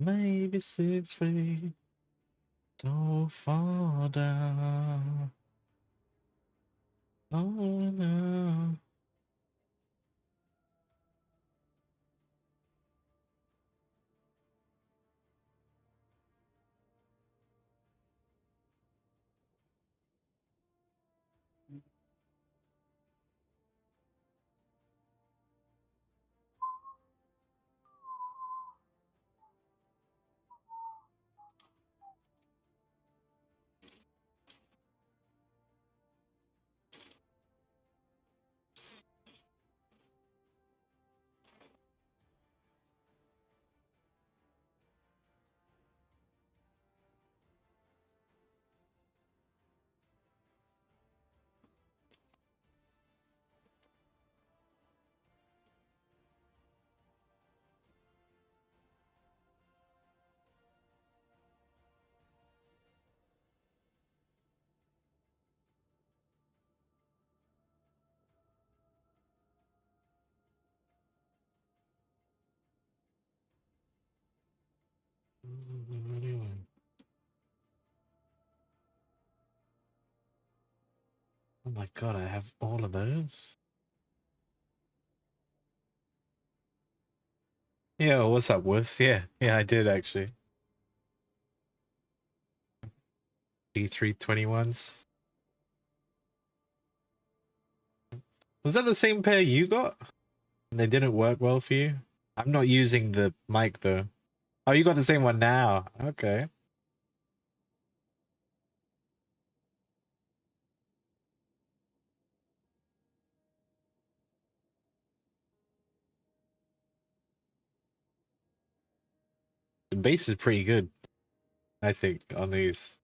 Maybe 6 feet. Don't fall down. Oh no. Anyway. Oh my god, I have all of those? Yeah, what's up, Wuss? Yeah, I did actually. D321s. Was that the same pair you got? And they didn't work well for you? I'm not using the mic though. Oh, you got the same one now. Okay. The bass is pretty good, I think, on these.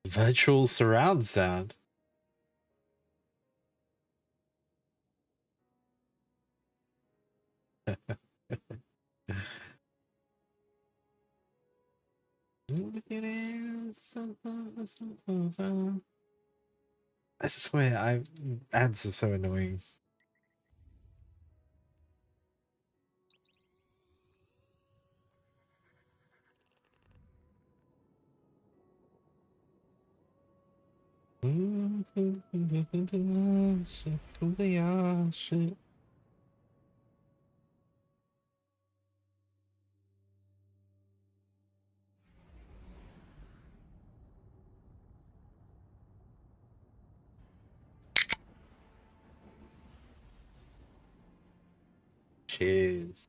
Virtual surround sound. I swear, ads are so annoying. Cheers.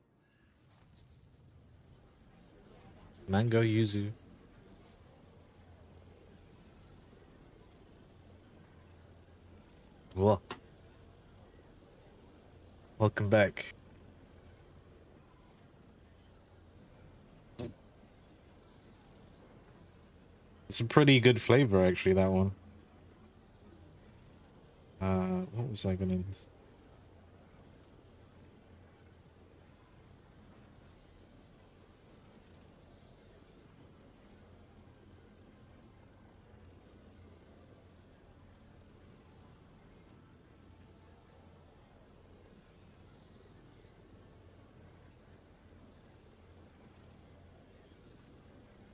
Mango yuzu. Well, welcome back. It's a pretty good flavor, actually, that one. What was I gonna...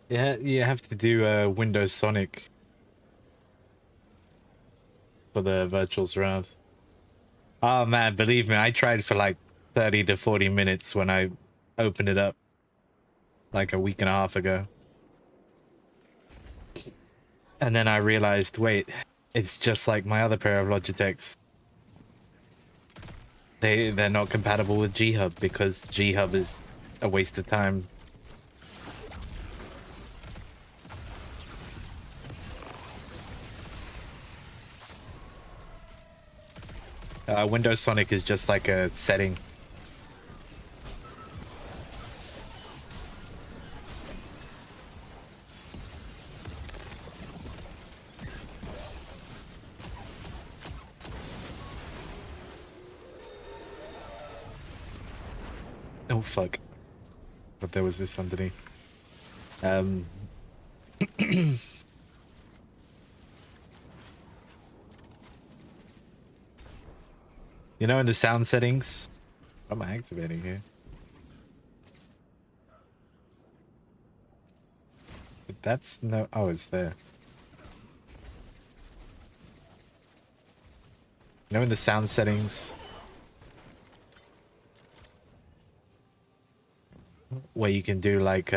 Yeah, you have to do Windows Sonic for the virtual surround. Oh man, believe me, I tried for like 30 to 40 minutes when I opened it up like a week and a half ago. And then I realized, wait, it's just like my other pair of Logitechs. They're not compatible with G-Hub because G-Hub is a waste of time. Windows Sonic is just like a setting. Oh fuck. But there was this underneath. You know, in the sound settings, what am I activating here? But that's no. Oh, it's there. You know, in the sound settings, where you can do like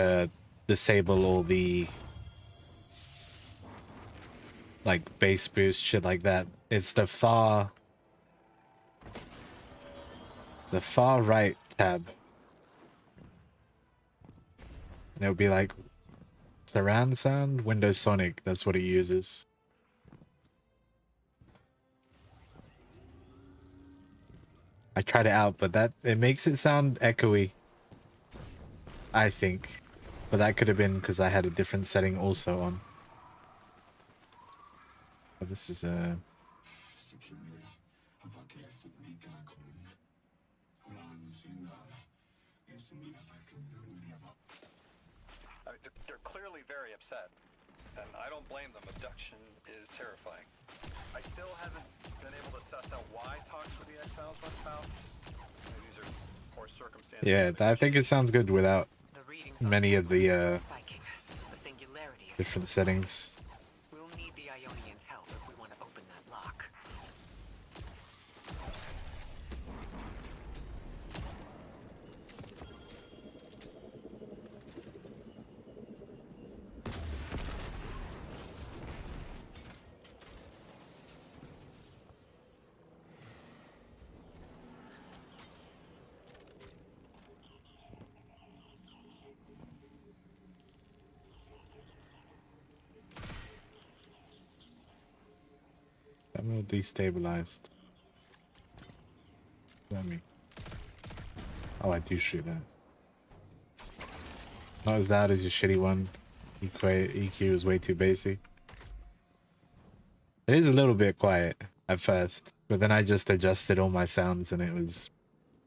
disable all the like bass boost shit like that. It's the far right tab. And it'll be like surround sound, Windows Sonic. That's what it uses. I tried it out, but it makes it sound echoey, I think. But that could have been because I had a different setting also on. But this is They're clearly very upset, and I don't blame them. Abduction is terrifying. I still haven't been able to suss out why talks with the Exiles went south. Maybe these are poor circumstances. yeah, I think it sounds good without many of the different settings. We'll need the Ionians' help if we want to open that lock. I'm destabilized. What does that mean? Oh, I do shoot that. Not as loud as your shitty one. EQ is way too bassy. It is a little bit quiet at first, but then I just adjusted all my sounds and it was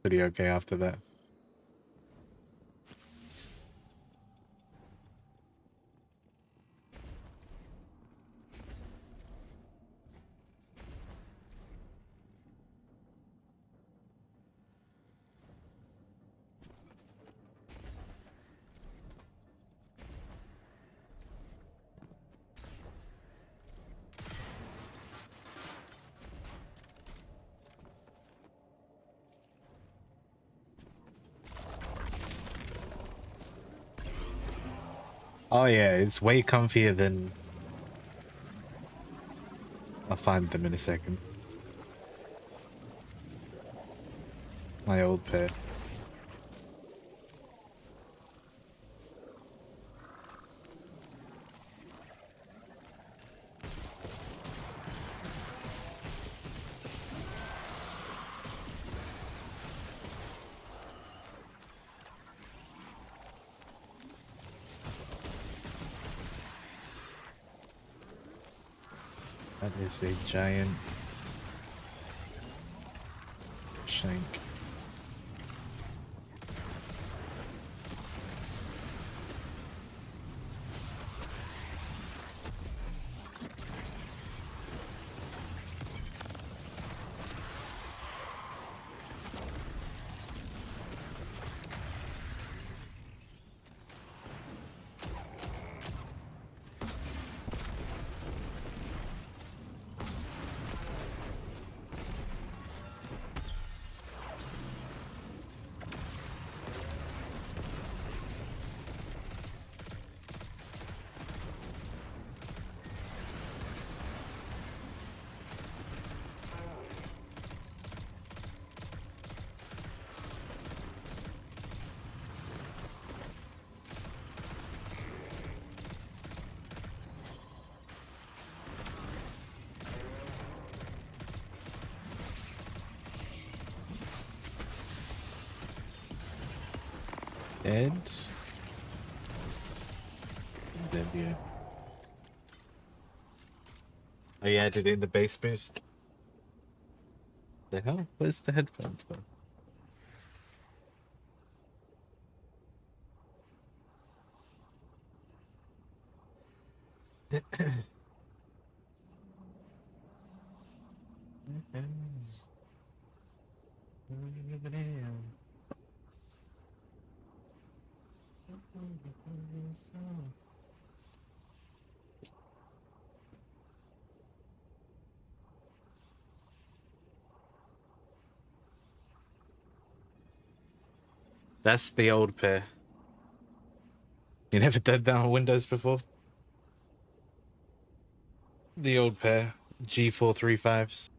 pretty okay after that. Oh yeah, it's way comfier than... I'll find them in a second. My old pair. That is a giant shank. Dead? Dead, yeah. Oh yeah, did it in the bass boost? The hell? Where's the headphones gone? That's the old pair. You never did that on Windows before? The old pair. G435s.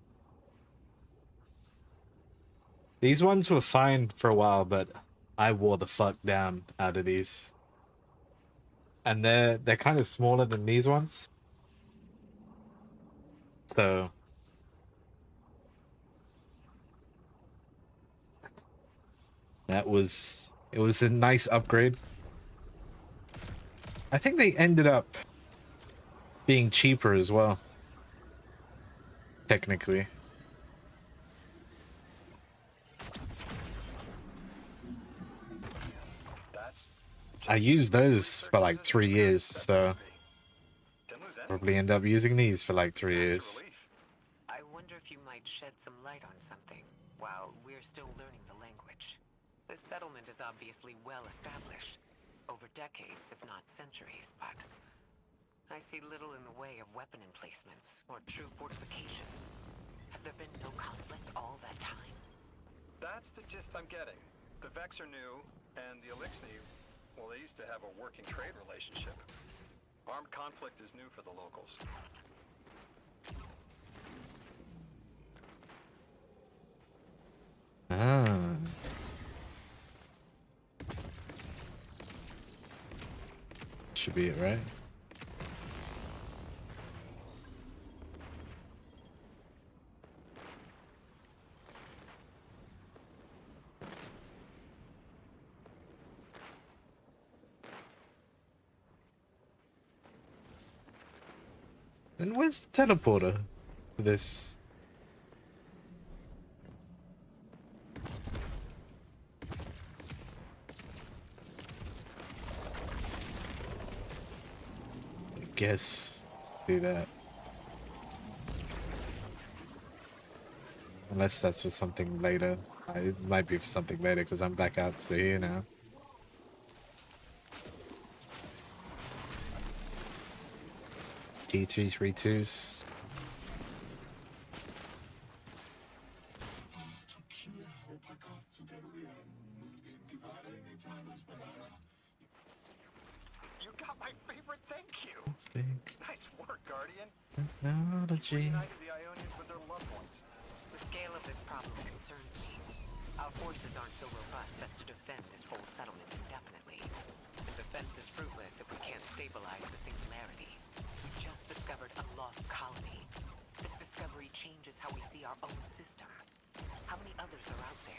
These ones were fine for a while, but I wore the fuck down out of these. And they're kind of smaller than these ones. So it was a nice upgrade. I think they ended up being cheaper as well. Technically. That's I used those for like 3 years, so didn't lose any. probably end up using these for like 3 That's a years. relief. I wonder if you might shed some light on something while we're still learning the language. The settlement is obviously well established, over decades, if not centuries, but I see little in the way of weapon emplacements or true fortifications. Has there been no conflict all that time? That's the gist I'm getting. The Vex are new, and the Elixni, well, they used to have a working trade relationship. Armed conflict is new for the locals. Ah. Should be it, right? And where's the teleporter for this? I guess do that. Unless that's for something later. It might be for something later because I'm back out to here now. G232s. You got my favorite thank you! Think Nice work, Guardian. technology. Reunited the Ionians with their loved ones. The scale of this problem concerns me. Our forces aren't so robust as to defend this whole settlement indefinitely. And defense is fruitless if we can't stabilize the singularity. We just discovered a lost colony. This discovery changes how we see our own system. How many others are out there?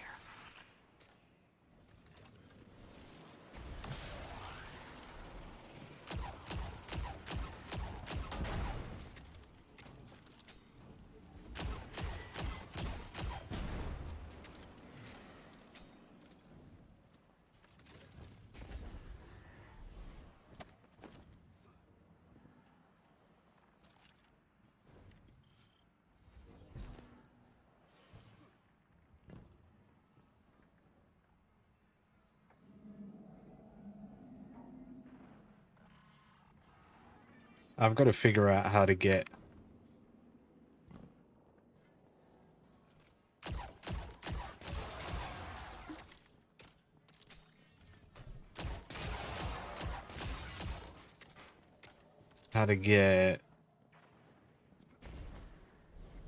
I've got to figure out how to get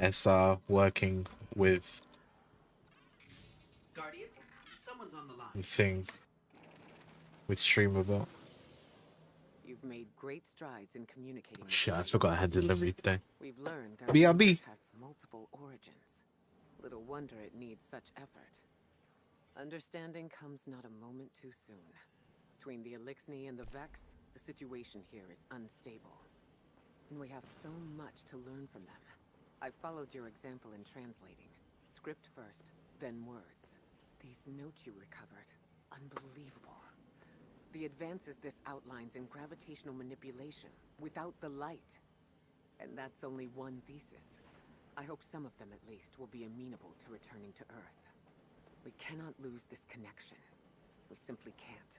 SR working with Guardian, someone's on the line. the thing with Streamable. You've made great strides in communicating. with Shit, I the forgot I had Ionians. delivery today. We've learned our BRB. language has multiple origins. Little wonder it needs such effort. Understanding comes not a moment too soon. Between the Elixni and the Vex, the situation here is unstable. And we have so much to learn from them. I followed your example in translating. Script first, then words. These notes you recovered. Unbelievable. The advances this outlines in gravitational manipulation, without the light. And that's only one thesis. I hope some of them, at least, will be amenable to returning to Earth. We cannot lose this connection. We simply can't.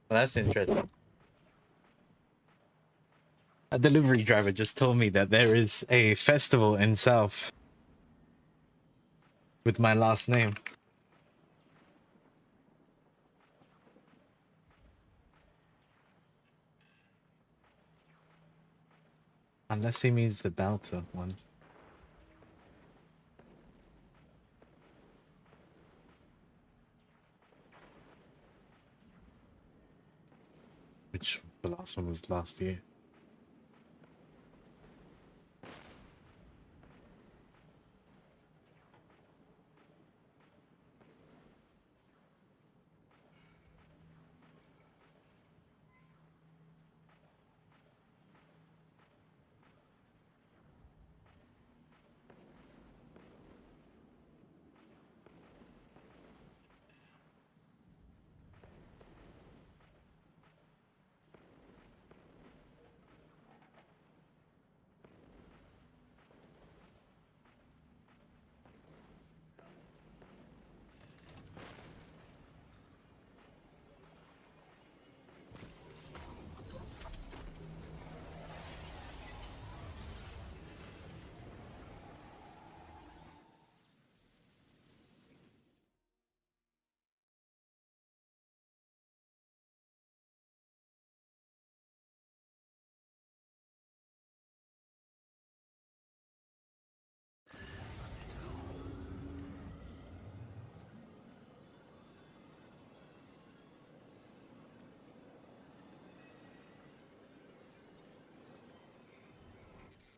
Well, that's interesting. A delivery driver just told me that there is a festival in South with my last name. Unless he means the Delta one. Which the last one was last year.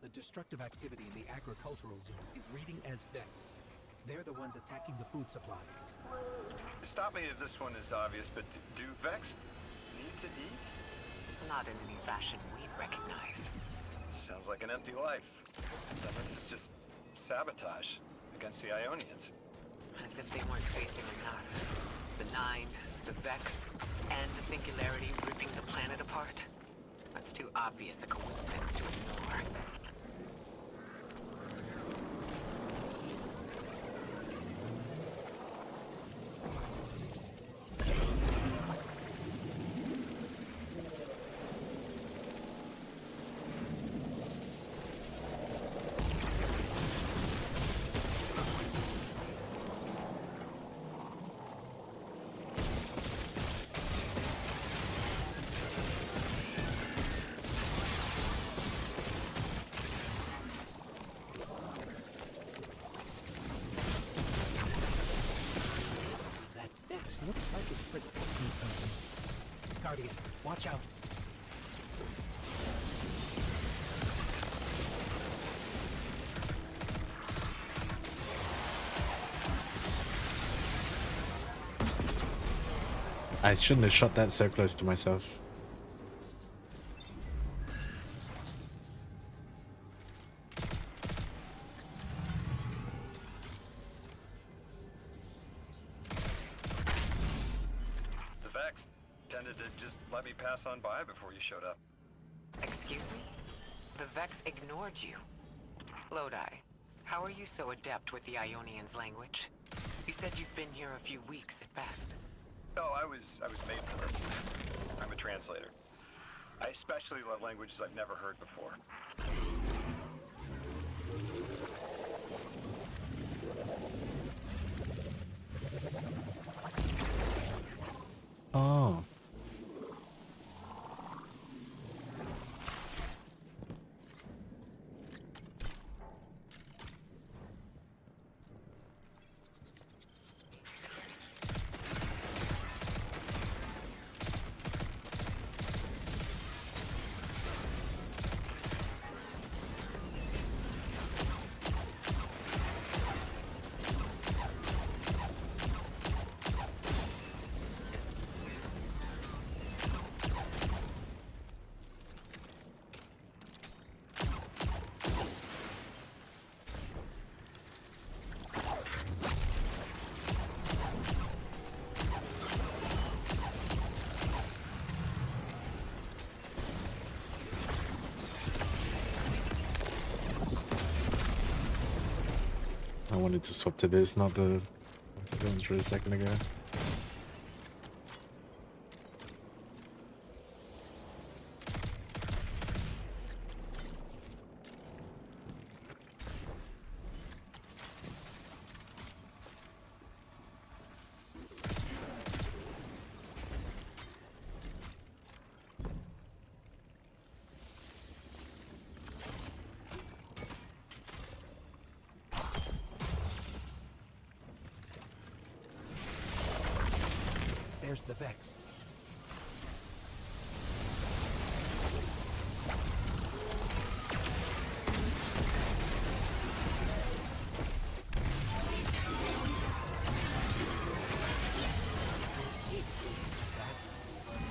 The destructive activity in the agricultural zone is reading as Vex. They're the ones attacking the food supply. Stop me if this one is obvious, but do Vex need to eat? Not in any fashion we'd recognize. Sounds like an empty life. Then this is just sabotage against the Ionians. As if they weren't facing enough. The Nine, the Vex, and the Singularity ripping the planet apart. That's too obvious a coincidence to ignore. That Vex looks like it's protecting something. Guardian, watch out. I shouldn't have shot that so close to myself. The Vex tended to just let me pass on by before you showed up. Excuse me? The Vex ignored you. Lodi, how are you so adept with the Ionian's language? You said you've been here a few weeks at best. Oh, I was made for this. I'm a translator. I especially love languages I've never heard before. Oh. I wanted to swap to this, not the guns for a second ago. There's the Vex.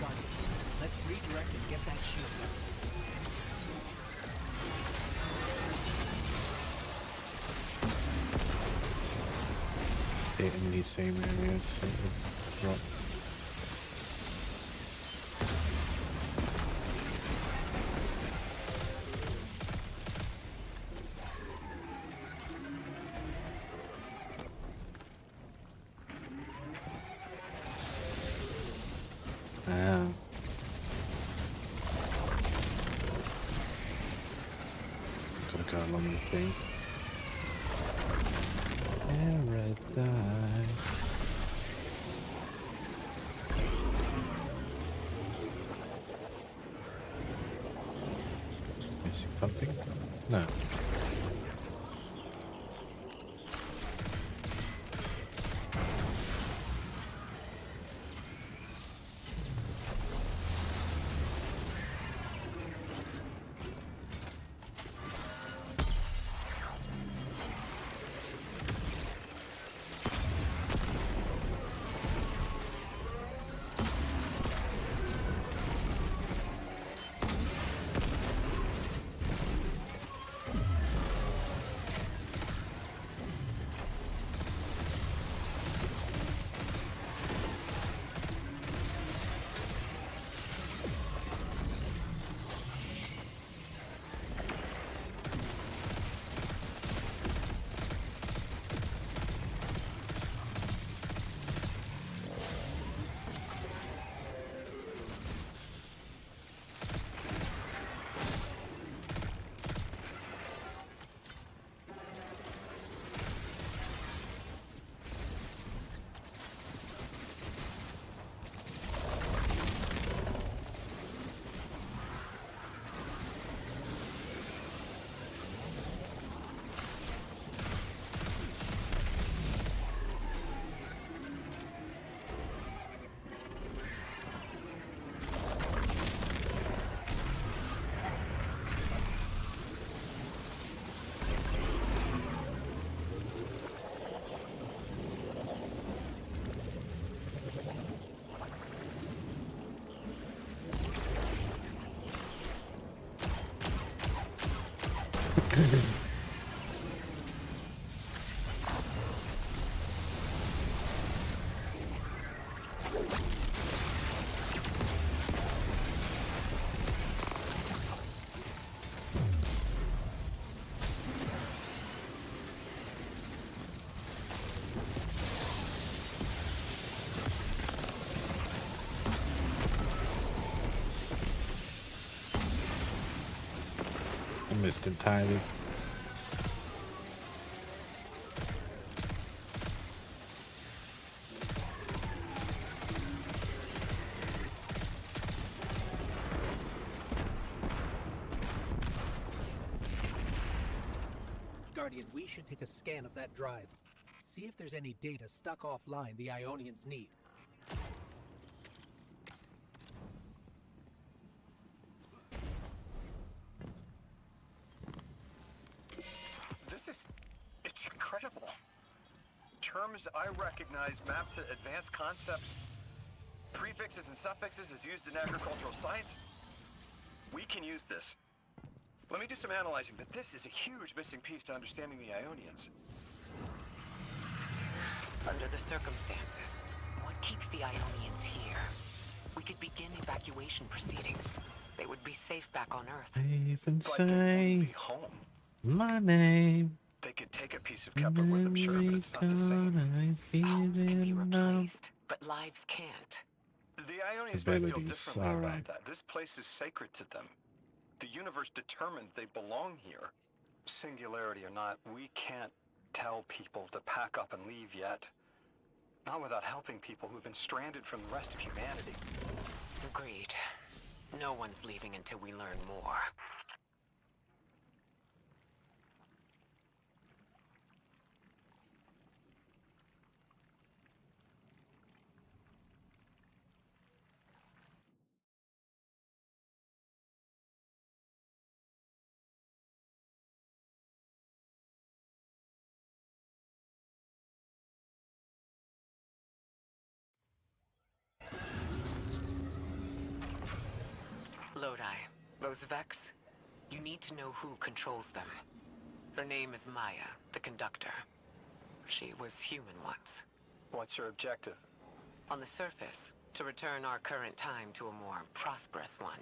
Guardian, let's redirect and get that shield up. Stay in these same areas. So drop. Ah. Gotta go along the thing. Paradise. Missing something? No. I missed entirely. Guardian, we should take a scan of that drive. See if there's any data stuck offline the Ionians need. It's incredible. Terms I recognize mapped to advanced concepts, prefixes and suffixes as used in agricultural science. We can use this. Let me do some analyzing, but this is a huge missing piece to understanding the Ionians. Under the circumstances, what keeps the Ionians here? We could begin evacuation proceedings. They would be safe back on Earth. Safe and But they wouldn't say be home. my name. They could take a piece of Kepler with them, sure, but it's not the same. Homes can be replaced, but lives can't. The Ionians might feel Abilities, differently alright. about that. This place is sacred to them. The universe determined they belong here. Singularity or not, we can't tell people to pack up and leave yet. Not without helping people who've been stranded from the rest of humanity. Agreed. No one's leaving until we learn more. Lodi, those Vex, you need to know who controls them. Her name is Maya, the conductor. She was human once. What's your objective? On the surface, to return our current time to a more prosperous one.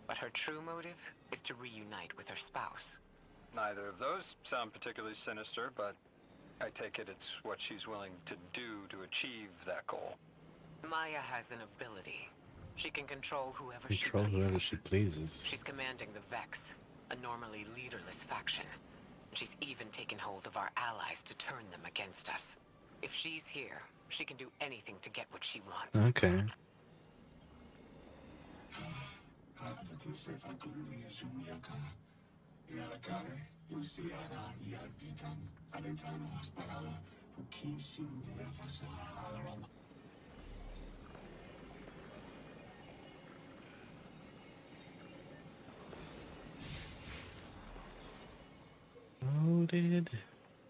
But her true motive is to reunite with her spouse. Neither of those sound particularly sinister, but I take it it's what she's willing to do to achieve that goal. Maya has an ability. She can control whoever Control she pleases. whoever she pleases. She's commanding the Vex, a normally leaderless faction. She's even taken hold of our allies to turn them against us. If she's here, she can do anything to get what she wants. Okay. Loaded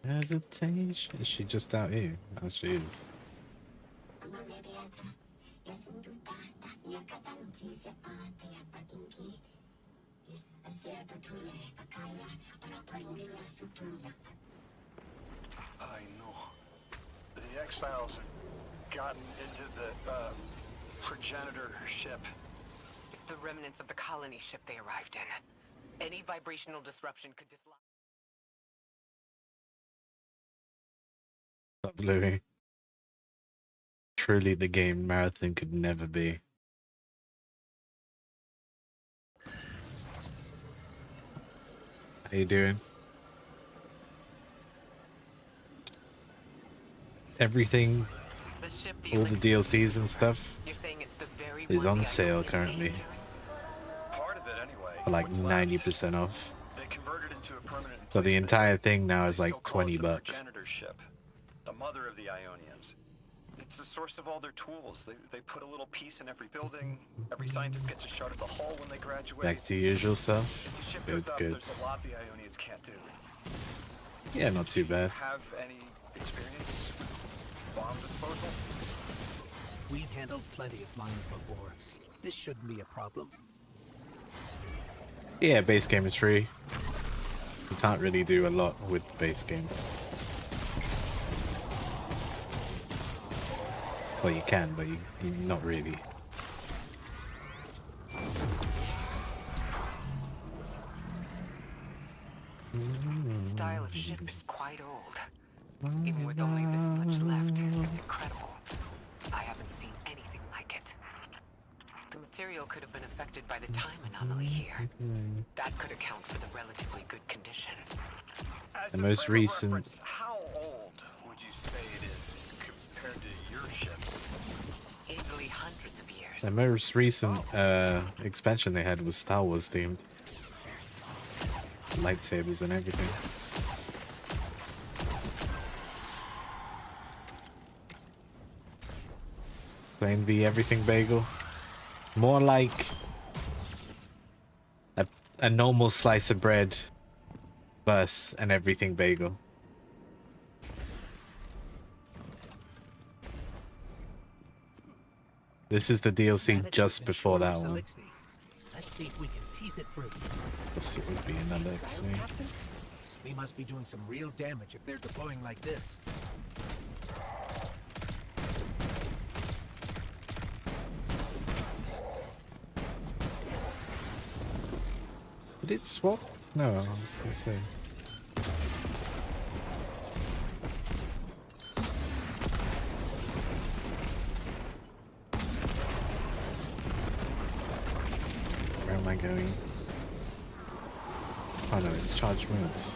hesitation. Is she just out here? Oh, she is. I know. The exiles have gotten into the progenitor ship. It's the remnants of the colony ship they arrived in. Any vibrational disruption could dislodge. Stop, Louis. Truly, the game Marathon could never be. How you doing? Everything, The ship all the DLCs and stuff, You're saying it's the very is one on the sale Ionians currently hate? Part of it anyway. for like What's left, 90% off. They converted into a permanent So the emplacement. entire thing now is They like still call it 20 the bucks. progenitor ship, the mother of the Ionians. It's the source of all their tools. They put a little piece in every building. Every scientist gets a shot at the hull when they graduate. Back to usual stuff. If the ship Good, goes up, good. there's a lot the Ionians can't do. Yeah, not too bad. Have any experience with bomb disposal? We've handled plenty of mines before. This shouldn't be a problem. Yeah, base game is free. You can't really do a lot with the base game. Well, you can, but you not really. This style of ship is quite old. Even with only this much left, it's incredible. I haven't seen anything like it. The material could have been affected by the time anomaly here. That could account for the relatively good condition. As The a most frame of recent- reference, how old would you say it is compared to your ships? Easily hundreds of years. The most recent expansion they had was Star Wars themed. Lightsabers and everything. Plain V everything bagel. More like a normal slice of bread versus an everything bagel. This is the DLC That just equipment before sure that looks one. elixir. Let's see if we can tease it free. This would be another Dial thing. captain? We must be doing some real damage if they're deploying like this. Did it swap? No, I was gonna say. Where am I going? Oh no, it's charge modes.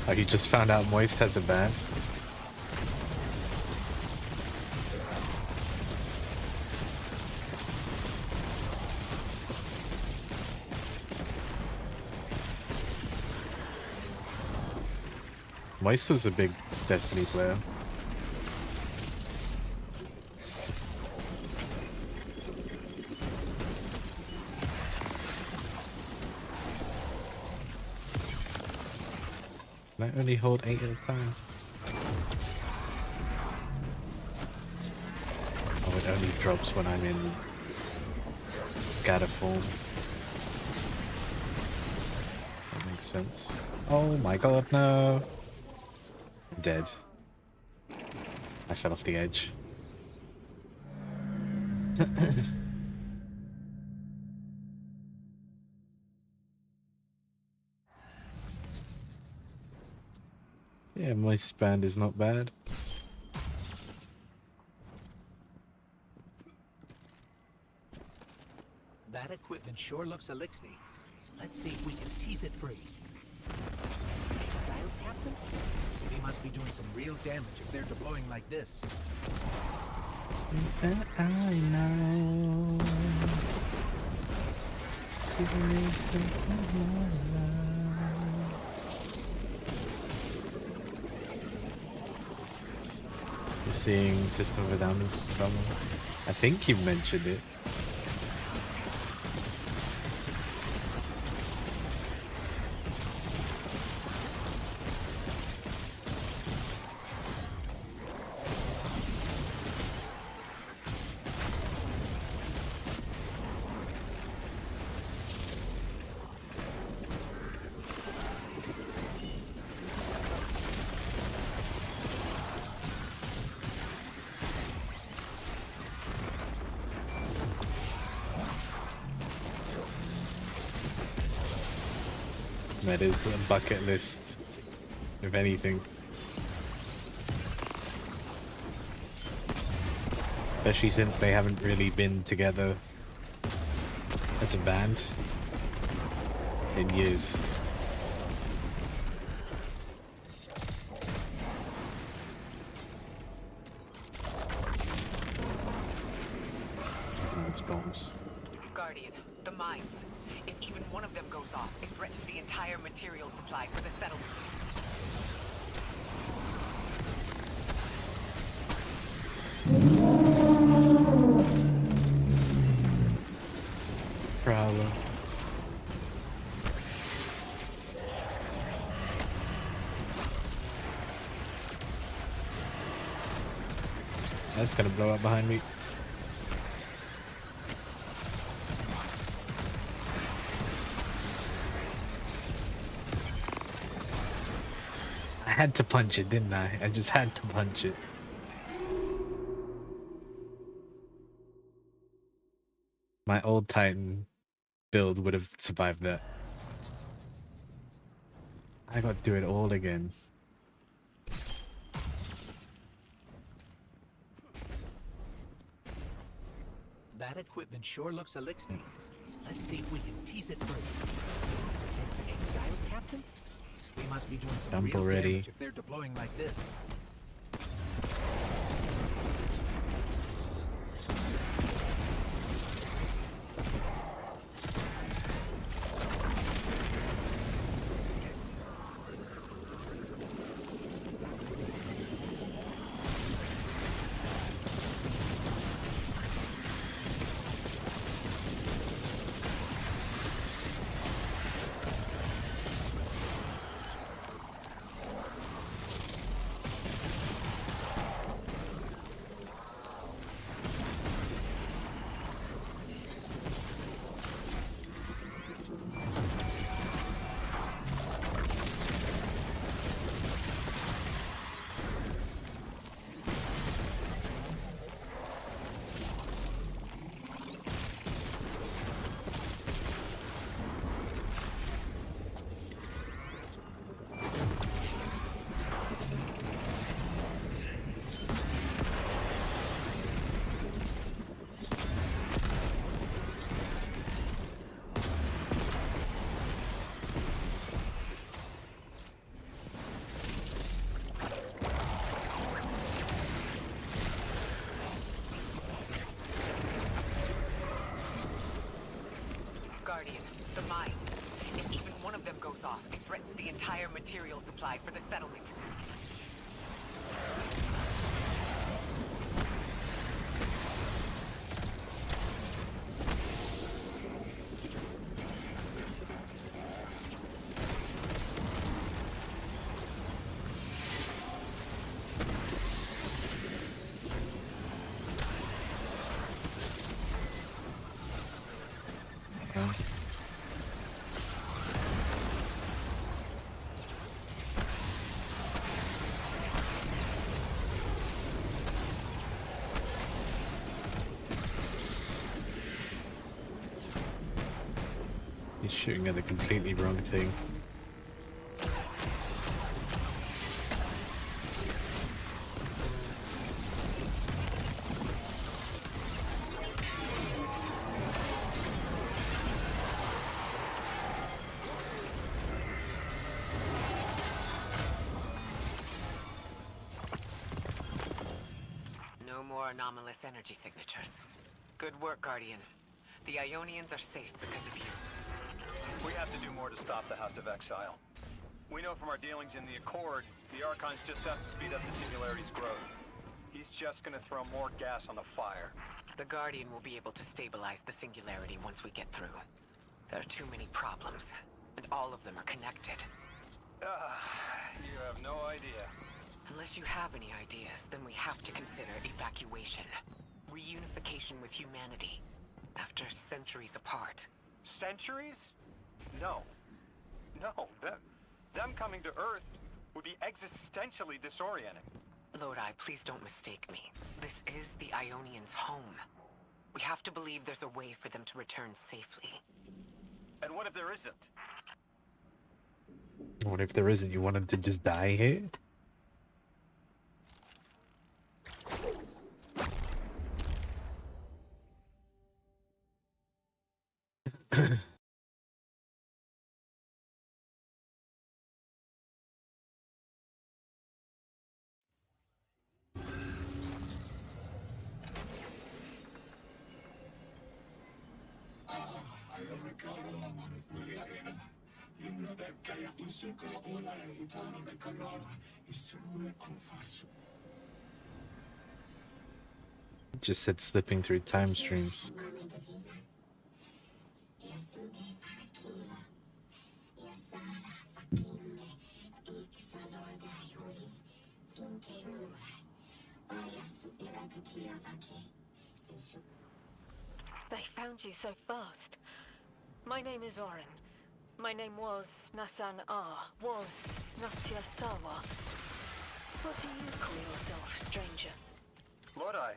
Oh, you just found out Moist has a ban? Moist was a big Destiny player. Can I only hold 8 at a time? Oh, it only drops when I'm in scatter form. That makes sense. Oh my god, no! I'm dead. I fell off the edge. Yeah, my band is not bad. That equipment sure looks elixir. Let's see if we can tease it free. Dial captain? We must be doing some real damage if they're deploying like this. That I know. You're seeing System of a Down somewhere. I think you mentioned it. That is a bucket list, if anything. Especially since they haven't really been together as a band in years. Oh, it's bombs. Guardian, the mines. If even one of them goes off, it threatens the entire material supply for the settlement. Prowler. That's gonna blow up behind me. had to punch it, didn't I? I just had to punch it. My old Titan build would have survived that. I got to do it all again. That equipment sure looks elixir. Let's see if we can tease it further. Exile captain? We must be doing some Jump real already. damage if they're deploying like this. Guardian, the mines. If even one of them goes off, it threatens the entire material supply for the settlement. He's shooting at the completely wrong thing. No more anomalous energy signatures. Good work, Guardian. The Ionians are safe because of you. We have to do more to stop the House of Exile. We know from our dealings in the Accord, the Archons just have to speed up the Singularity's growth. He's just gonna throw more gas on the fire. The Guardian will be able to stabilize the Singularity once we get through. There are too many problems, and all of them are connected. You have no idea. Unless you have any ideas, then we have to consider evacuation. Reunification with humanity. After centuries apart. Centuries? No. No, them coming to Earth would be existentially disorienting. Lodi, please don't mistake me. This is the Ionians' home. We have to believe there's a way for them to return safely. And what if there isn't? What if there isn't? You want him to just die here? Just said slipping through time streams. They found you so fast. My name is Orin. My name was Nasan R. Was Nasya Sawa. What do you call yourself, stranger? Lodi,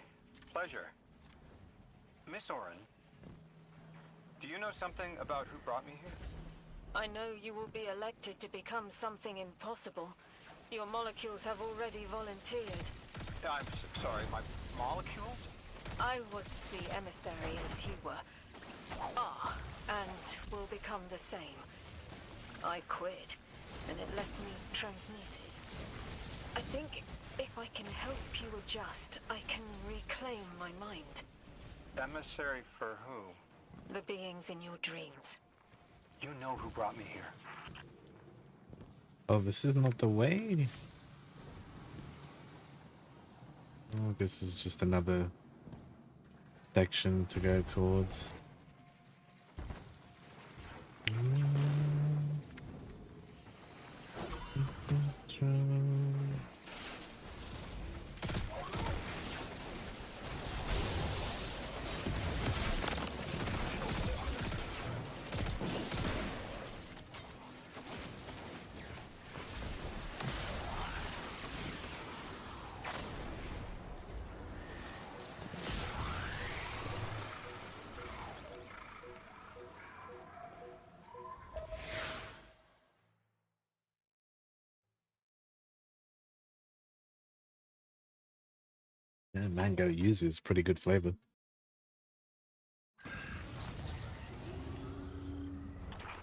pleasure. Miss Orin, do you know something about who brought me here? I know you will be elected to become something impossible. Your molecules have already volunteered. I'm sorry, my molecules? I was the emissary as you were. And will become the same. I quit, and it left me transmuted. I think if I can help you adjust, I can reclaim my mind. Emissary for who? The beings in your dreams. You know who brought me here. Oh, this is not the way. Oh, this is just another section to go towards. Yeah, mango yuzu is pretty good flavor.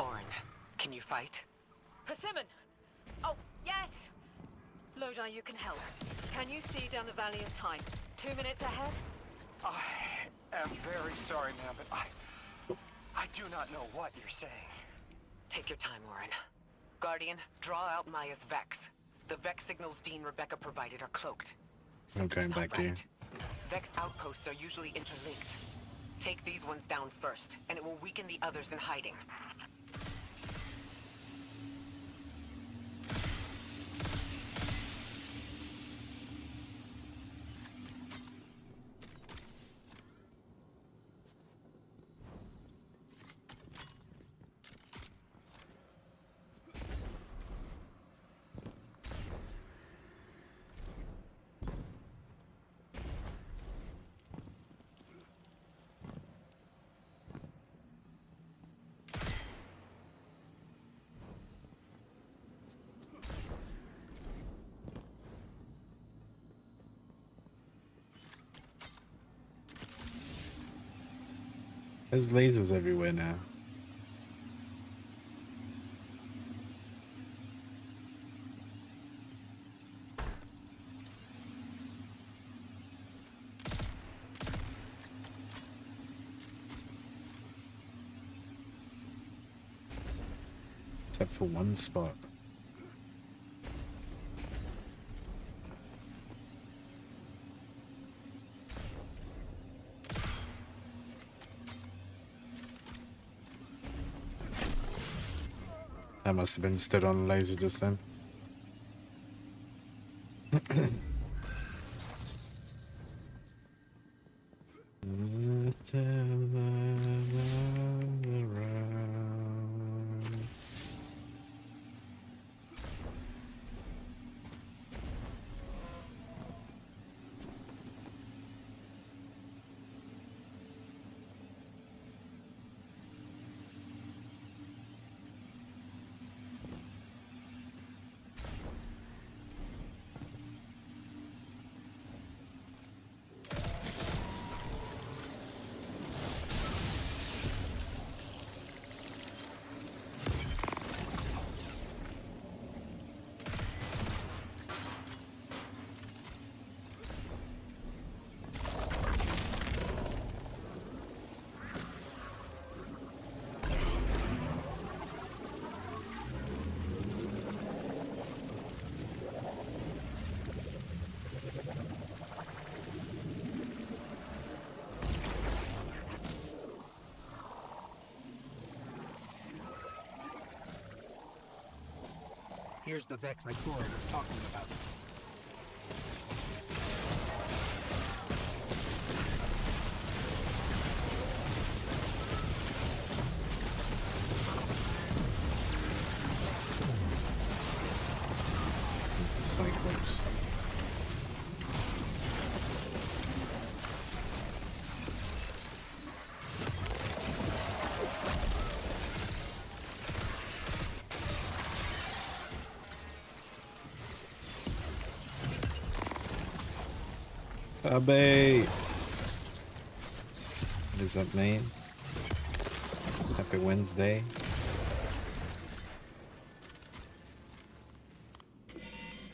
Orin, can you fight? Persimmon! Oh, yes! Lodi, you can help. Can you see down the Valley of Time? 2 minutes ahead? I am very sorry, ma'am, but I do not know what you're saying. Take your time, Orin. Guardian, draw out Maya's Vex. The Vex signals Dean Rebecca provided are cloaked. I'm going Something's not back here. right. Vex outposts are usually interlinked. Take these ones down first, and it will weaken the others in hiding. There's lasers everywhere now. Except for one spot. That must have been stood on a laser just then. Here's the Vex like Cora was talking about. Cyclops. Abe! What is that name? Happy Wednesday.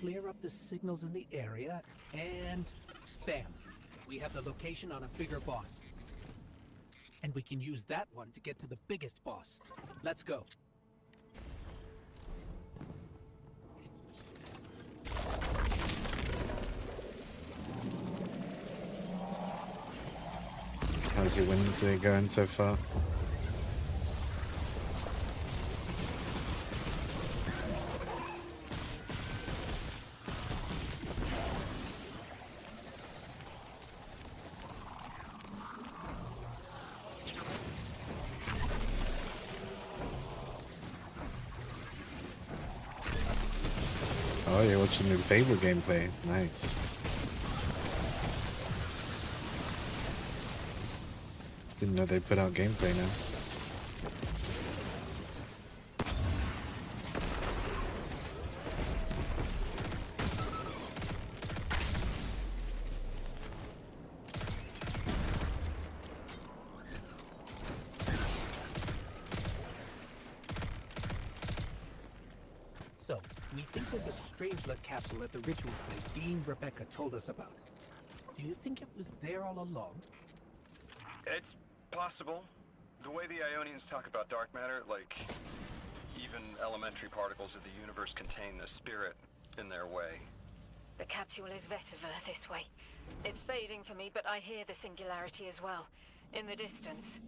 Clear up the signals in the area, and bam! We have the location on a bigger boss. And we can use that one to get to the biggest boss. Let's go. How's your Wednesday going so far? Oh, you're watching the Fable gameplay. Nice. Didn't know they put out gameplay now. So, we think there's a Strangelet capsule at the ritual site Dean Rebecca told us about. Do you think it was there all along? It's possible. The way the Ionians talk about dark matter, like even elementary particles of the universe contain the spirit in their way. The capsule is vetiver this way. It's fading for me, but I hear the singularity as well. In the distance.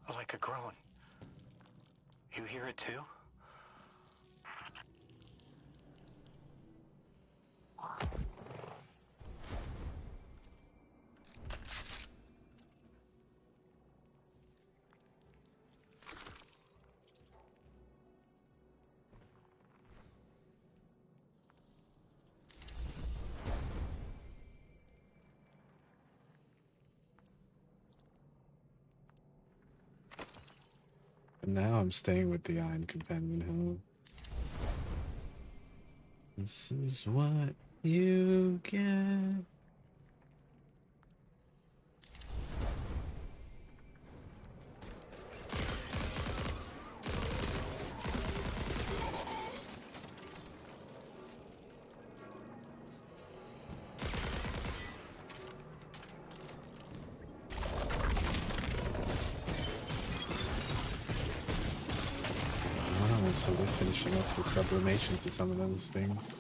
Like a groan. You hear it too? But now I'm staying with the Iron Companion, huh? This is what you get. So we're finishing off the sublimation for some of those things.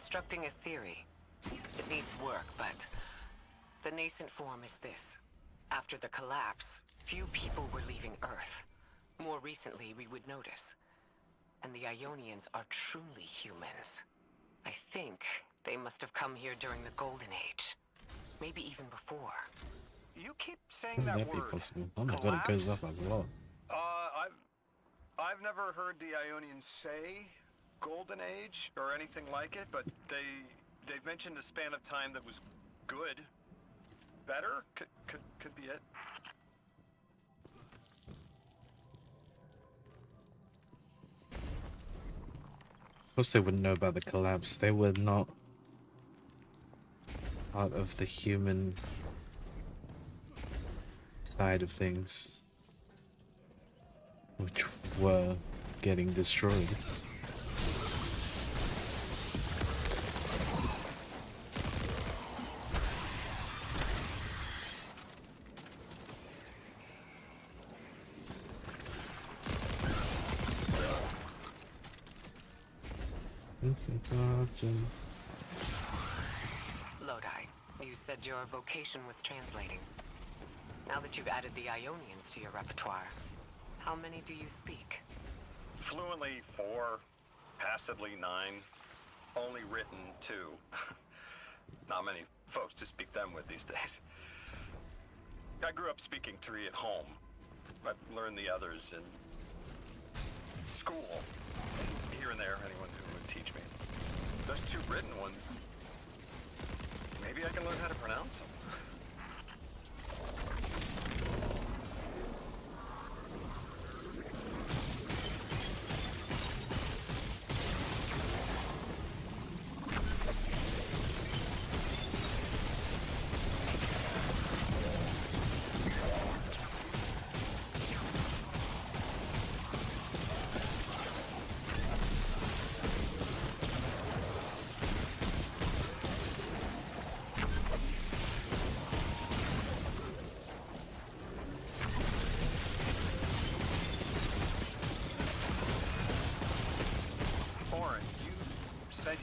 constructing a theory. It needs work, but the nascent form is this. After the collapse, few people were leaving Earth. More recently, we would notice. And the Ionians are truly humans. I think they must have come here during the Golden Age. Maybe even before. You keep saying How would that that be word. possible? Oh my god, it goes collapse? up a lot. I've never heard the Ionians say Golden Age or anything like it, but they've mentioned a span of time that was good. Better? Could be it. Of course they wouldn't know about the collapse. They were not part of the human side of things, which were getting destroyed. Lodi, you said your vocation was translating. Now that you've added the Ionians to your repertoire, how many do you speak? Fluently 4, passively 9, only written 2. Not many folks to speak them with these days. I grew up speaking 3 at home. I learned the others in school. Here and there, anyone who would teach me. Those 2 written ones, maybe I can learn how to pronounce them.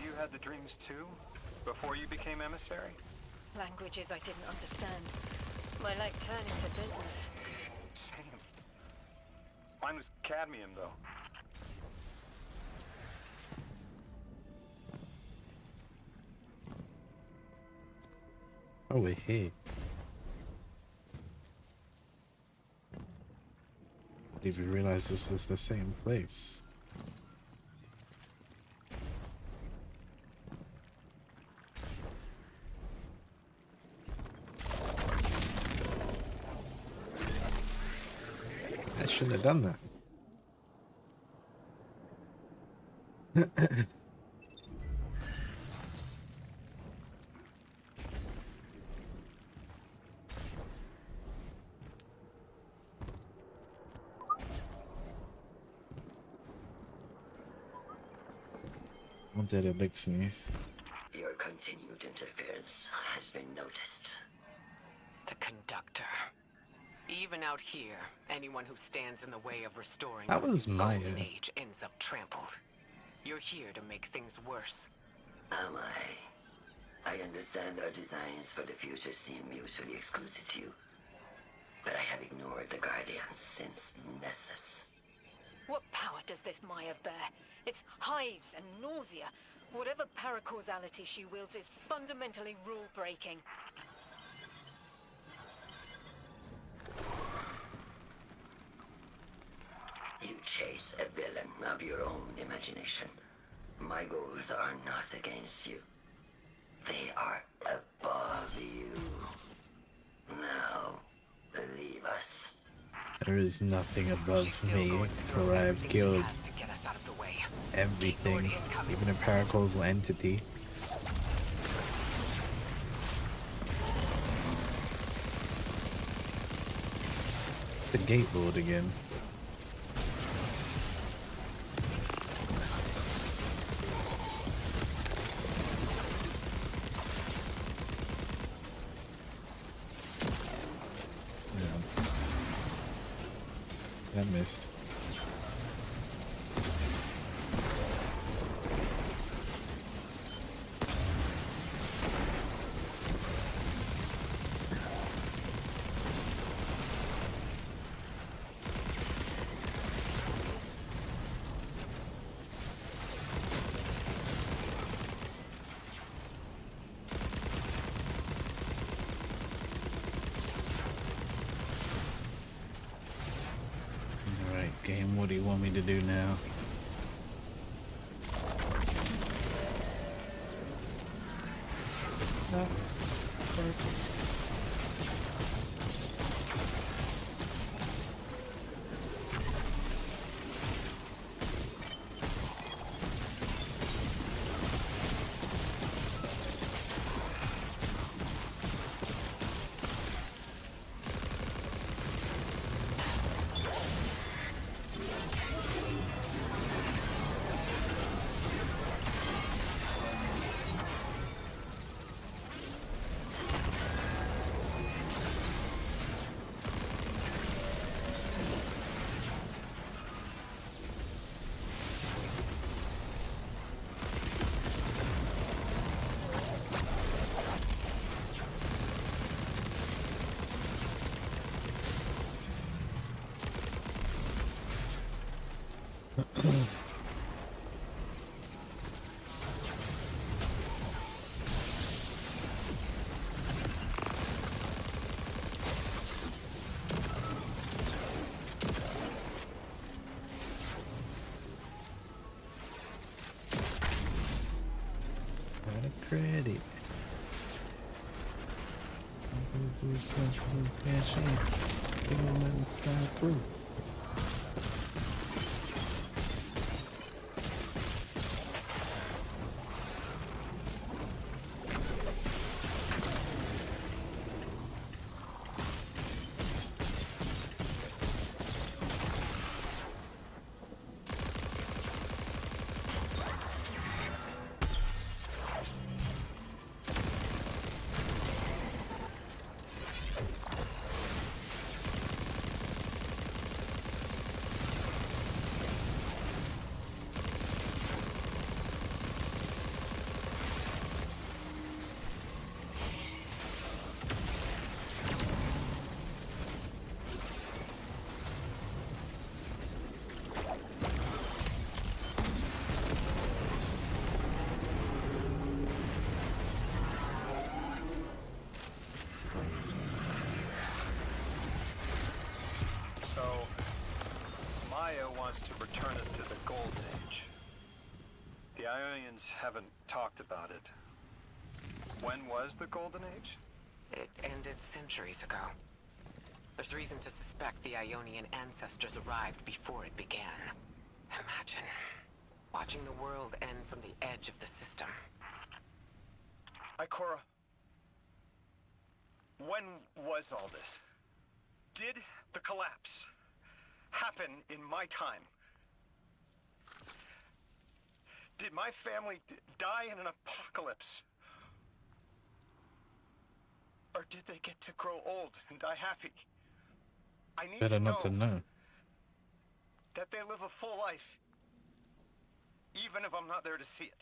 You had the dreams too? Before you became emissary? Languages I didn't understand. My life turned into business. Same. Mine was cadmium, though. Oh, we're here. Did you realize this is the same place? I shouldn't have done that. Wanted elixir. Your continued interference has been noticed. The conductor. Even out here, anyone who stands in the way of restoring That was the Maya. Golden Age ends up trampled. You're here to make things worse. Am I? I understand our designs for the future seem mutually exclusive to you. But I have ignored the Guardians since Nessus. What power does this Maya bear? It's hives and nausea. Whatever paracausality she wields is fundamentally rule-breaking. You chase a villain of your own imagination. My goals are not against you. They are above you. Now, leave us. There is nothing She's above still me, going to throw for I have everything she killed has to get us out of the way. everything, Ignored incoming. even a paracausal entity. The Gate Lord again. Yeah. That missed. me to do now? Got a credit. Cash in. Give me money, slide through. Maya wants to return us to the Golden Age. The Ionians haven't talked about it. When was the Golden Age? It ended centuries ago. There's reason to suspect the Ionian ancestors arrived before it began. Imagine watching the world end from the edge of the system. Ikora, when was all this? Did the collapse happen in my time? Did my family die in an apocalypse? Or did they get to grow old and die happy? I need Better to not to know. that they live a full life, even if I'm not there to see it.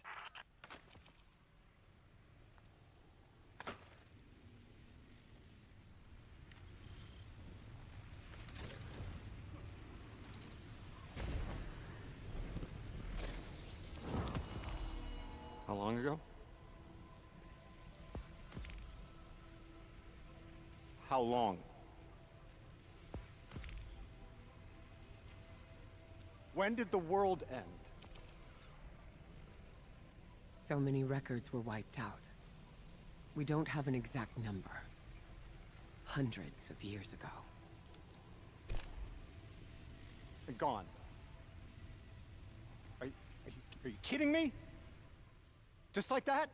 How long ago? How long? When did the world end? So many records were wiped out. We don't have an exact number. Hundreds of years ago. And gone. Are you kidding me? Just like that?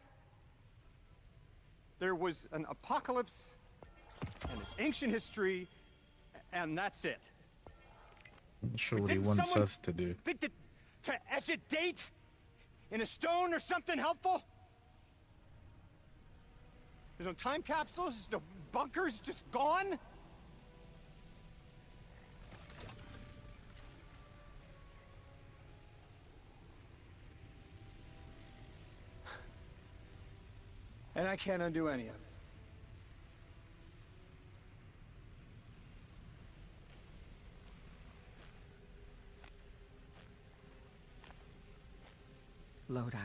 There was an apocalypse, and it's ancient history, and that's it. I'm not sure what he Didn't wants someone us to do. Think to etch a date in a stone or something helpful? There's no time capsules, no bunkers, just gone? And I can't undo any of it. Lodi.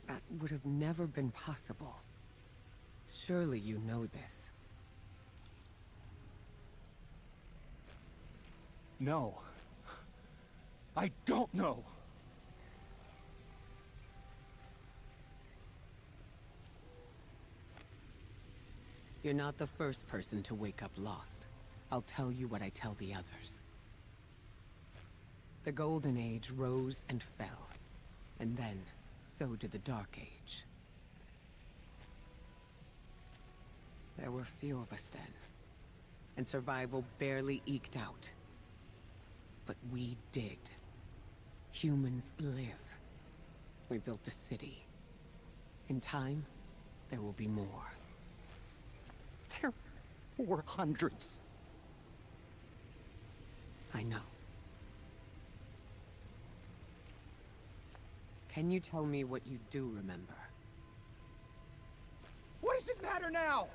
That would have never been possible. Surely you know this. No. I don't know. You're not the first person to wake up lost. I'll tell you what I tell the others. The Golden Age rose and fell. And then, so did the Dark Age. There were few of us then. And survival barely eked out. But we did. Humans live. We built the city. In time, there will be more. There were hundreds. I know. Can you tell me what you do remember? What does it matter now?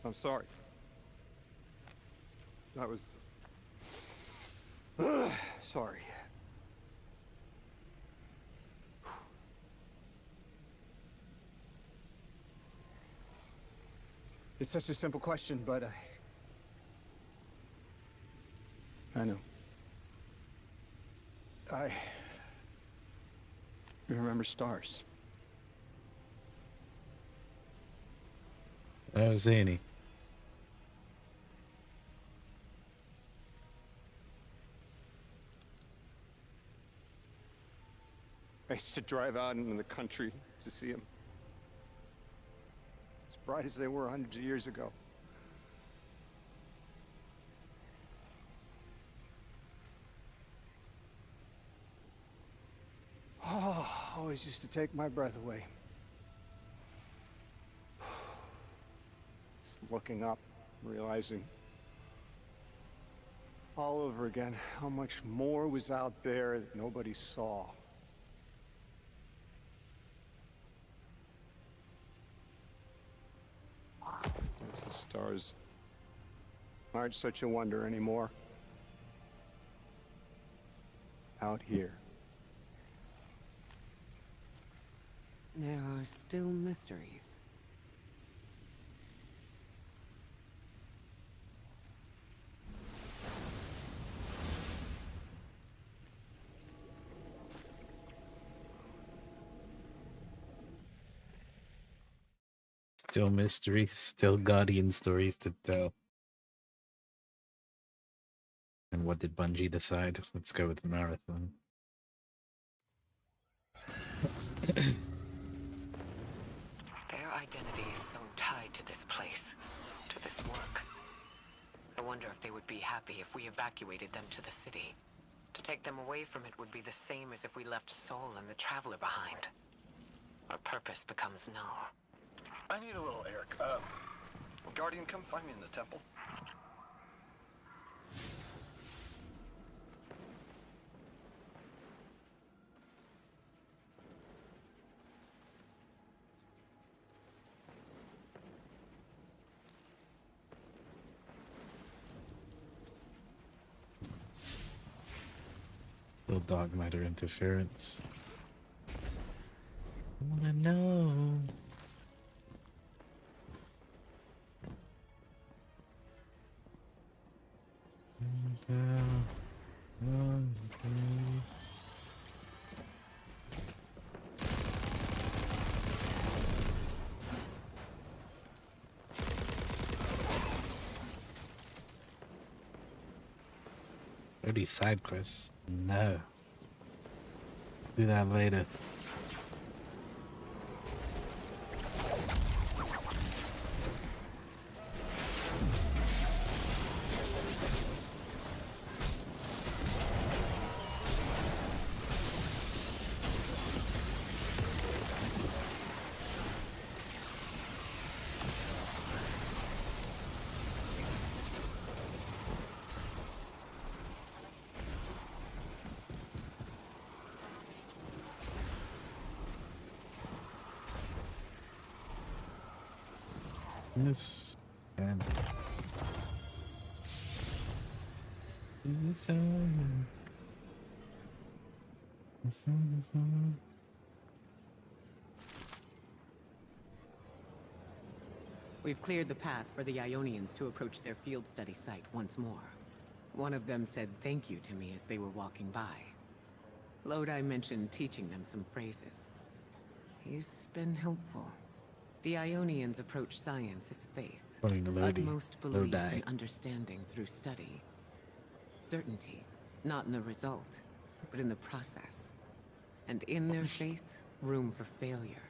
I'm sorry. That was... sorry. It's such a simple question, but I know. I remember stars. Oh, Zany. I used to drive out into the country to see them. As bright as they were hundreds of years ago. Oh, always used to take my breath away. Just looking up, realizing all over again how much more was out there that nobody saw. Guess the stars aren't such a wonder anymore. Out here. There are still mysteries. Still mysteries, still Guardian stories to tell. And what did Bungie decide? Let's go with Marathon. Their identity is so tied to this place, to this work. I wonder if they would be happy if we evacuated them to the city. To take them away from it would be the same as if we left Soul and the Traveler behind. Our purpose becomes null. I need a little Eric. Guardian, come find me in the temple. Little dog matter interference. I wanna know. These side quests? No. Do that later. This and We've cleared the path for the Ionians to approach their field study site once more. One of them said thank you to me as they were walking by. Lodi mentioned teaching them some phrases. He's been helpful. The Ionians approach science as faith. Calling the Lodi. Utmost belief Lodi. and understanding through study. Certainty, not in the result, but in the process. And in their faith, room for failure.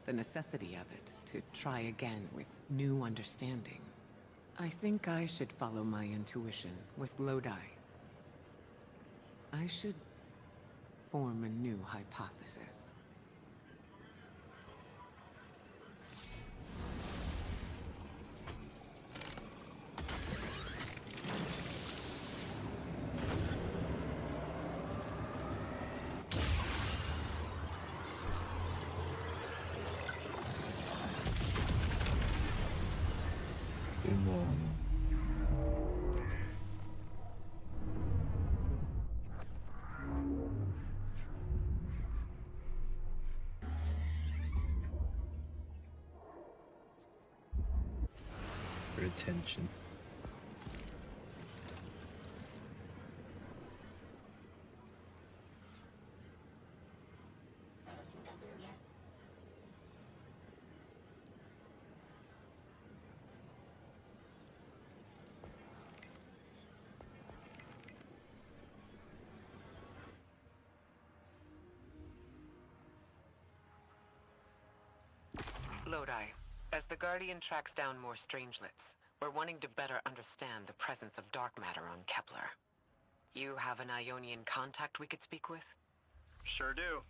The necessity of it to try again with new understanding. I think I should follow my intuition with Lodi. I should form a new hypothesis. For attention. Lodi, as the Guardian tracks down more strangelets, we're wanting to better understand the presence of dark matter on Kepler. You have an Ionian contact we could speak with? Sure do.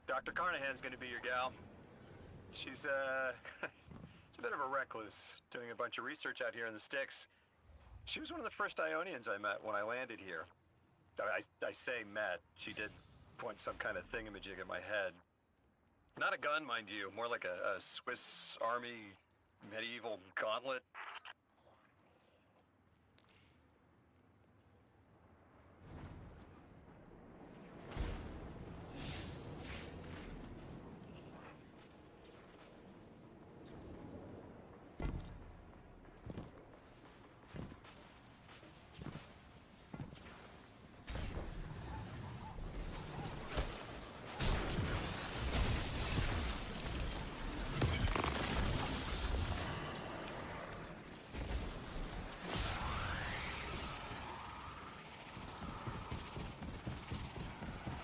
Dr. Carnahan's gonna be your gal. She's, she's a bit of a recluse, doing a bunch of research out here in the sticks. She was one of the first Ionians I met when I landed here. I say met. She did point some kind of thingamajig at my head. Not a gun, mind you, more like a Swiss Army medieval gauntlet.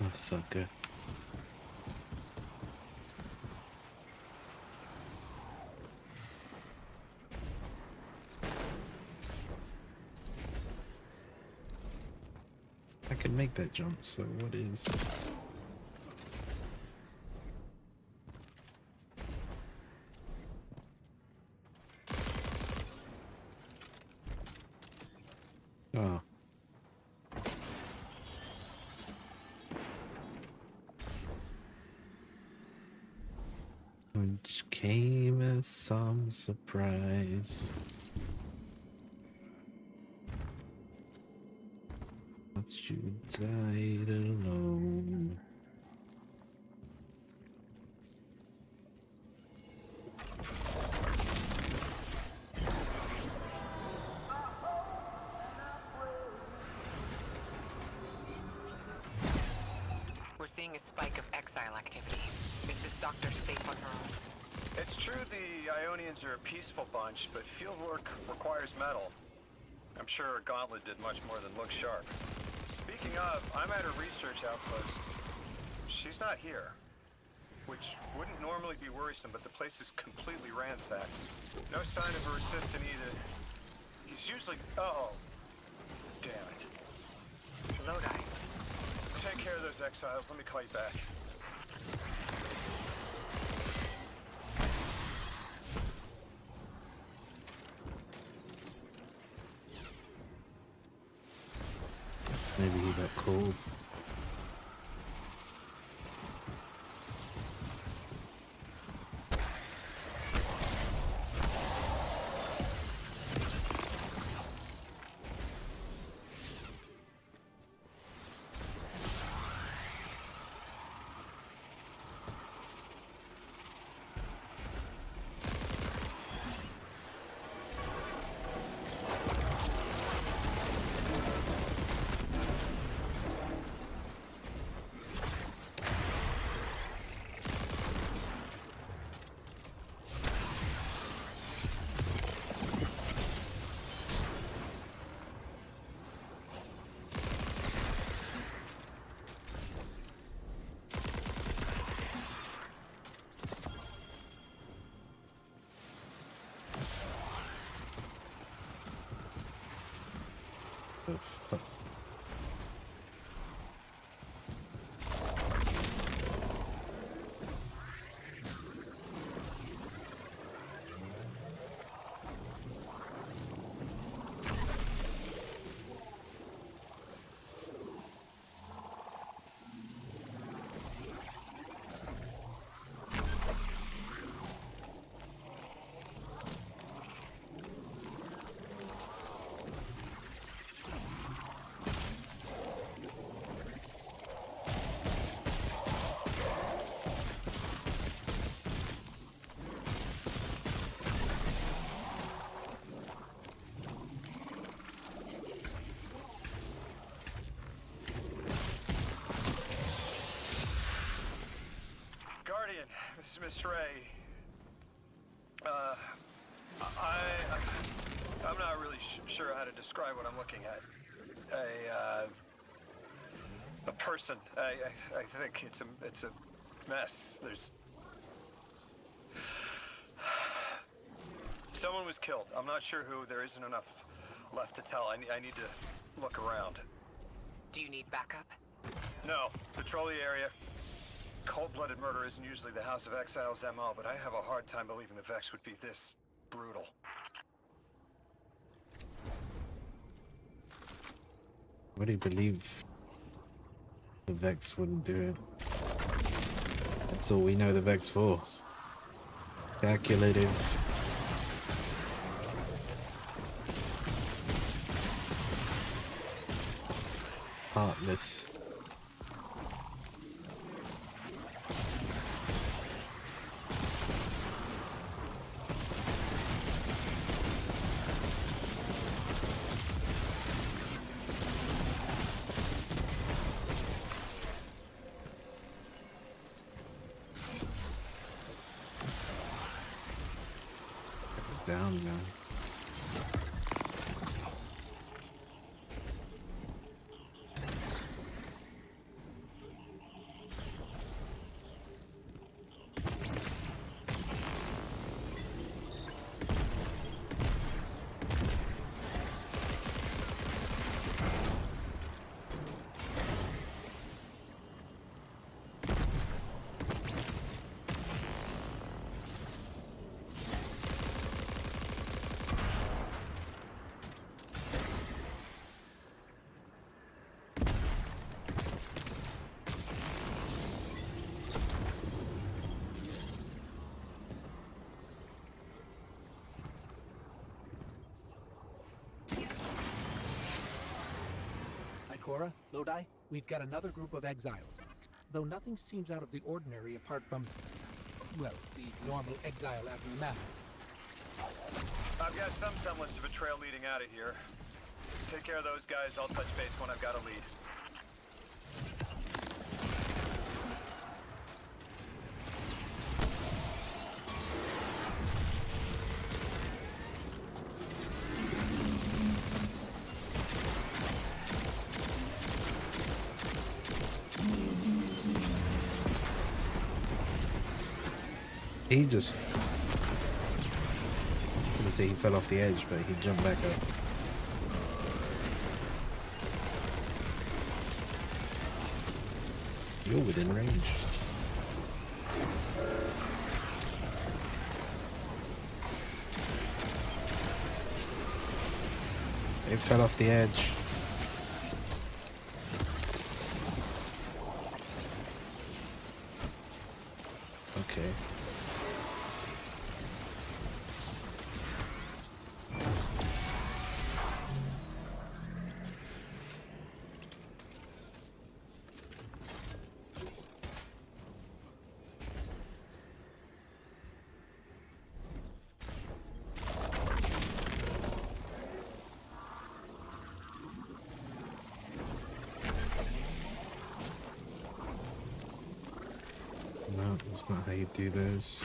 Motherfucker. I can make that jump, so what is... Oh. Which came as some surprise. But you died alone. We're seeing a spike of exile activity. Is this doctor safe on her own? It's true the Ionians are a peaceful bunch, but fieldwork requires metal. I'm sure Gauntlet did much more than look sharp. Speaking of, I'm at her research outpost. She's not here. Which wouldn't normally be worrisome, but the place is completely ransacked. No sign of her assistant either. He's usually... Uh-oh. Damn it. Lodi. Take care of those exiles. Let me call you back. Maybe he got cold. The fuck? Guardian, this is Miss Ray. I'm not really sure how to describe what I'm looking at. A person. I think it's a mess. There's someone was killed. I'm not sure who. There isn't enough left to tell. I need to look around. Do you need backup? No, patrol the area. Cold-blooded murder isn't usually the House of Exiles' MO, but I have a hard time believing the Vex would be this brutal. What do you believe the Vex wouldn't do it? That's all we know the Vex for. Calculative. Heartless. Down now. Ikora, Lodi, we've got another group of exiles. Though nothing seems out of the ordinary apart from, well, the normal exile aftermath. I've got some semblance of a trail leading out of here. Take care of those guys. I'll touch base when I've got a lead. He just... I was say he fell off the edge, but he jumped back up. You're within range. They fell off the edge. Okay. No, that's not how you do those.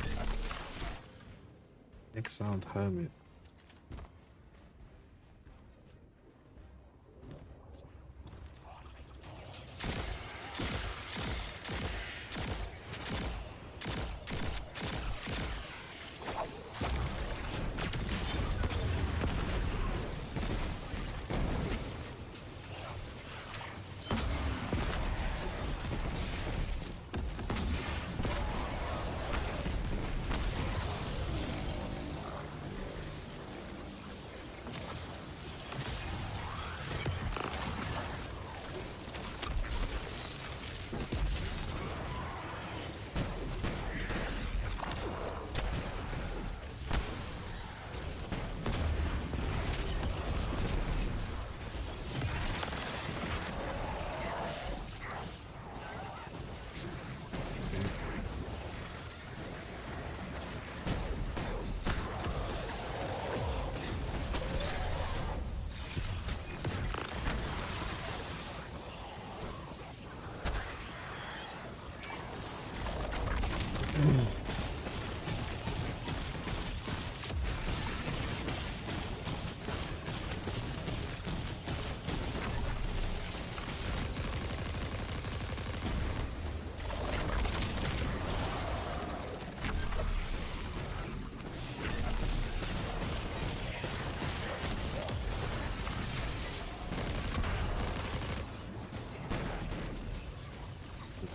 Exiled Hermit.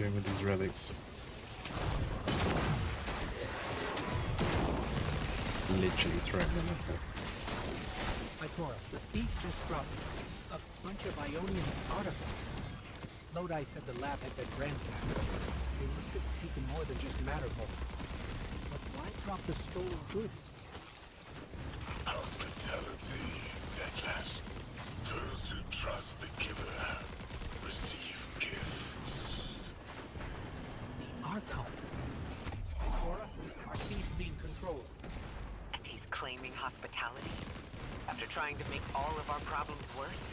doing with these relics? Literally throwing them at her. Ikora, the thief just dropped a bunch of Ionian artifacts. Lodi said the lab had been ransacked. They must have taken more than just matter bolts. But why drop the stolen goods? Hospitality, Deathless. Those who trust the giver receive gifts. The Archon. Ikora, our thief's being controlled. And he's claiming hospitality? After trying to make all of our problems worse?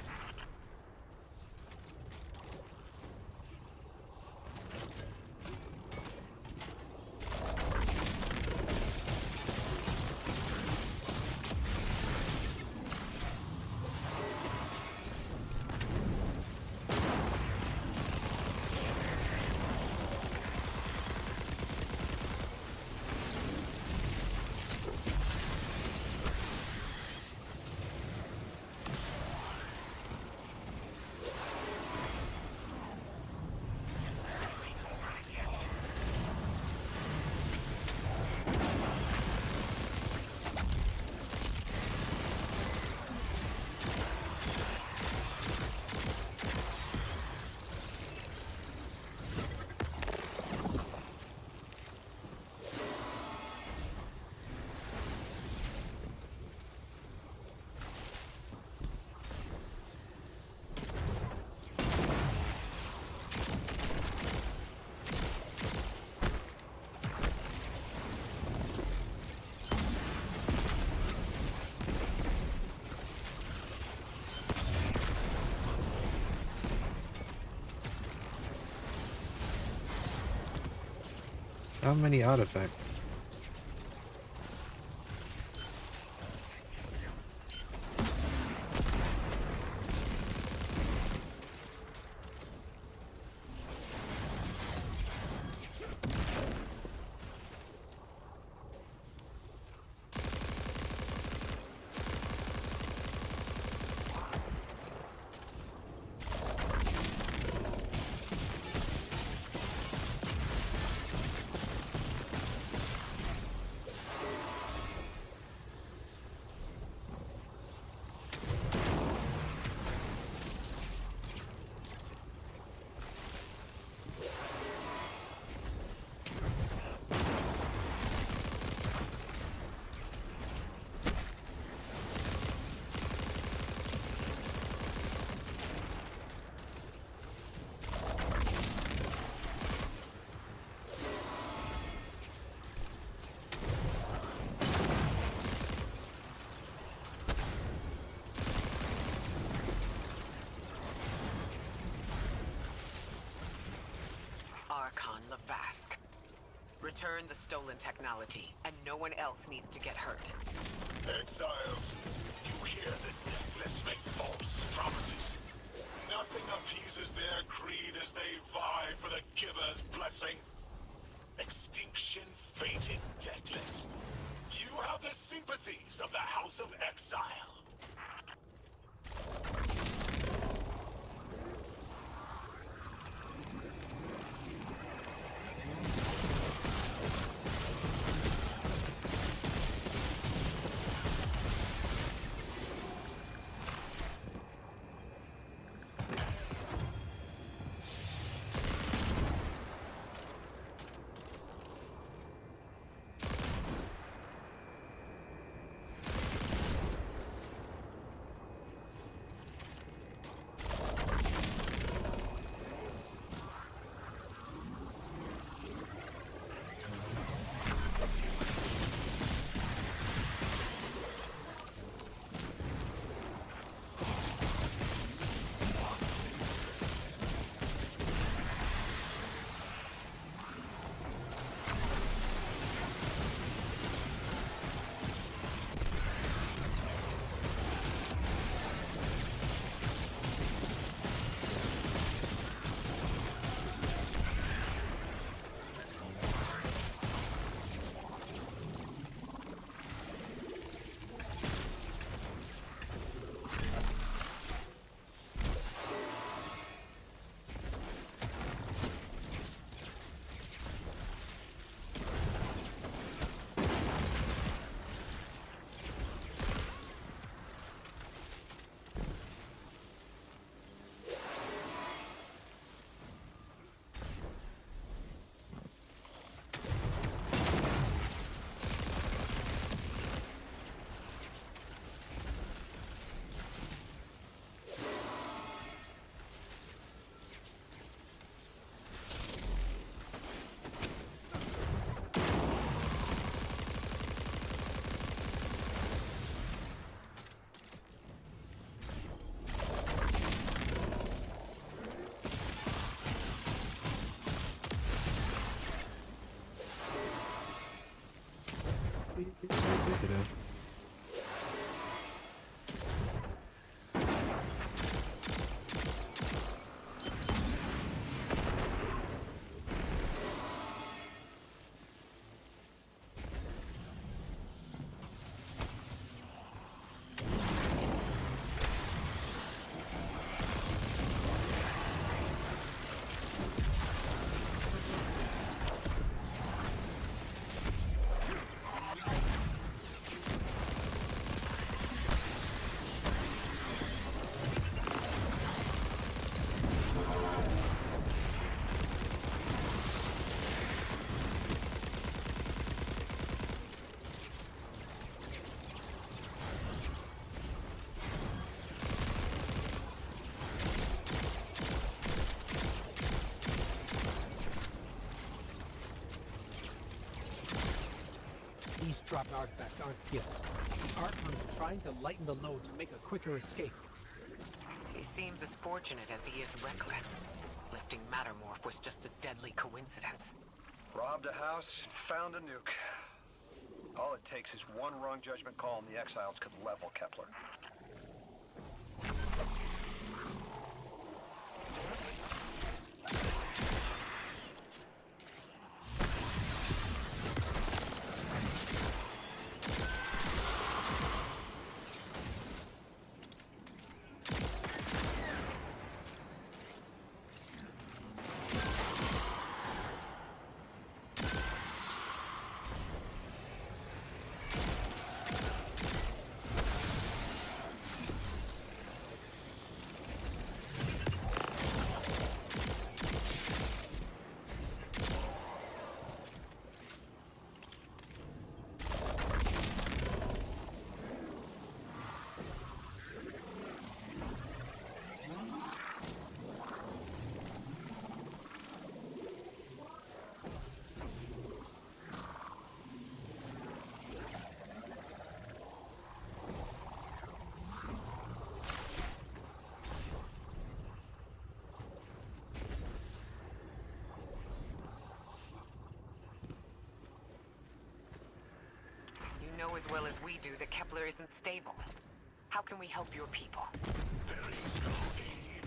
How many artifacts? Archon Lavask. Return the stolen technology, and no one else needs to get hurt. Exiles, you hear the Deathless make false promises. Nothing appeases their greed as they vie for the giver's blessing. Extinction fated, Deathless. You have the sympathies of the House of Exile. Negative. These dropped artifacts aren't gifts. The Archon's trying to lighten the load to make a quicker escape. He seems as fortunate as he is reckless. Lifting Mattermorph was just a deadly coincidence. Robbed a house and found a nuke. All it takes is one wrong judgment call and the Exiles could level Kepler. You know as well as we do that Kepler isn't stable. How can we help your people? There is no need.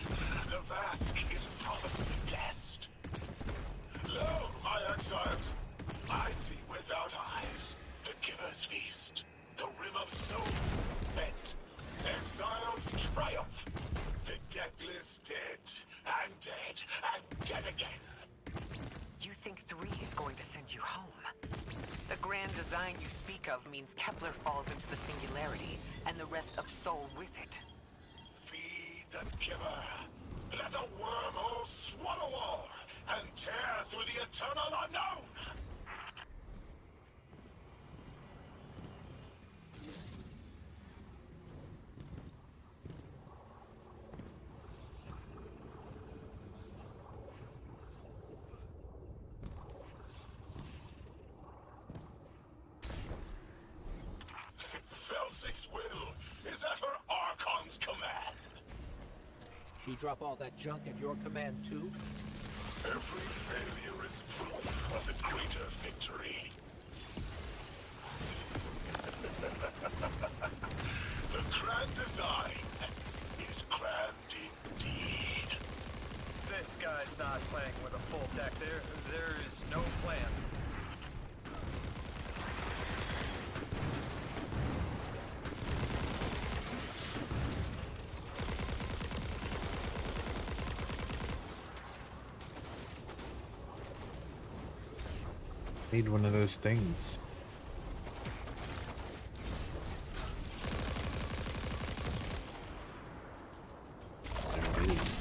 The Vask is promising guest. Lo, my exiles, I see without eyes. The Giver's Feast. The Rim of Soul. Bent. Exiles triumph. The Deathless dead. And dead. And dead again. You think 3 is going to send you home? The grand design you speak of means Kepler falls into the singularity, and the rest of Soul with it. Feed the Giver. Let the wormhole swallow all, and tear through the eternal unknown. Felsik's will is at her Archon's command. She drop all that junk at your command too? Every failure is proof of the greater victory. The grand design is grand indeed. This guy's not playing with a full deck. There is no plan. Need one of those things. There it is.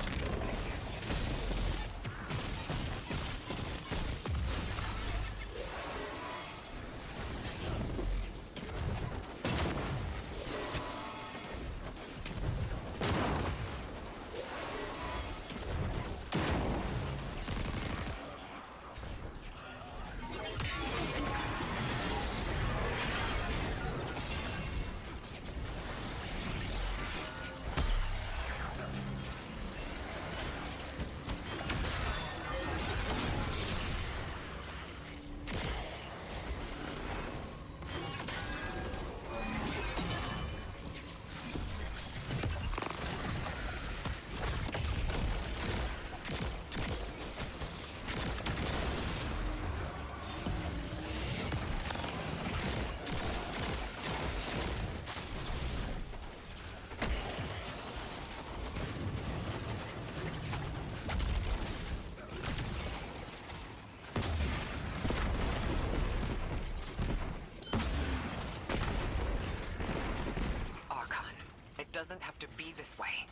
doesn't have to be this way.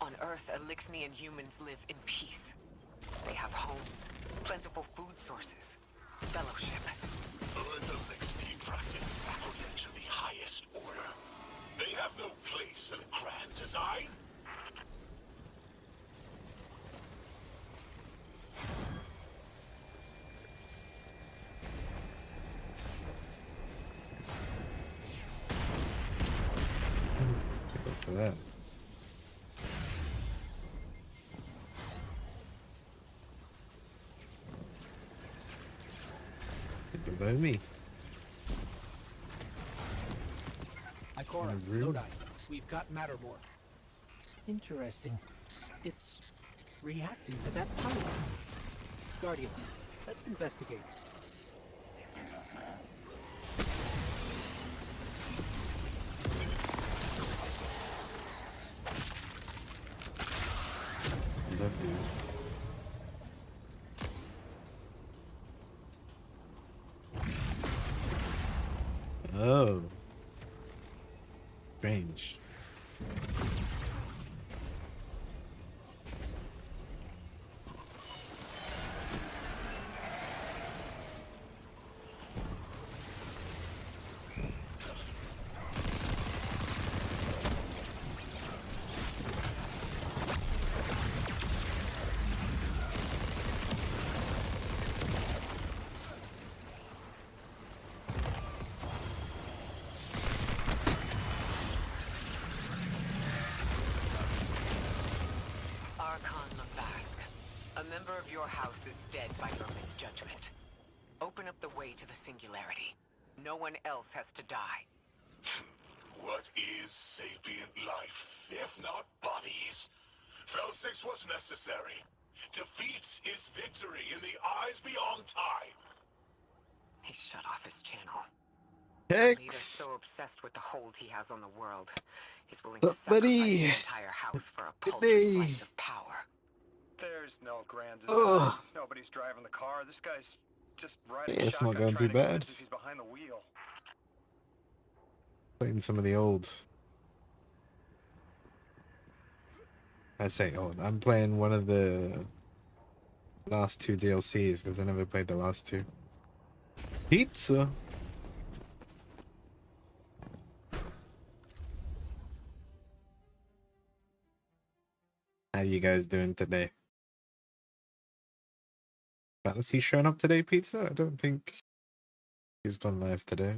On Earth, Elixni and humans live in peace. They have homes, plentiful food sources, fellowship. Earth Elixni practice sacrilege of the highest order. They have no place in a grand design. Go for that. Below me. Ikora, In a room? Lodi, we've got Mattermore. Interesting. It's reacting to that power. Guardian, let's investigate. Love you. Oh. Strange. Archon Lavask, a member of your house is dead by your misjudgment. Open up the way to the singularity. No one else has to die. What is sapient life, if not bodies? Fel 6 was necessary. Defeat is victory in the eyes beyond time. He shut off his channel. The leader's Hex. so obsessed with the hold he has on the world, he's willing to sacrifice Buddy. the entire house for a paltry Buddy. slice of power. There's no grand design. Ugh. Nobody's driving the car. This guy's just riding Yeah, it's not shotgun going trying too to bad. convince us he's behind the wheel. Playing some of the old. I say old. I'm playing one of the last two DLCs because I never played the last two. Pizza. How you guys doing today? Is he showing up today, Pizza? I don't think he's gone live today.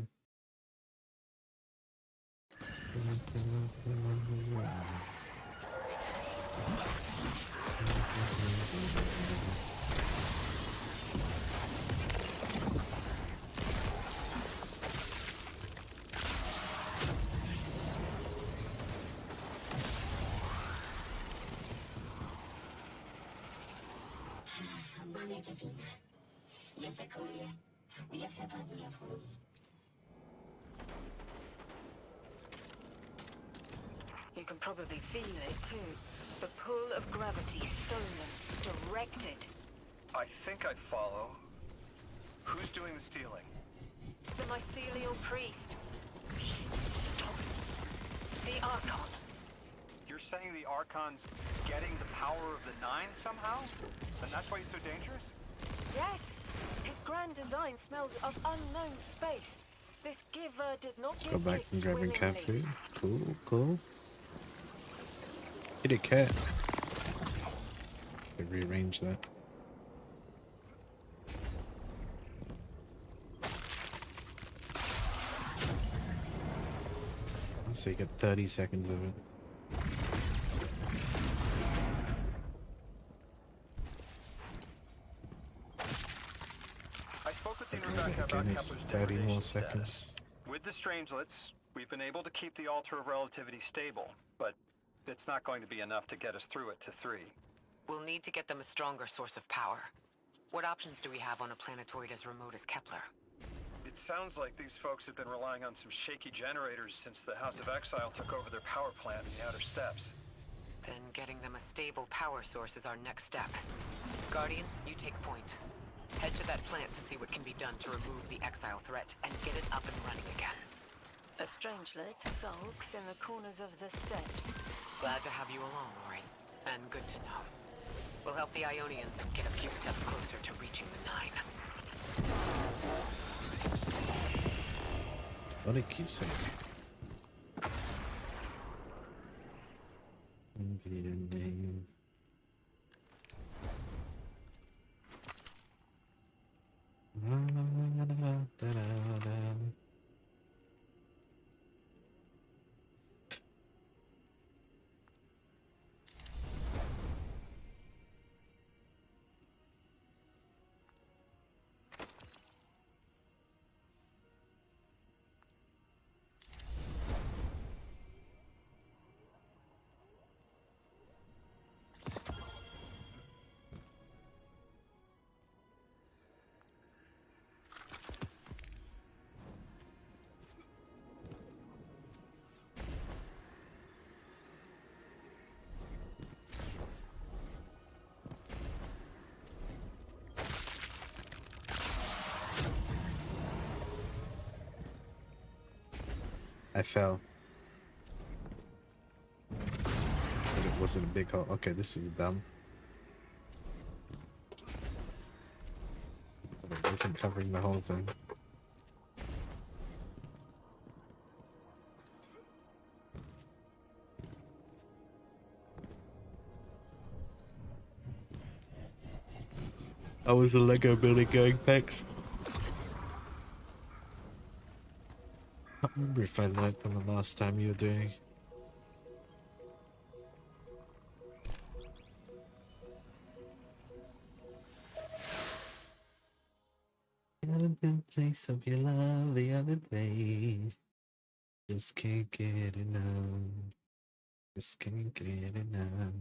You can probably feel it too. The pull of gravity stolen, directed. I think I follow. Who's doing the stealing? The mycelial priest. Stop. The Archon. You're saying the Archon's getting the power of the Nine somehow? And that's why he's so dangerous? Yes. His grand design smells of unknown space. This giver did not Go give back gifts and grabbing cat willingly. food. Cool, cool. Get a cat. Could rearrange that. So you get 30 seconds of it. I spoke with the Okay, Rebecca about again, it's Kepler's 30 more degradation seconds. status. With the Strangelets, we've been able to keep the Altar of Relativity stable, but it's not going to be enough to get us through it to 3. We'll need to get them a stronger source of power. What options do we have on a planetoid as remote as Kepler? It sounds like these folks have been relying on some shaky generators since the House of Exile took over their power plant in the Outer Steppes. Then getting them a stable power source is our next step. Guardian, you take point. Head to that plant to see what can be done to remove the Exile threat and get it up and running again. A strangelet sulks in the corners of the steps. Glad to have you along, Orin. And good to know. We'll help the Ionians get a few steps closer to reaching the Nine. What did you say? I fell. But it wasn't a big hole. Okay, this was dumb. But it wasn't covering the whole thing. How was the Lego building going, Pex? I can't remember if I liked them the last time you were doing. The place of your love the other day. Just can't get enough. Just can't get enough.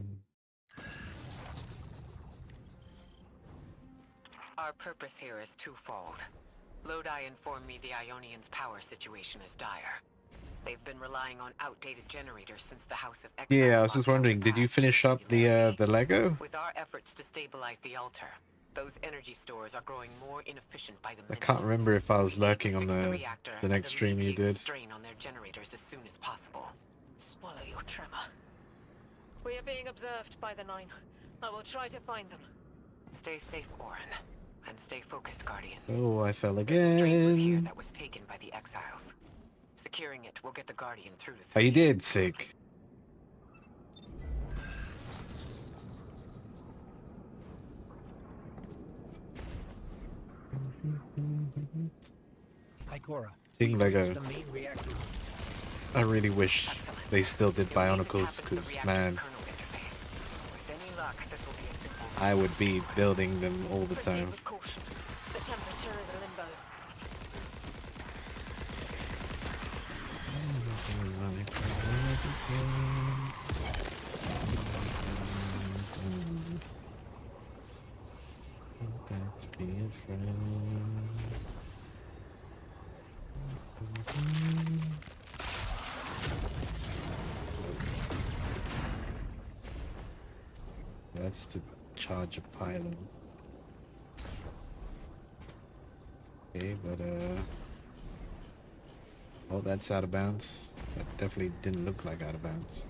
Our purpose here is twofold. Lodi informed me the Ionians' power situation is dire. They've been relying on outdated generators since the House of Exile. Yeah, I was just wondering, did you finish up the Lego? With our efforts to stabilize the altar, those energy stores are growing more inefficient by the I minute. can't remember if I was lurking on Fix the reactor next and stream you alleviate the did. strain on their generators as soon as possible. Swallow your tremor. We are being observed by the Nine. I will try to find them. Stay safe, Orin. And stay focused, Guardian. Oh, I fell There's a strange route here again. that was taken by the Exiles. Securing it will get the Guardian through to Oh, you 3. did, sick. Ikora. Seeing Lego, The main reactor. I really wish Excellent. they still did You'll need to Bionicles, tap into the because reactor's man, kernel interface. With any luck, this will be a simple I would be sequence. building them all the Proceed time. with caution. The temperature is a limbo. Back to being friends. That's to charge a pylon. Okay, but oh, that's out of bounds. That definitely didn't look like out of bounds.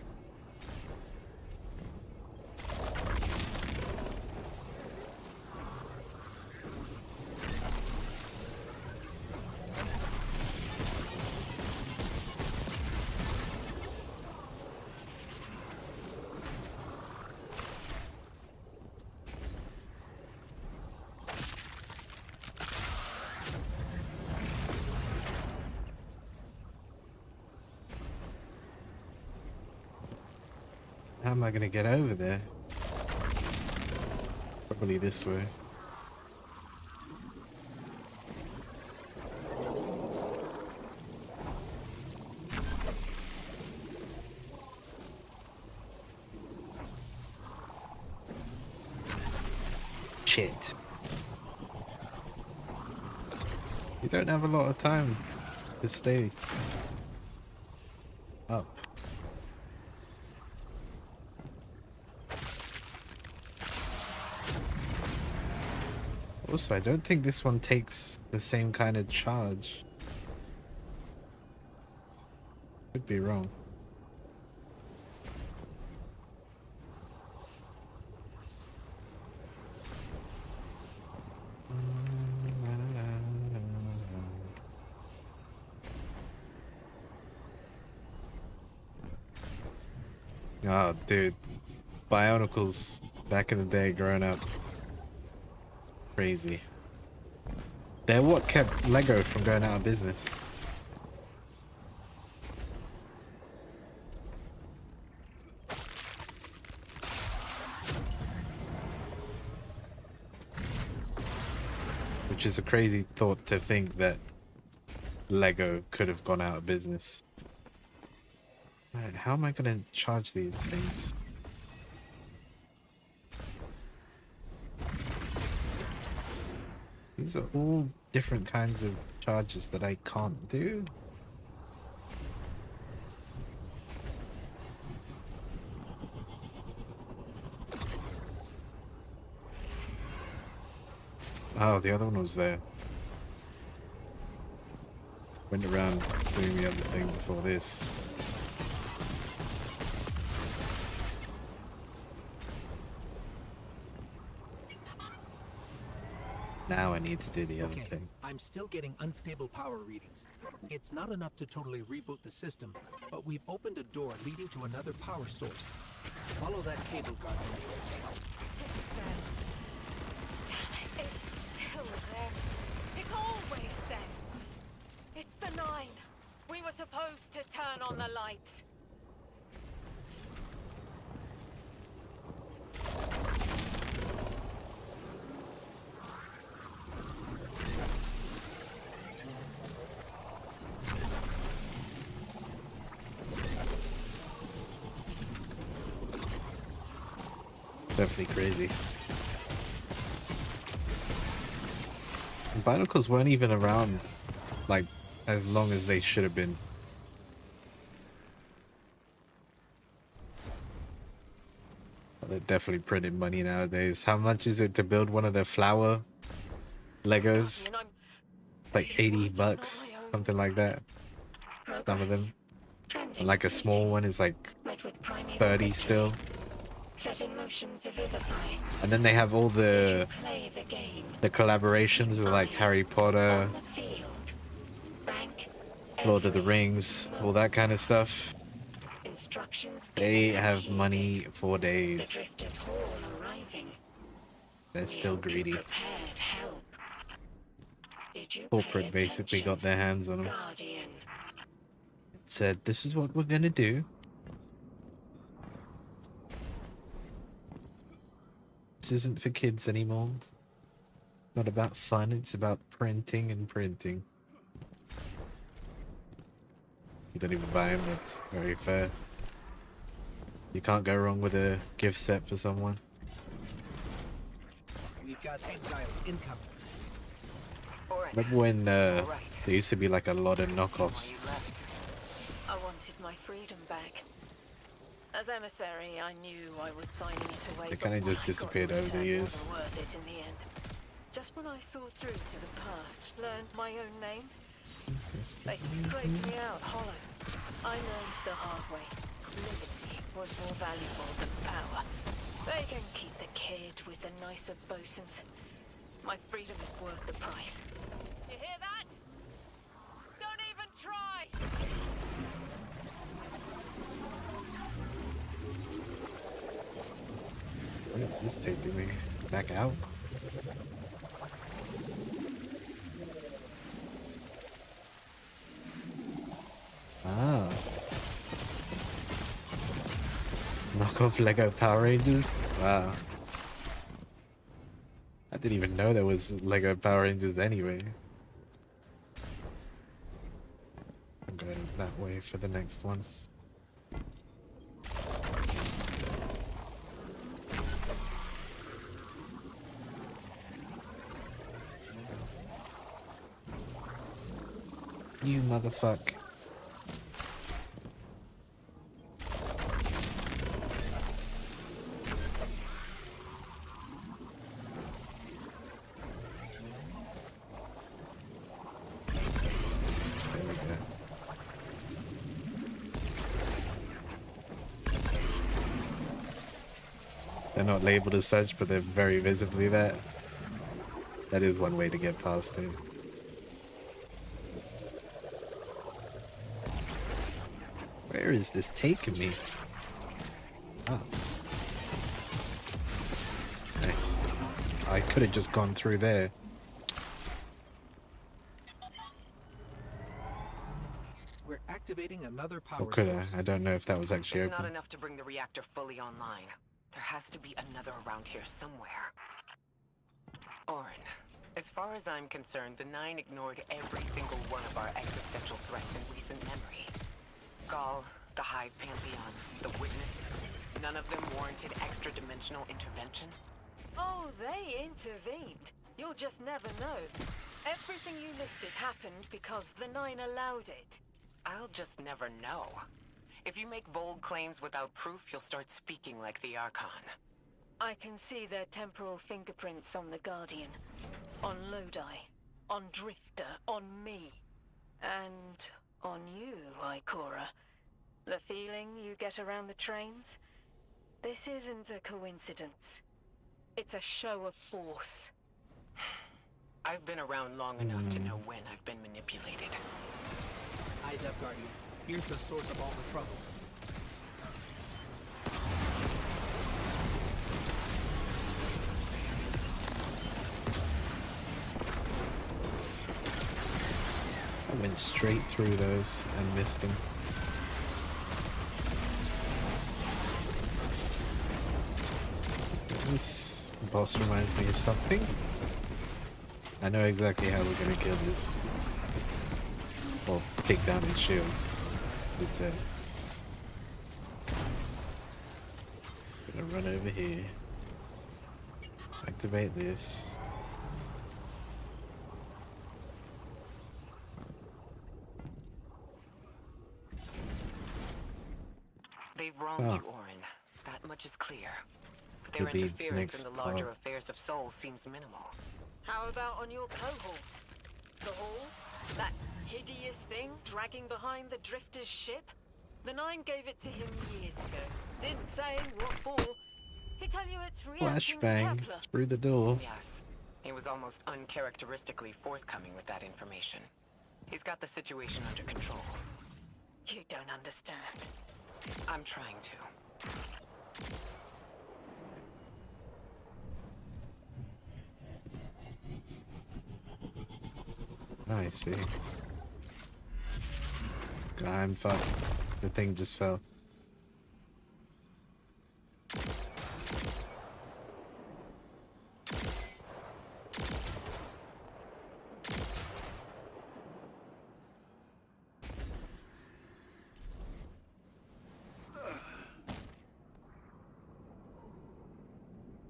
How am I gonna get over there? Probably this way. Shit. You don't have a lot of time to stay up. Also, I don't think this one takes the same kind of charge. Could be wrong. Oh, dude. Bionicles back in the day growing up. Crazy. They're what kept Lego from going out of business. Which is a crazy thought to think that Lego could have gone out of business. Right, how am I gonna charge these things? These are all different kinds of charges that I can't do. Oh, the other one was there. Went around doing the other thing before this. Now I need to do the other Okay, thing. I'm still getting unstable power readings. It's not enough to totally reboot the system, but we've opened a door leading to another power source. Follow that cable, Guardian. It's them. Damn it, it's still them. It's always them. It's the 9. We were supposed to turn on the lights. Definitely crazy. And Binacles weren't even around like as long as they should have been. Well, they're definitely printing money nowadays. How much is it to build one of their flower Legos? I mean, I'm Like 80 bucks, something like that. Some of them. And like a small one is like 30 still. Set in motion to vivify. And then they have all the Play the game. collaborations with like Harry Potter, On the field. Rank. Lord of the Rings, all that kind of stuff. Instructions. They have money for The days. Drifter's Hall arriving. They're still greedy. Prepared help. Did you Corporate pay basically attention, got their hands on them. Guardian? Said, this is what we're gonna do. This isn't for kids anymore. Not about fun, it's about printing and printing. You don't even buy them, that's very fair. You can't go wrong with a gift set for someone. We've got exile incoming. Remember when there used to be like a lot of knockoffs? I wanted my freedom back. As emissary, I knew I was signing it away. They kinda but just what I got in disappeared over the return years. wasn't worth it in the end. Just when I saw through to the past, learned my own names, they scraped me out hollow. I learned the hard way. Liberty was more valuable than power. They can keep the kid with the nicer bosuns. My freedom is worth the price. You hear that? Don't even try! What is this taking me back out? Ah. Knockoff Lego Power Rangers? Wow. I didn't even know there was Lego Power Rangers anyway. I'm going that way for the next one. You motherfucker. There we go. They're not labeled as such, but they're very visibly there. That is one way to get past it. Where is this taking me? Oh. Nice. I could have just gone through there. We're activating another power Or could source. I? I don't know if that was actually It's not open. enough to bring the reactor fully online. There has to be another around here somewhere. Orin, as far as I'm concerned, the Nine ignored every single one of our existential threats in recent memory. Gaul, the Hive Pantheon, the Witness, none of them warranted extra-dimensional intervention? Oh, they intervened. You'll just never know. Everything you listed happened because the Nine allowed it. I'll just never know. If you make bold claims without proof, you'll start speaking like the Archon. I can see their temporal fingerprints on the Guardian, on Lodi, on Drifter, on me, and on you, Ikora. The feeling you get around the trains? This isn't a coincidence. It's a show of force. I've been around long enough to know when I've been manipulated. Eyes up, Guardian. Here's the source of all the trouble. I went straight through those and missed them. This boss reminds me of something. I know exactly how we're gonna kill this. Or take down his shields. It's gonna run over here. Activate this. They've wronged Oh. you, Orin. That much is clear. But their Could be interference next in the larger part. affairs of Sol seems minimal. How about on your cohort? The Hall? That hideous thing dragging behind the Drifter's ship? The Nine gave it to him years ago. Didn't say what for. He tell you it's reaction to Flashbang Kepler. through the door. Yes. He was almost uncharacteristically forthcoming with that information. He's got the situation under control. You don't understand. I'm trying to. I see. I'm fucked. The thing just fell.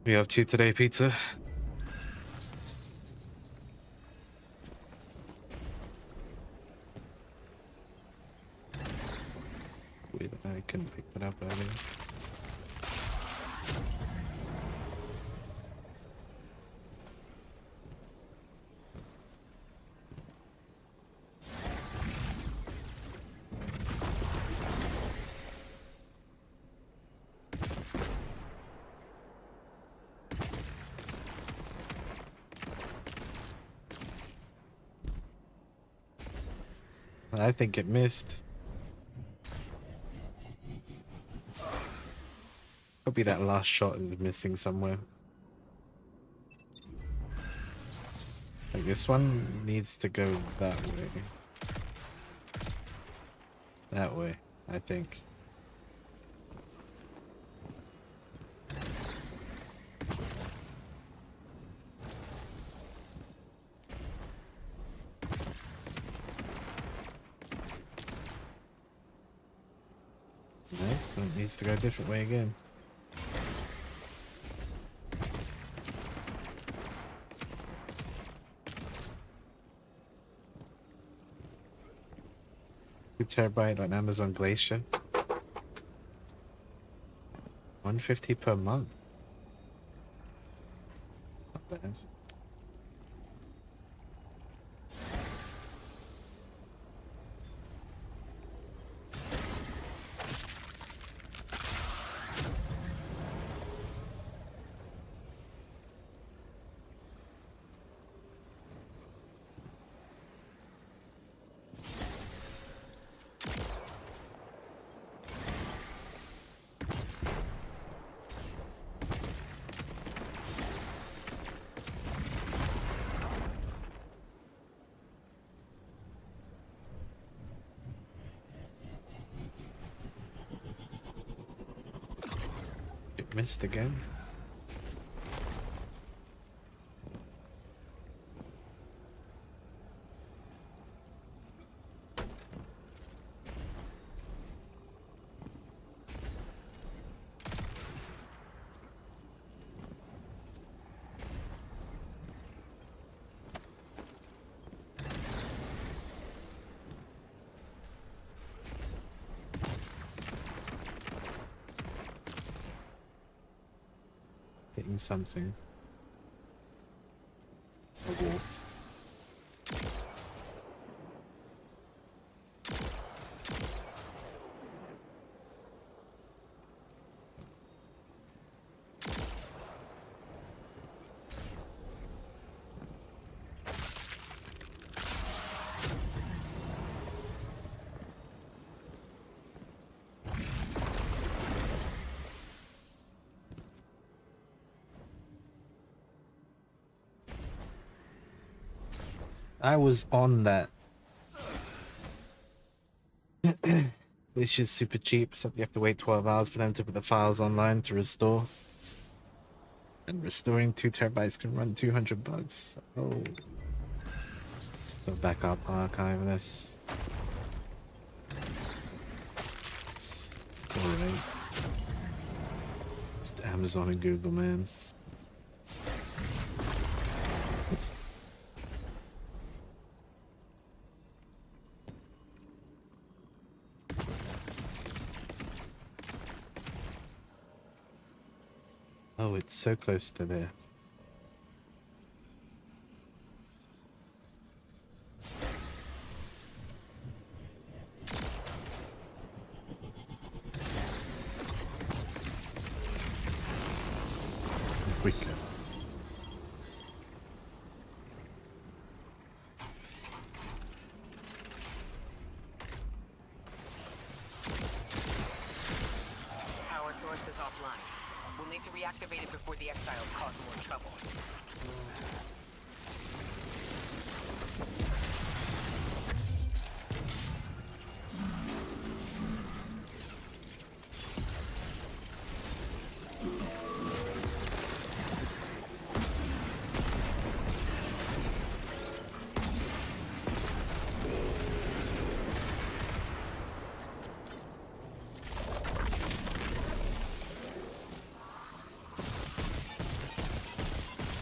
We up to today, pizza? Wait, I couldn't pick that up earlier. I think it missed. Could be that last shot is missing somewhere. Like this one needs to go that way. That way, I think. No, it needs to go a different way again. Terabyte on Amazon Glacier. 150 per month. Not bad. Missed again. Hitting something. A wall. I was on that. It's just super cheap, so you have to wait 12 hours for them to put the files online to restore. And restoring 2 terabytes can run 200 bucks. Oh. So backup archive this. Alright. Just Amazon and Google, man. Oh, it's so close to there. Quicker. Power source is offline. We'll need to reactivate it before the exiles cause more trouble.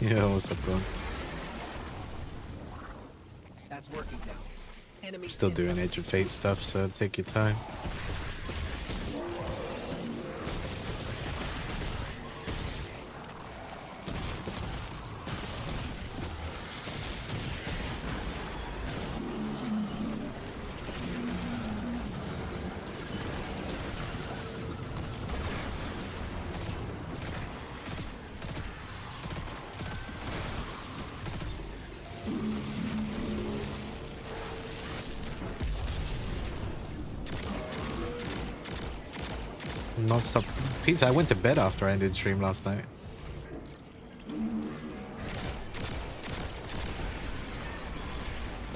Yeah, what's up, bro? That's working now. Enemy Still doing Edge of Fate stuff, so take your time. Non-stop pizza. I went to bed after I ended stream last night.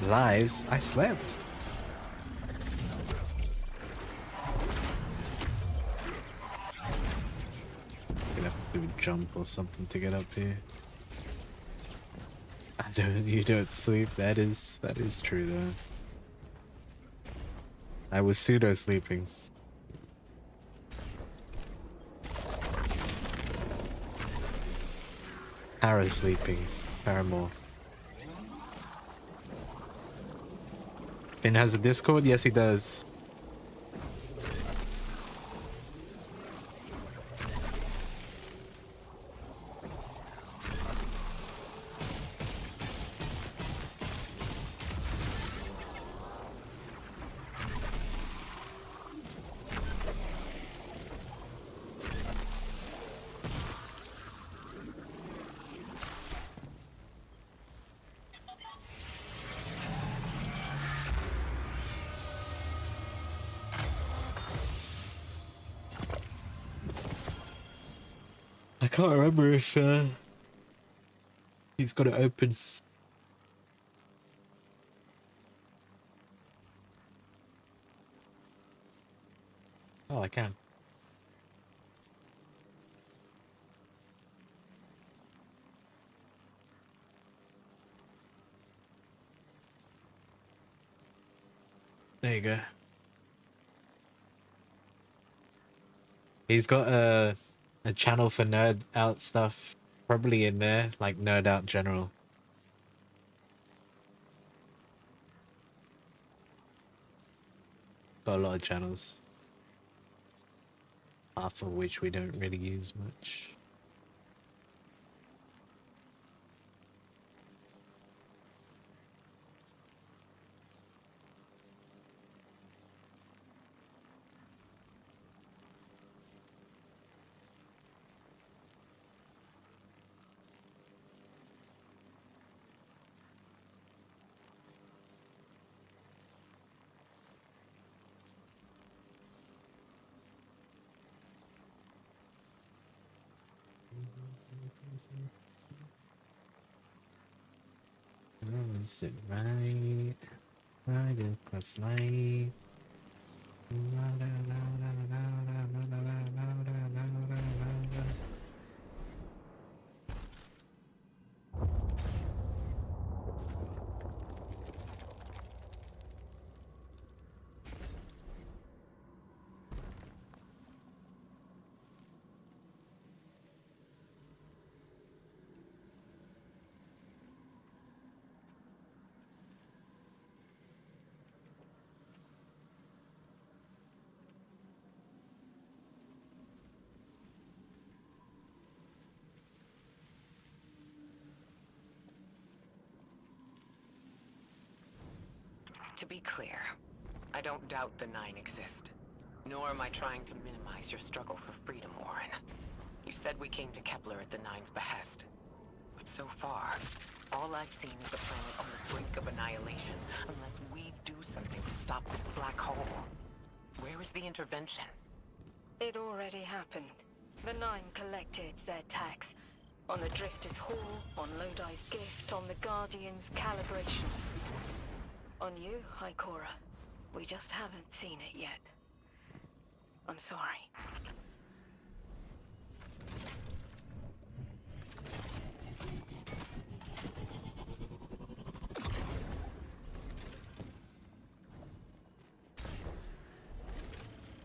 Lies. I slept. Gonna have to do a jump or something to get up here. You don't sleep. That is true though. I was pseudo sleeping. Para sleeping. Paramore. Finn has a Discord? Yes, he does. I can't remember if he's got it open. Oh, I can. There you go. He's got a channel for nerd out stuff probably in there, like Nerd Out General. Got a lot of channels. Half of which we don't really use much. Oh, is it right? Right across light. To be clear, I don't doubt the Nine exist. Nor am I trying to minimize your struggle for freedom, Warren. You said we came to Kepler at the Nine's behest. But so far, all I've seen is a planet on the brink of annihilation, unless we do something to stop this black hole. Where is the intervention? It already happened. The Nine collected their tax. On the Drifter's Hall, on Lodi's gift, on the Guardian's calibration. On you, Ikora. We just haven't seen it yet. I'm sorry.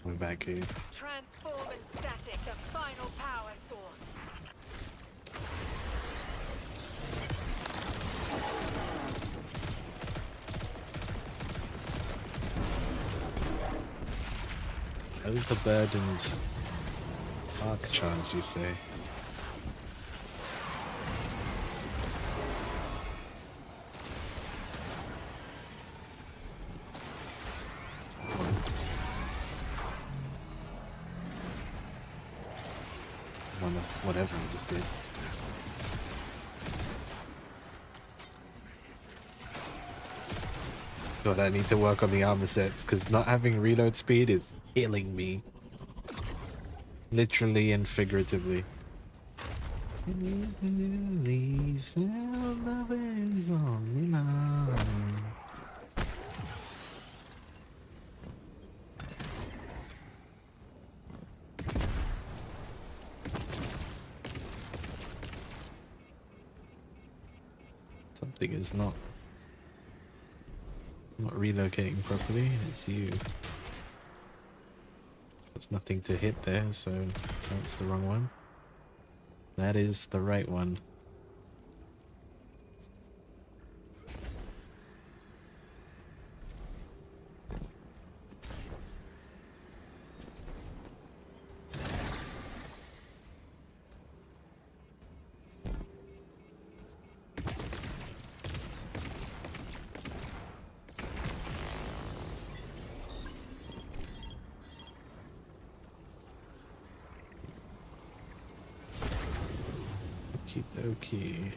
We're back here. Transform and static, the final power source. Overburdened arc charge, you say? One of whatever I just did. God, I need to work on the armor sets because not having reload speed is killing me. Literally and figuratively. Something is not relocating properly. It's you. There's nothing to hit there, so that's the wrong one. That is the right one. Okey-dokey.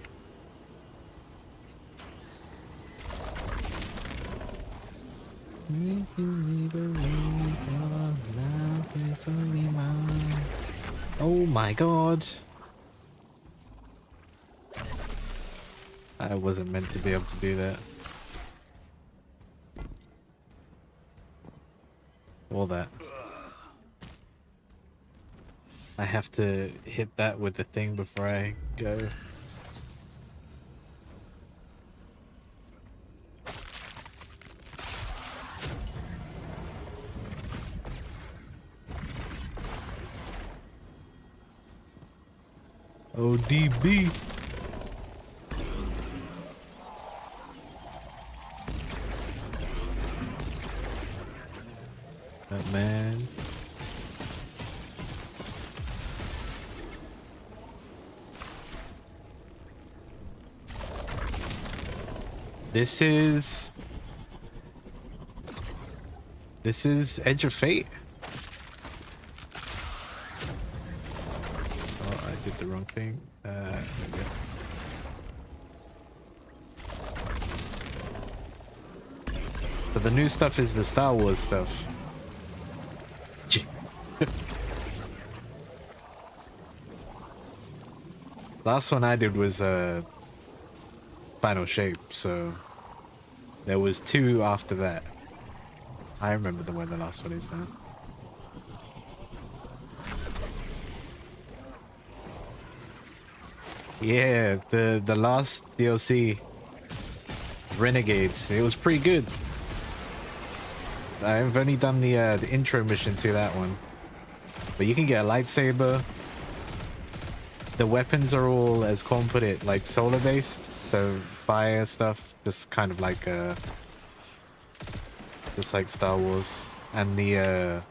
Oh my god! I wasn't meant to be able to do that. All that. I have to hit that with the thing before I go. ODB. That man. This is Edge of Fate. Oh, I did the wrong thing. There we go. So the new stuff is the Star Wars stuff. Gee. Last one I did was Final Shape, so there was 2 after that. I remember the one the last one is now. Yeah, the last DLC, Renegades, it was pretty good. I've only done the intro mission to that one, but you can get a lightsaber. The weapons are all, as Korn put it, like solar based, so fire stuff, just kind of like just like Star Wars, and the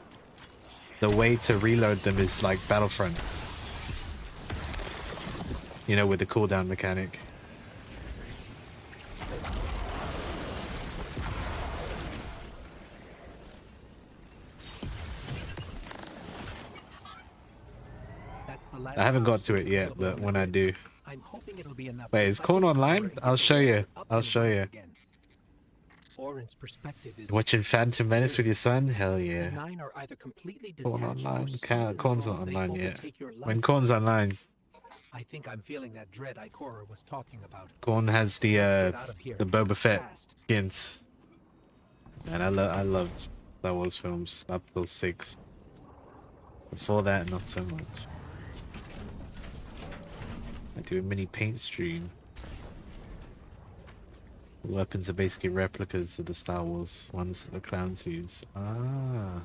way to reload them is like Battlefront, you know, with the cooldown mechanic. That's the last I haven't got house to it yet, available but when I do. I'm hoping it'll be enough. Wait, is Korn online? I'll show you. I'll show you. Orin's perspective is Watching Phantom Menace with your son? Hell yeah. the 9 are either completely Korn detached or online? so Korn's not involved they online yet. overtake your When life. Korn's online, I think I'm feeling that dread Ikora was talking about. Korn has the Let's get out of here. Boba Fett Fast. skins. And I love Star Wars films up till 6. Before that, not so much. I do a mini paint stream. The weapons are basically replicas of the Star Wars ones that the clowns use. Ah.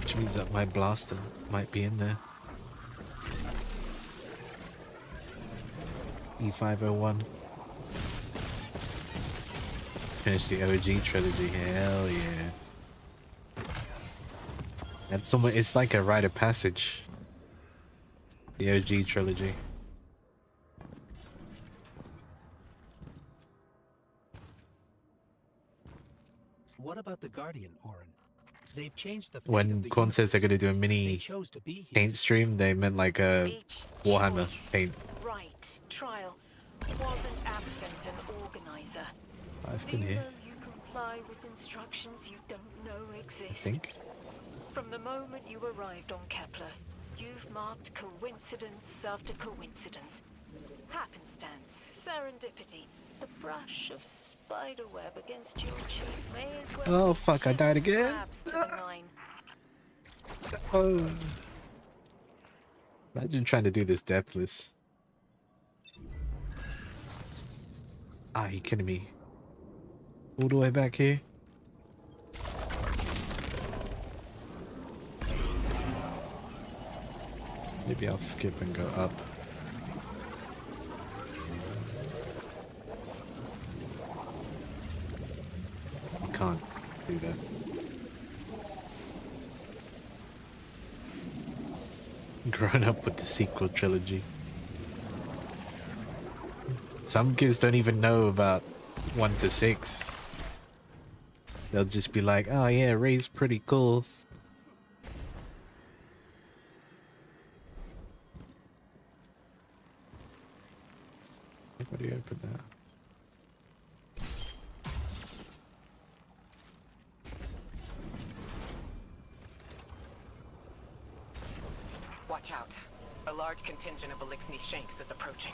Which means that my blaster might be in there. E501. Finish the OG trilogy. Hell yeah. And someone, it's like a rite of passage. The OG trilogy. What about the Guardian, Orin? They've changed the fate When of the Korn says they're universe. gonna do a They mini chose to be here. paint stream, they meant like a Each Warhammer choice, paint. right, trial wasn't absent an organizer. I've Do been you here, know you comply with instructions you don't know exist? I think. From the moment you arrived on Kepler, you've marked coincidence after coincidence. Happenstance, serendipity, the brush of spiderweb against your cheek may as well Oh be fuck, I died chiseled again. slabs to the 9. Oh. Imagine trying to do this depthless. Ah, you kidding me? All the way back here? Maybe I'll skip and go up. You can't do that. Grown up with the sequel trilogy. Some kids don't even know about 1 to 6. They'll just be like, oh yeah, Rey's pretty cool. How do you open that? Watch out. A large contingent of Elixni Shanks is approaching.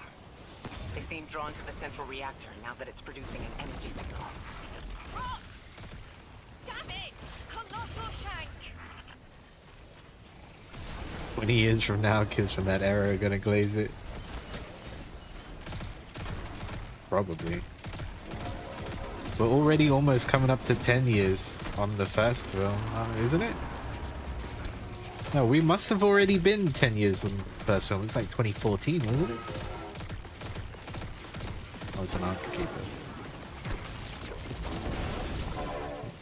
They seem drawn to the central reactor now that it's producing an energy signal. Rot! Damn it! Colossal Shank! 20 years from now, kids from that era are gonna glaze it. Probably. We're already almost coming up to 10 years on the first film, isn't it? No, we must have already been 10 years on the first film. It's like 2014, wasn't it? I was an Arca Keeper.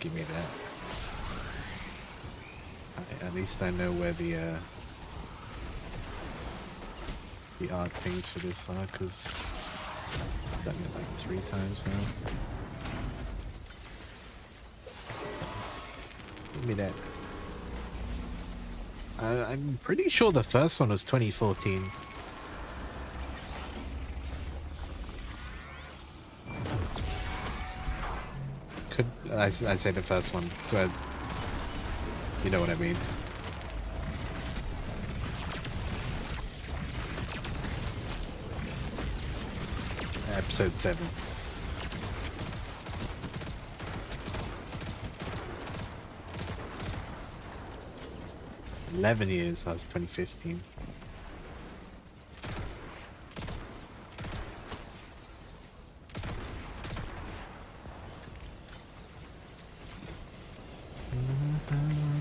Give me that. At least I know where the art things for this are, because I've done it like 3 times now. Give me that. I'm pretty sure the first one was 2014. Could I say the first one? So you know what I mean. Episode 7. $11 years. That was 2015.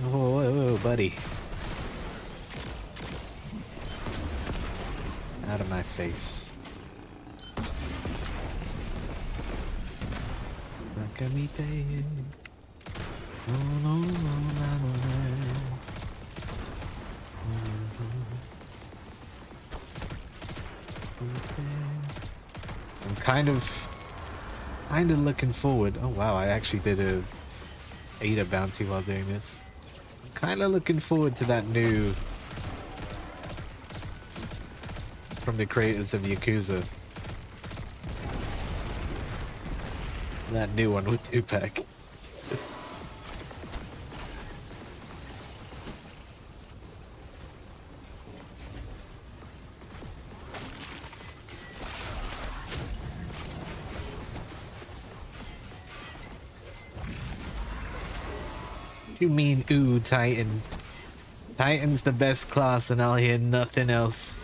Whoa, buddy. Out of my face. Nakamite. No, no, no, no, no. I'm kind of looking forward. Oh wow, I actually did a Ada bounty while doing this. I'm kind of looking forward to that new from the creators of Yakuza. That new one with Tupac. You mean, ooh, Titan? Titan's the best class and I'll hear nothing else.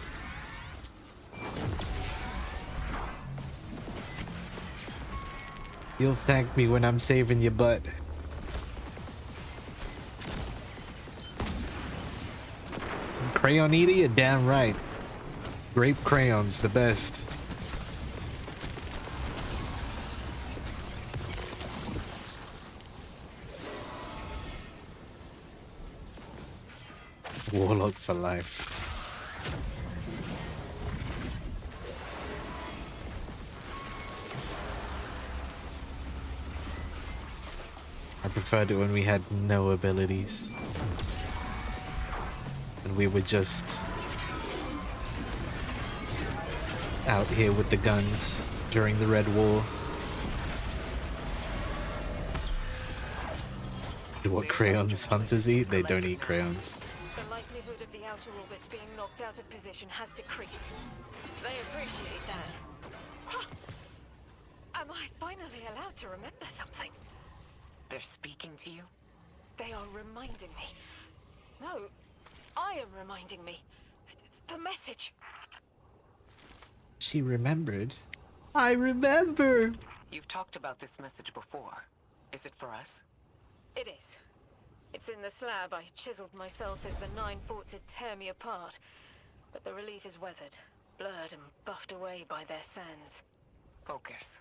You'll thank me when I'm saving your butt. Crayon eater, you're damn right. Grape crayons, the best. Warlock for life. I preferred it when we had no abilities. And we were just out here with the guns during the Red War. What crayons hunters eat? They don't eat crayons. The likelihood of the outer orbits being knocked out of position has decreased. They appreciate that. Huh. Am I finally allowed to remember something? They're speaking to you? They are reminding me. No, I am reminding me. The message. She remembered. I remember! You've talked about this message before. Is it for us? It is. It's in the slab I chiseled myself as the Nine fought to tear me apart. But the relief is weathered, blurred and buffed away by their sands. Focus.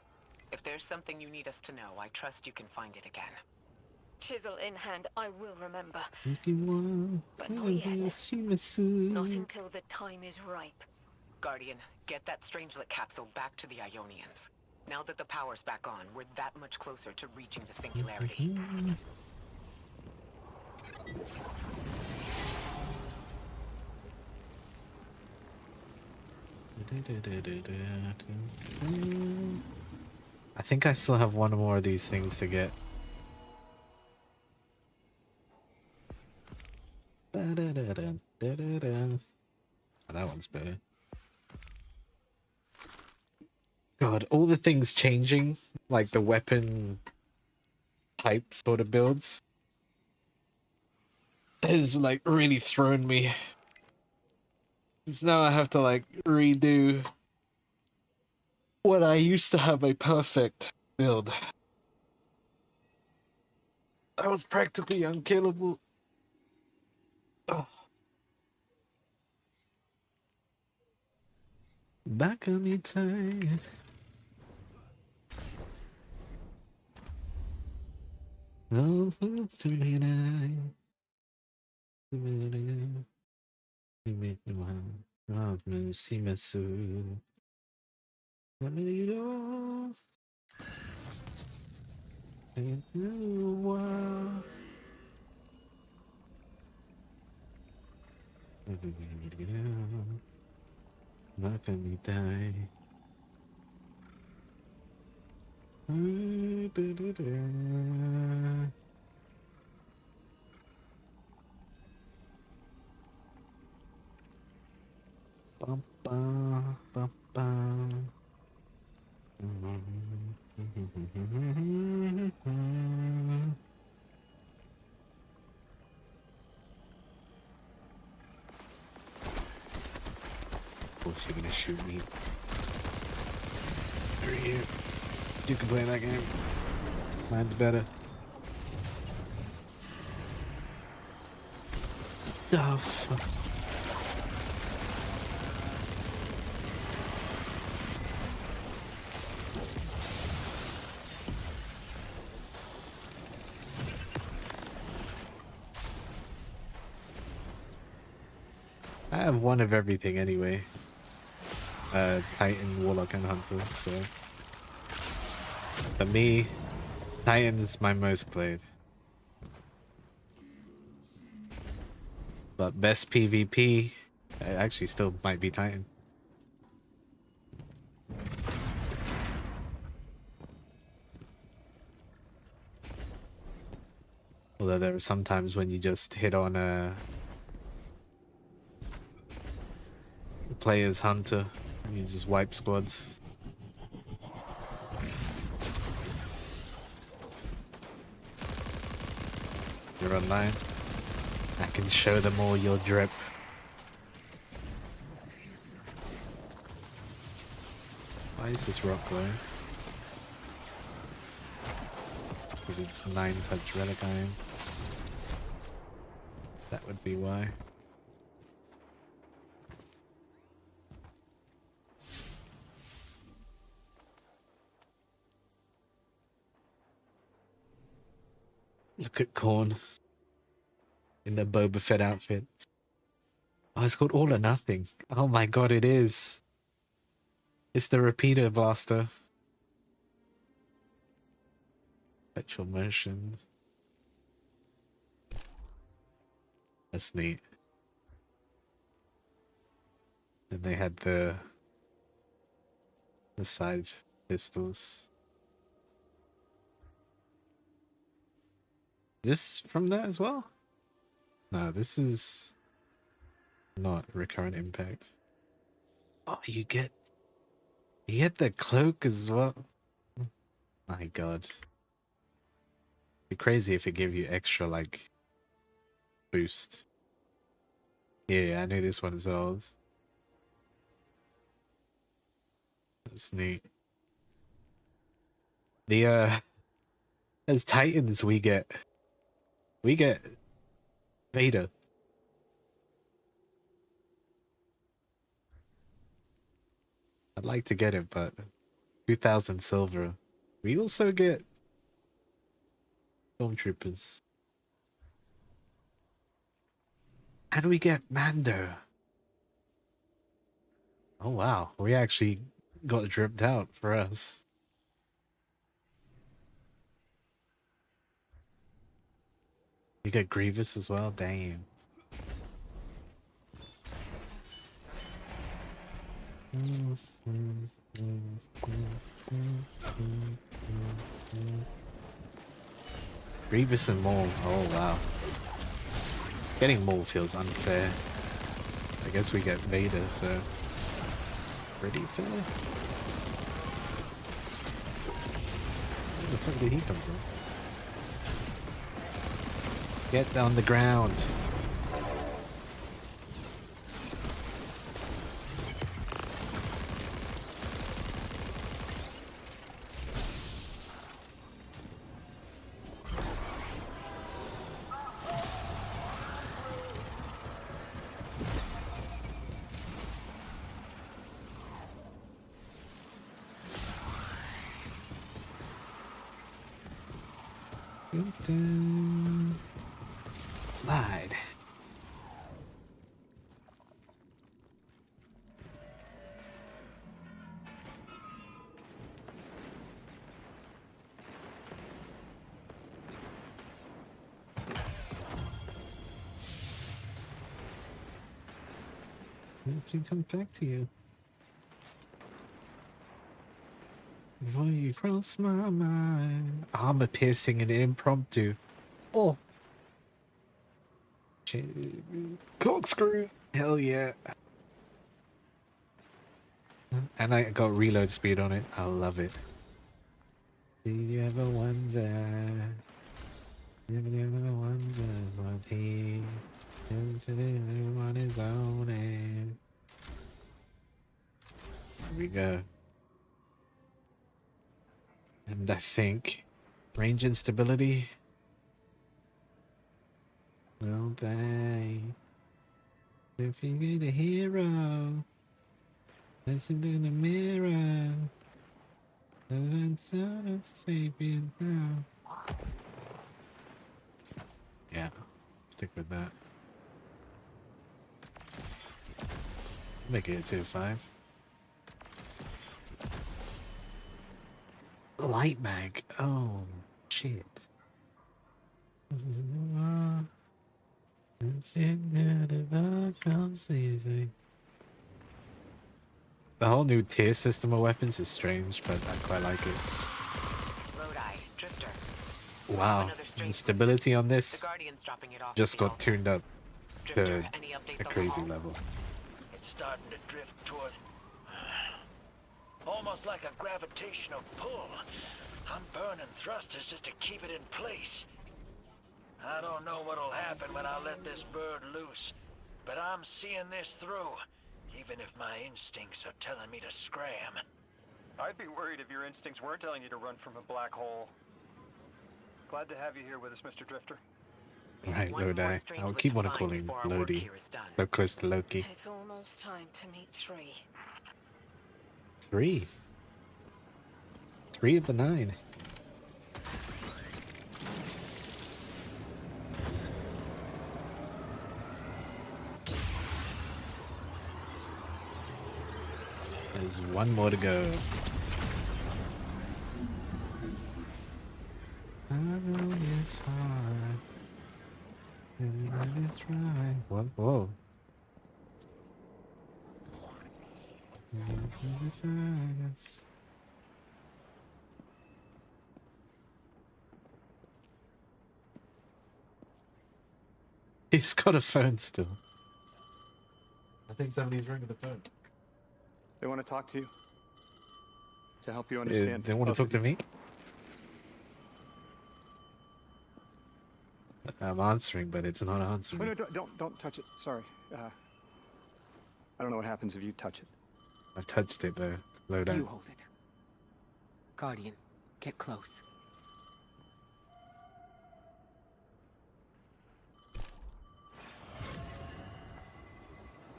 If there's something you need us to know, I trust you can find it again. Chisel in hand, I will remember. If you want, But not yet. Not until the time is ripe. Guardian, get that Strangelet capsule back to the Ionians. Now that the power's back on, we're that much closer to reaching the singularity. I think I still have one more of these things to get. Oh, that one's better. God, all the things changing, like the weapon type sort of builds, is like really throwing me. Because now I have to like redo what I used to have a perfect build. That was practically unkillable. Oh, Back on me tight. Oh, see me soon. Let me go. Not gonna die. Bum, bum, bum, bum. Of course you're gonna shoot me. Screw you. You can play that game. Mine's better. The fuck? I have one of everything anyway. Titan, Warlock, and Hunter, so... For me, Titan is my most played. But best PvP, it actually still might be Titan. Although there are some times when you just hit on a player's Hunter and you just wipe squads. You're online. I can show them all your drip. Why is this rock glowing? Because it's 9-touch relic iron. That would be why. Look at Korn in the Boba Fett outfit. Oh, it's called All or Nothing. Oh my god, it is. It's the repeater blaster. Perpetual motion. That's neat. And they had the side pistols. This from that as well? No, this is not recurrent impact. Oh, you get the cloak as well. My god. It'd be crazy if it gave you extra like boost. Yeah, I knew this one is old. That's neat. The as Titans we get Vader. I'd like to get it, but 2,000 silver. We also get Stormtroopers. And we get Mando. Oh wow, we actually got dripped out for us. You get Grievous as well? Damn. Grievous and Maul. Oh wow. Getting Maul feels unfair. I guess we get Vader, so pretty fair. Where the fuck did he come from? Get on the ground. Slide. She comes back to you. Before you cross my mind. Armor piercing and impromptu. Oh. Corkscrew. Hell yeah. And I got reload speed on it. I love it. Did you ever wonder? Did you ever wonder what he is to do on his own? And here we go. And I think range and stability will die. If you get a hero, listen to the mirror. Yeah, stick with that. Make it a 2-5. Light mag. Oh shit. The whole new tier system of weapons is strange, but I quite like it. Lodi, Drifter. Wow, Another the strange stability on The this Guardian's dropping it off. just at the got tuned up Drifter, to any updates a on the crazy haul? level. It's starting to drift toward... almost like a gravitational pull. I'm burning thrusters just to keep it in place. I don't know what'll happen when I let this bird loose, but I'm seeing this through, even if my instincts are telling me to scram. I'd be worried if your instincts weren't telling you to run from a black hole. Glad to have you here with us, Mr. Drifter. We have Right, one more Lodi. strange I'll list keep to on find calling before our work Lodi. here is done. So close to Loki. It's almost time to meet 3. 3. 3 of the 9. There's one more to go. I know it's hard. And it's right. What? Whoa. He's got a phone still. I think somebody's ringing the phone. They want to talk to you. To help you understand. They want to both talk of to you. me? I'm answering, but it's not Oh, answering. no, don't touch it. Sorry. I don't know what happens if you touch it. I've touched it though. Load You out. hold it. Guardian, get close.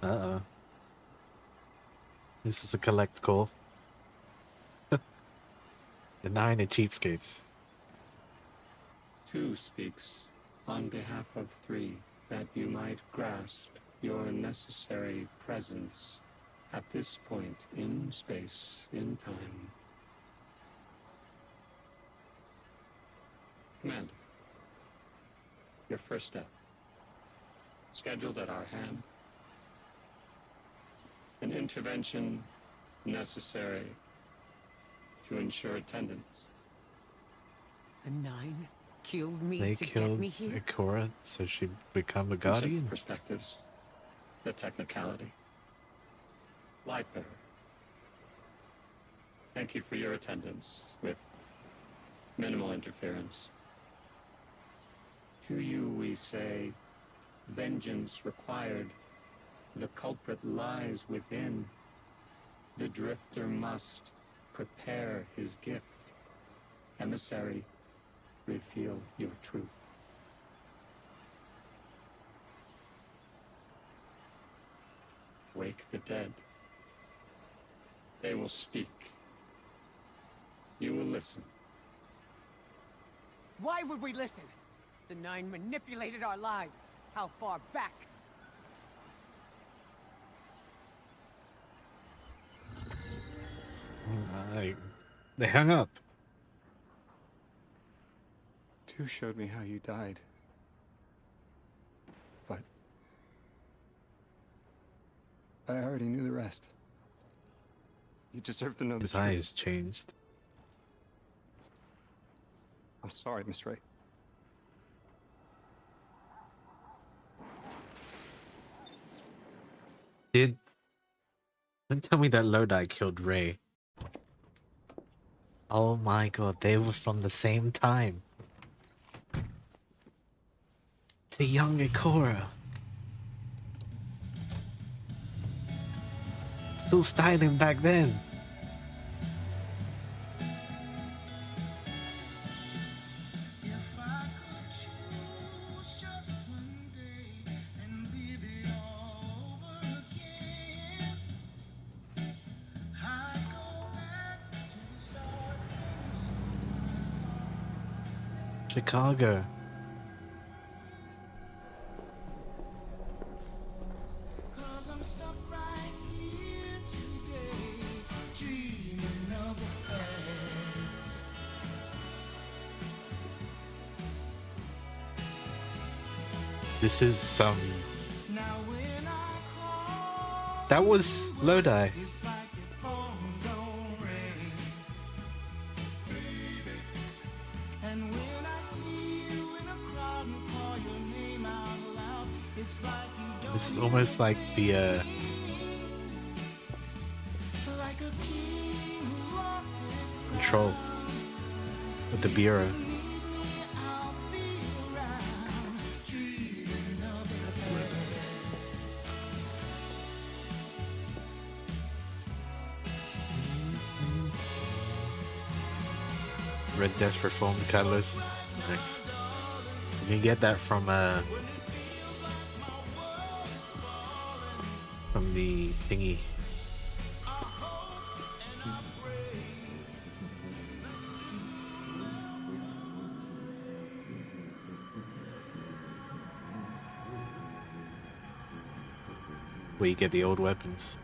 Uh-oh. This is a collect call. The 9 are cheapskates. 2 speaks on behalf of 3 that you might grasp your necessary presence at this point in space, in time. Commander, your first step, scheduled at our hand. An intervention necessary to ensure attendance. The 9 killed me They to get killed me here? Ikora so she'd become a From certain guardian? perspectives, the technicality. Lightbearer, thank you for your attendance with minimal interference. To you we say, vengeance required. The culprit lies within. The drifter must prepare his gift. Emissary, reveal your truth. Wake the dead. They will speak. You will listen. Why would we listen? The Nine manipulated our lives. How far back? They hung up. Tu showed me how you died. But I already knew the rest. You deserve to know the His truth. eyes changed. I'm sorry, Miss Ray. Don't tell me that Lodi killed Ray. Oh my god, they were from the same time. The young Ikora. Still styling back then. Chicago. This is some. That was Lodi. This is almost like the Control with the Bureau. That's Lodi. Red Death Reformed Catalyst. Nice. You can get that from the thingy. Where you get the old weapons.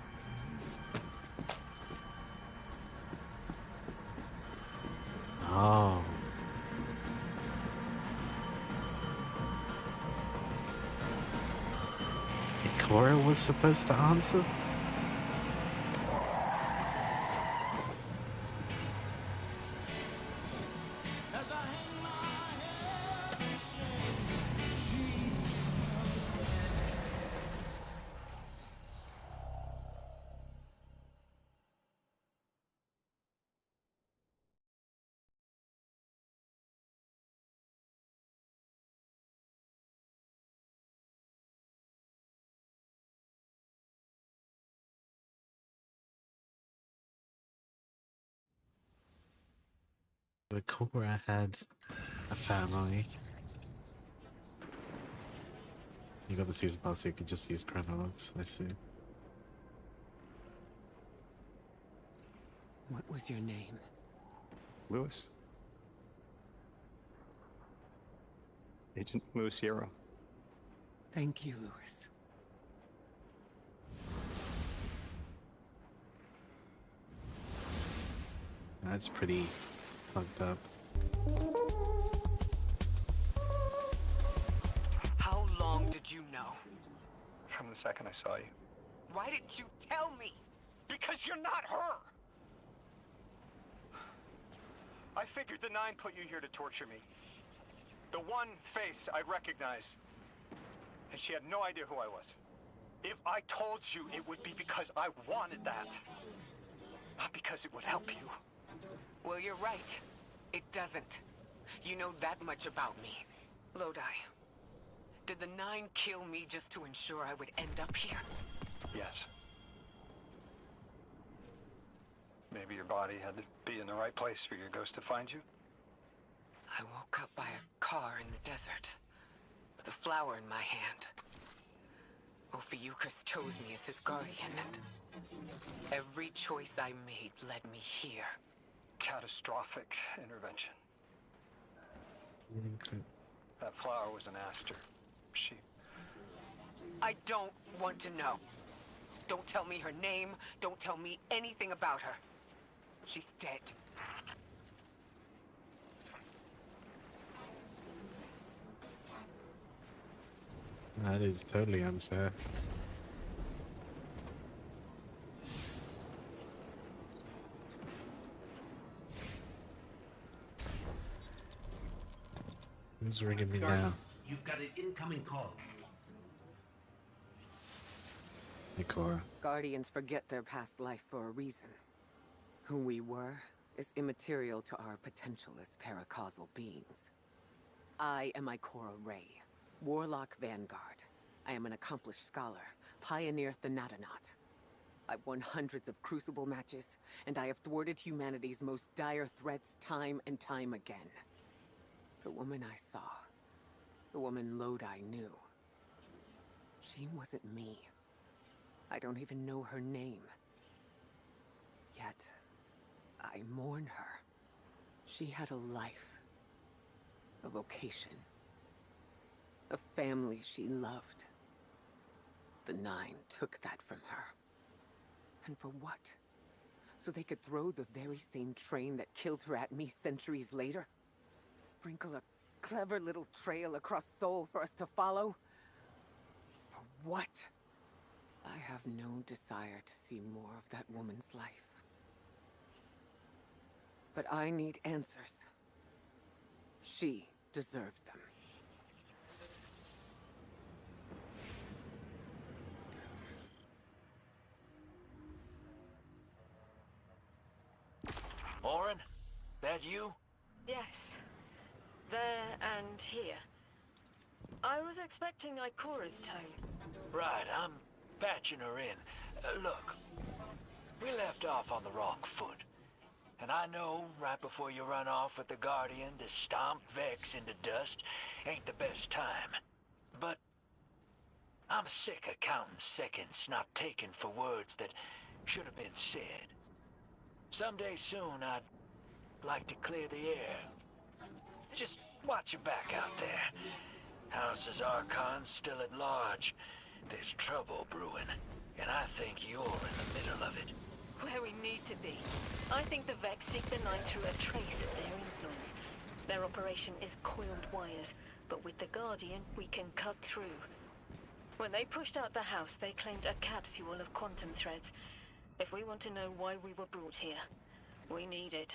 Oh. Ikora was supposed to answer? Ikora had a family. You got the season pass, so you could just use chronologs. I see. What was your name? Lewis. Agent Lewis Sierra. Thank you, Lewis. That's pretty fucked up. How long did you know? From the second I saw you. Why didn't you tell me? Because you're not her! I figured the Nine put you here to torture me. The one face I recognize. And she had no idea who I was. If I told you, it would be because I wanted that. Not because it would help you. Well, you're right. It doesn't. You know that much about me. Lodi, did the Nine kill me just to ensure I would end up here? Yes. Maybe your body had to be in the right place for your ghost to find you? I woke up by a car in the desert, with a flower in my hand. Ophiuchus chose me as his guardian, and every choice I made led me here. Catastrophic intervention. That flower was an aster. She... I don't want to know. Don't tell me her name. Don't tell me anything about her. She's dead. That is totally unfair. Who's ringing me now? You've got an incoming call. Hey, Cora. Guardians forget their past life for a reason. Who we were is immaterial to our potential as paracausal beings. I am Ikora Rey, Warlock Vanguard. I am an accomplished scholar, pioneer Thanatonaut. I've won hundreds of Crucible matches, and I have thwarted humanity's most dire threats time and time again. The woman I saw, the woman Lodi knew, she wasn't me. I don't even know her name. Yet, I mourn her. She had a life, a vocation, a family she loved. The Nine took that from her. And for what? So they could throw the very same train that killed her at me centuries later? Sprinkle a clever little trail across Seoul for us to follow? For what? I have no desire to see more of that woman's life. But I need answers. She deserves them. Orin? That you? Yes. There and here. I was expecting Ikora's tone. Right, I'm patching her in. Look, we left off on the wrong foot. And I know right before you run off with the Guardian to stomp Vex into dust ain't the best time. But I'm sick of counting seconds not taken for words that should have been said. Someday soon I'd like to clear the air. Just watch your back out there. House's Archon's still at large. There's trouble brewing, and I think you're in the middle of it. Where we need to be. I think the Vex seek the Nine through a trace of their influence. Their operation is coiled wires, but with the Guardian, we can cut through. When they pushed out the house, they claimed a capsule of quantum threads. If we want to know why we were brought here, we need it.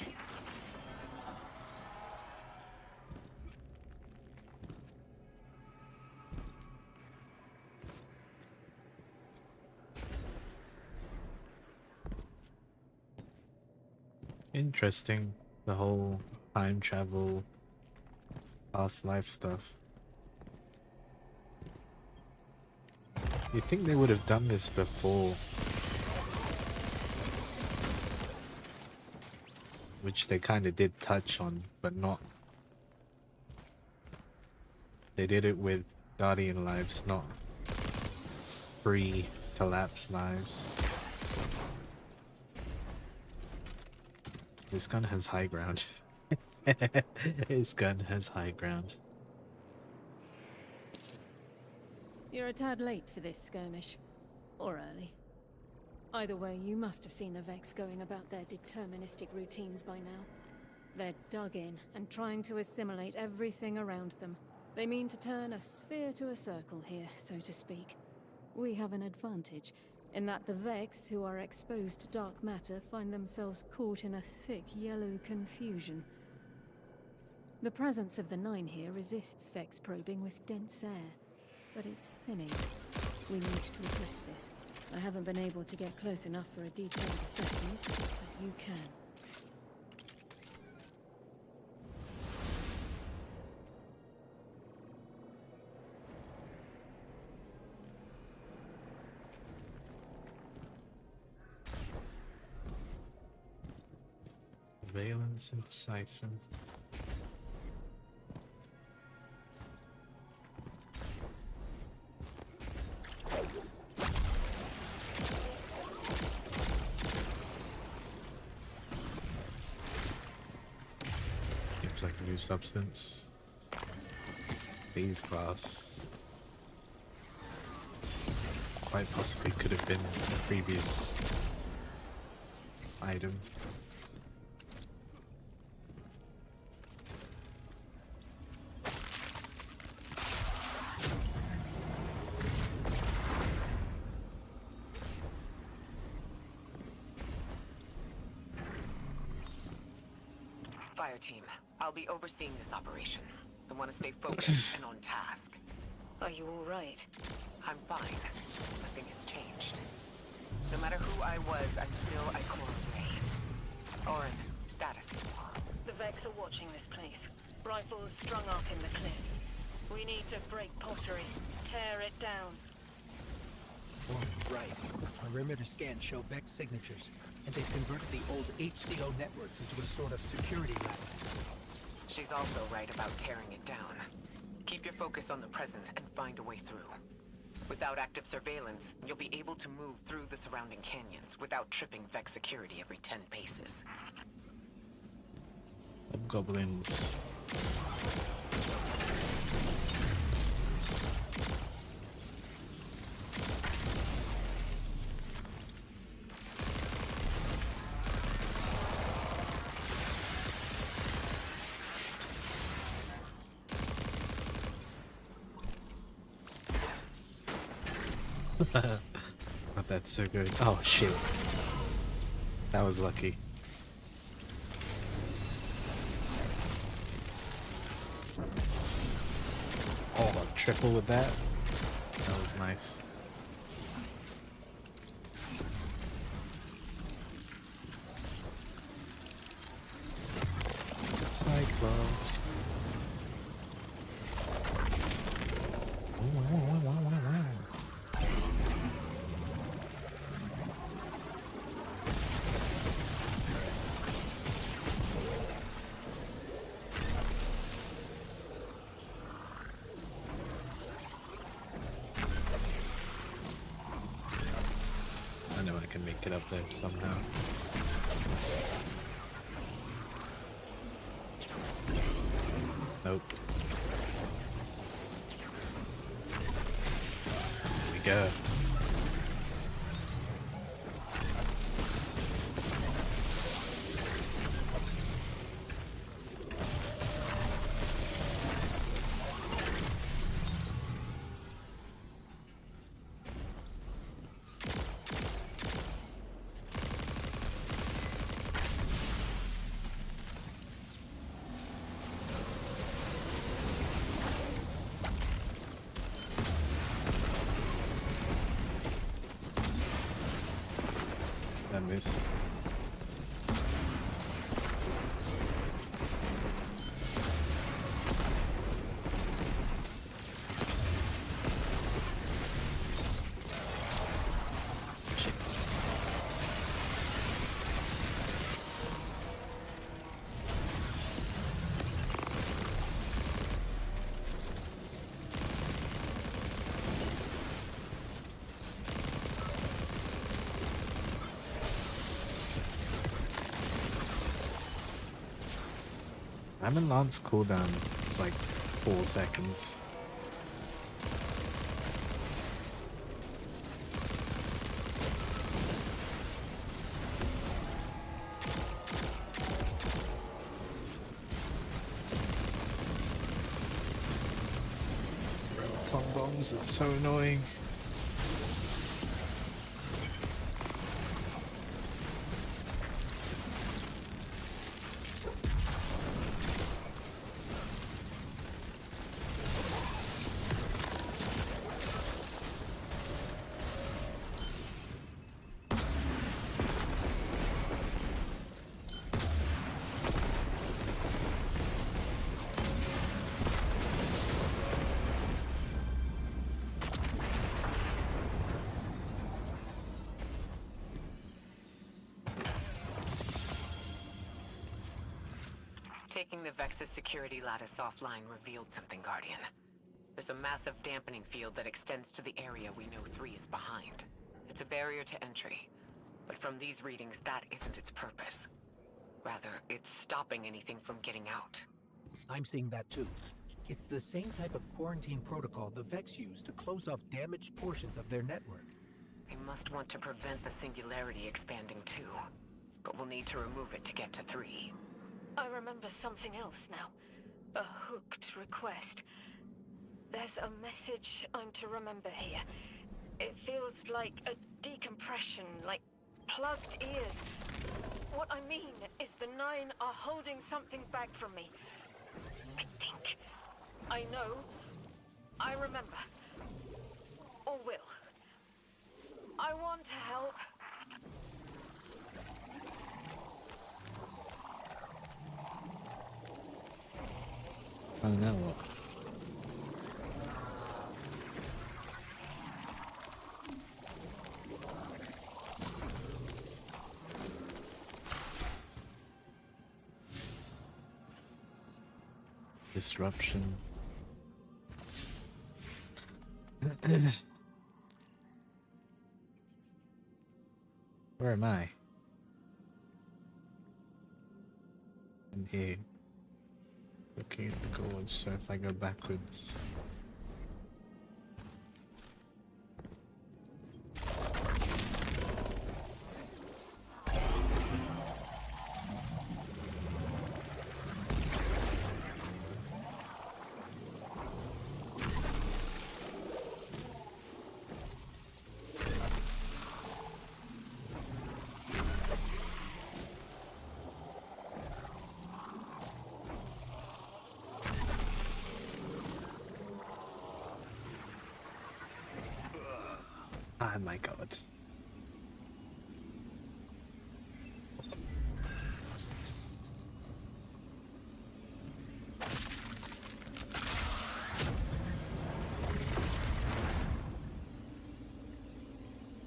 Interesting, the whole time travel, past life stuff. You'd think they would have done this before. Which they kind of did touch on, but not. They did it with Guardian lives, not pre-collapse lives. This gun has high ground. This gun has high ground. You're a tad late for this skirmish. Or early. Either way, you must have seen the Vex going about their deterministic routines by now. They're dug in and trying to assimilate everything around them. They mean to turn a sphere to a circle here, so to speak. We have an advantage, in that the Vex who are exposed to dark matter find themselves caught in a thick yellow confusion. The presence of the Nine here resists Vex probing with dense air, but it's thinning. We need to address this. I haven't been able to get close enough for a detailed assessment, but you can. Valence and Siphon. Seems like a new substance. phase glass quite possibly could have been a previous item. Fire team, I'll be overseeing this operation. I want to stay focused and on task. Are you all right? I'm fine. Nothing has changed. No matter who I was, I'm still Ikora Ray. Orin, status. The Vex are watching this place. Rifles strung up in the cliffs. We need to break pottery, tear it down. Right. Perimeter scans show Vex signatures, and they've converted the old HCO networks into a sort of security lattice. She's also right about tearing it down. Keep your focus on the present and find a way through. Without active surveillance, you'll be able to move through the surrounding canyons without tripping Vex security every 10 paces. Goblins. Oh, that's so good. Oh shit. That was lucky. Oh, triple with that. That was nice. Cyclops. I know I can make it up there somehow. Nope. Here we go. I missed. Diamond Lance cooldown is like 4 seconds. Tom bombs, it's so annoying. Taking the Vex's security lattice offline revealed something, Guardian. There's a massive dampening field that extends to the area we know 3 is behind. It's a barrier to entry, but from these readings, that isn't its purpose. Rather, it's stopping anything from getting out. I'm seeing that too. It's the same type of quarantine protocol the Vex use to close off damaged portions of their network. They must want to prevent the singularity expanding too. But we'll need to remove it to get to 3. I remember something else now. A hooked request. There's a message I'm to remember here. It feels like a decompression, like plugged ears. What I mean is the 9 are holding something back from me. I think. I know. I remember. Or will. I want to help. Oh no, what? Disruption. Where am I? I'm here. Looking at the gorge, so if I go backwards. Oh my god.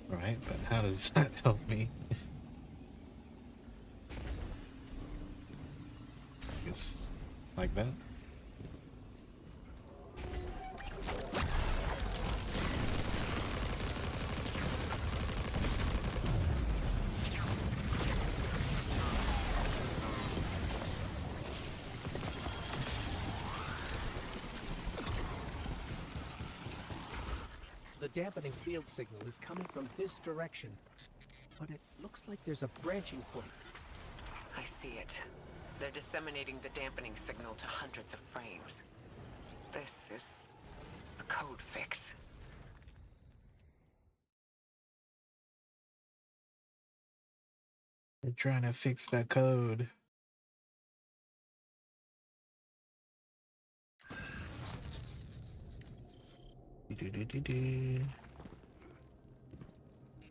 Right, but how does that help me? Just like that? The dampening field signal is coming from this direction, but it looks like there's a branching point. I see it. They're disseminating the dampening signal to hundreds of frames. This is a code fix. They're trying to fix that code. Do-do-do-do-do.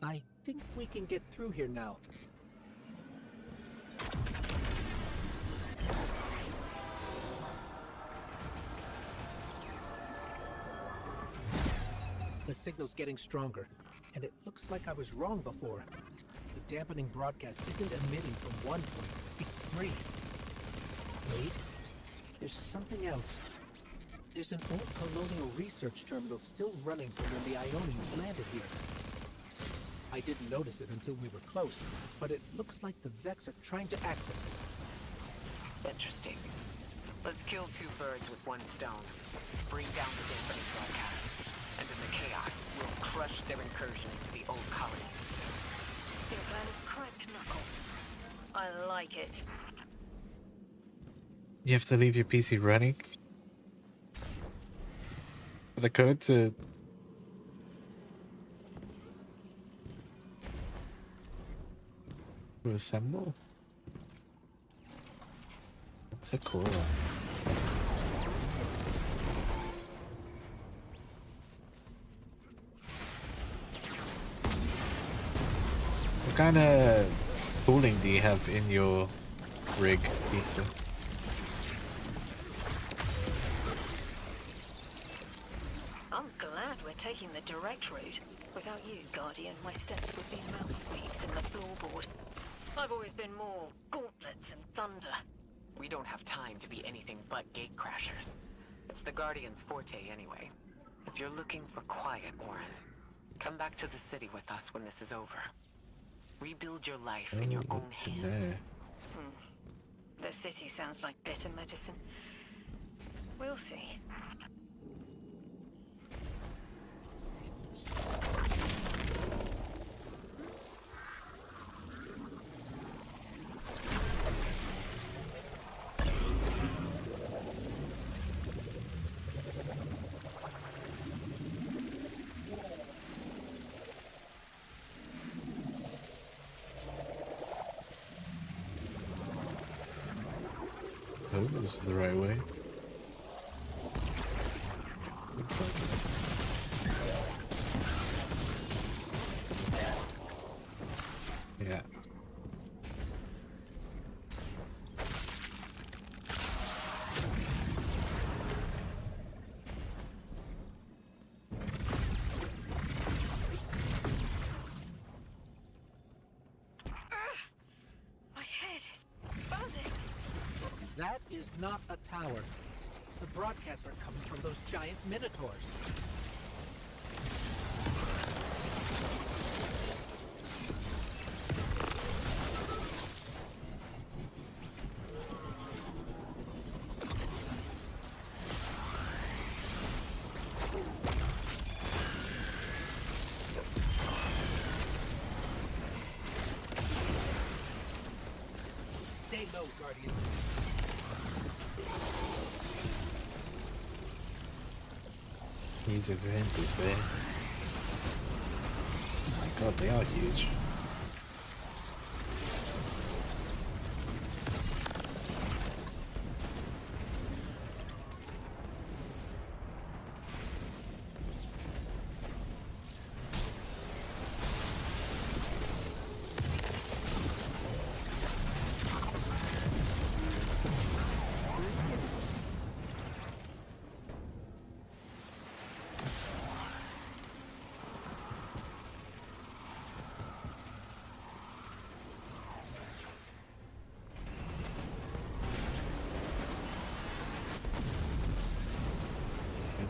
I think we can get through here now. The signal's getting stronger, and it looks like I was wrong before. The dampening broadcast isn't emitting from one point, it's 3. Wait, there's something else. There's an old colonial research terminal still running from when the Ionians landed here. I didn't notice it until we were close, but it looks like the Vex are trying to access it. Interesting. Let's kill 2 birds with one stone. Bring down the dampening broadcast, and in the chaos, we'll crush their incursion into the old colony systems. Your plan is cracked, Knuckles. I like it. You have to leave your PC running for the code to assemble. That's a cool one. What kind of cooling do you have in your rig, Pizza? I'm glad we're taking the direct route. Without you, Guardian, my steps would be mouse squeaks in the floorboard. I've always been more gauntlets and thunder. We don't have time to be anything but gate crashers. It's the Guardian's forte anyway. If you're looking for quiet, Warren, come back to the city with us when this is over. Rebuild your life in your own hands. The city sounds like bitter medicine. We'll see. Oh, this is the right way. Looks like it. Yeah. My head is buzzing. That is not a tower. The broadcasts are coming from those giant minotaurs. Stay low, Guardian. These events there. Oh my god, they are huge.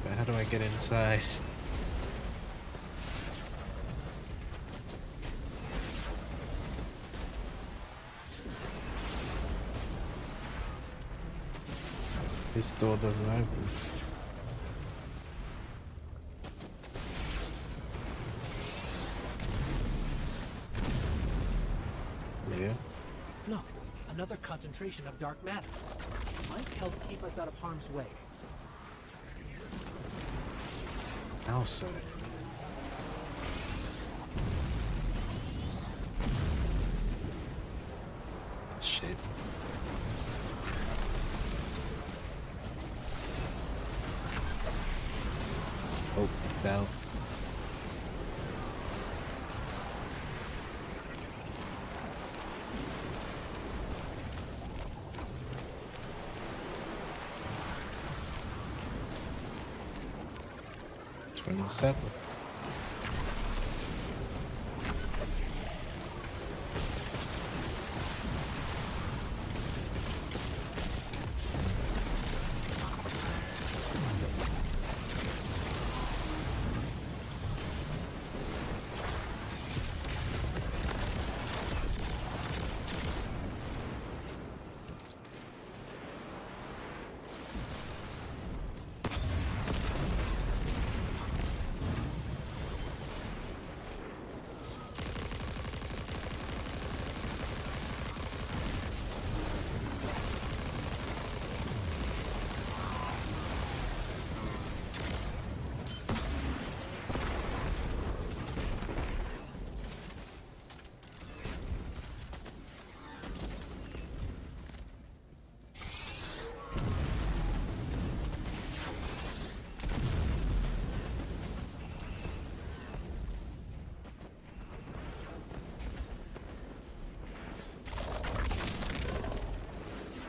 But how do I get inside? This door doesn't open. Yeah. Look, another concentration of dark matter. Might help keep us out of harm's way. How so? Shit. Oh, fell. Settle.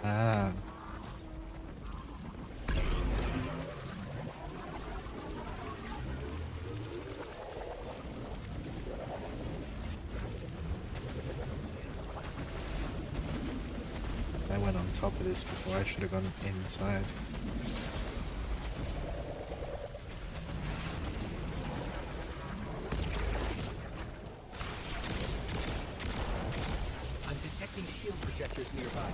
Ah. I went on top of this before. I should have gone inside. I'm detecting shield projectors nearby,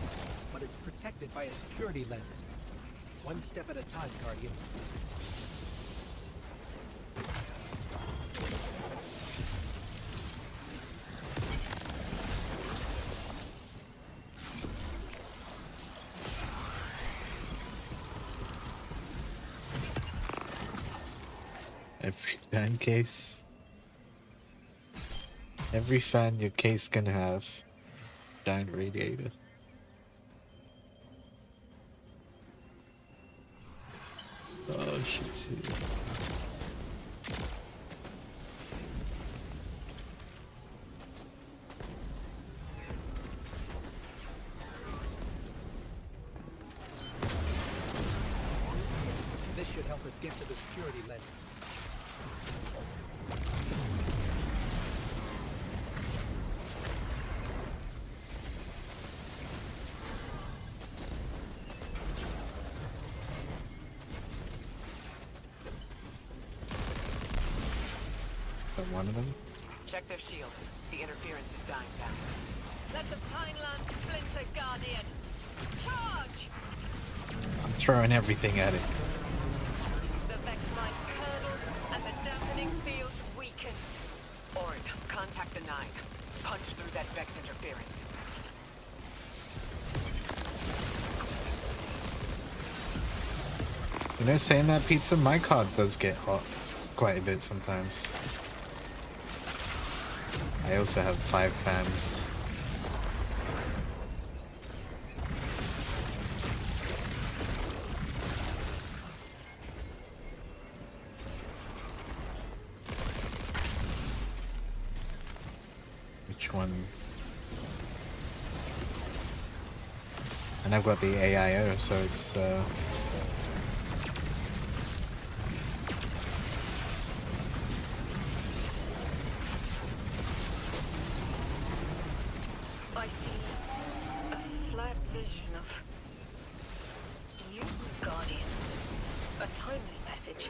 but it's protected by a security lens. One step at a time, Guardian. Every fan case. Every fan your case can have. Giant radiator. Oh shit. This should help us get to the security lens. One of them. Check their shields. The interference is dying down. Let the Pineland splinter, Guardian. Charge! I'm throwing everything at it. The Vex mine curdles and the dampening field weakens. Orin, contact the 9. Punch through that Vex interference. You know, saying that, pizza, my card does get hot quite a bit sometimes. I also have 5 fans. Which one? And I've got the AIO, so it's I see a flat vision of you, Guardian. A timely message.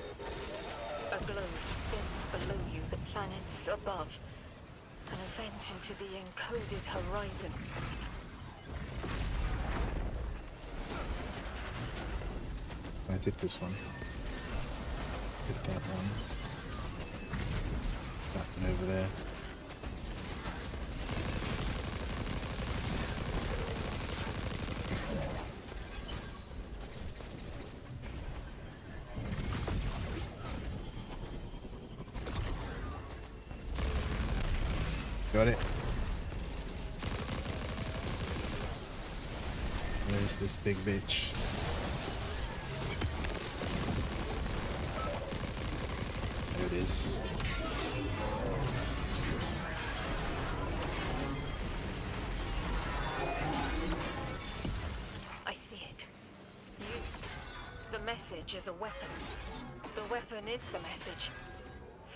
A globe spins below you, the planets above. An event into the encoded horizon. I did this one. Did that one. It's that one over there. Got it. Where's this big bitch? There it is. I see it. You. The message is a weapon. The weapon is the message.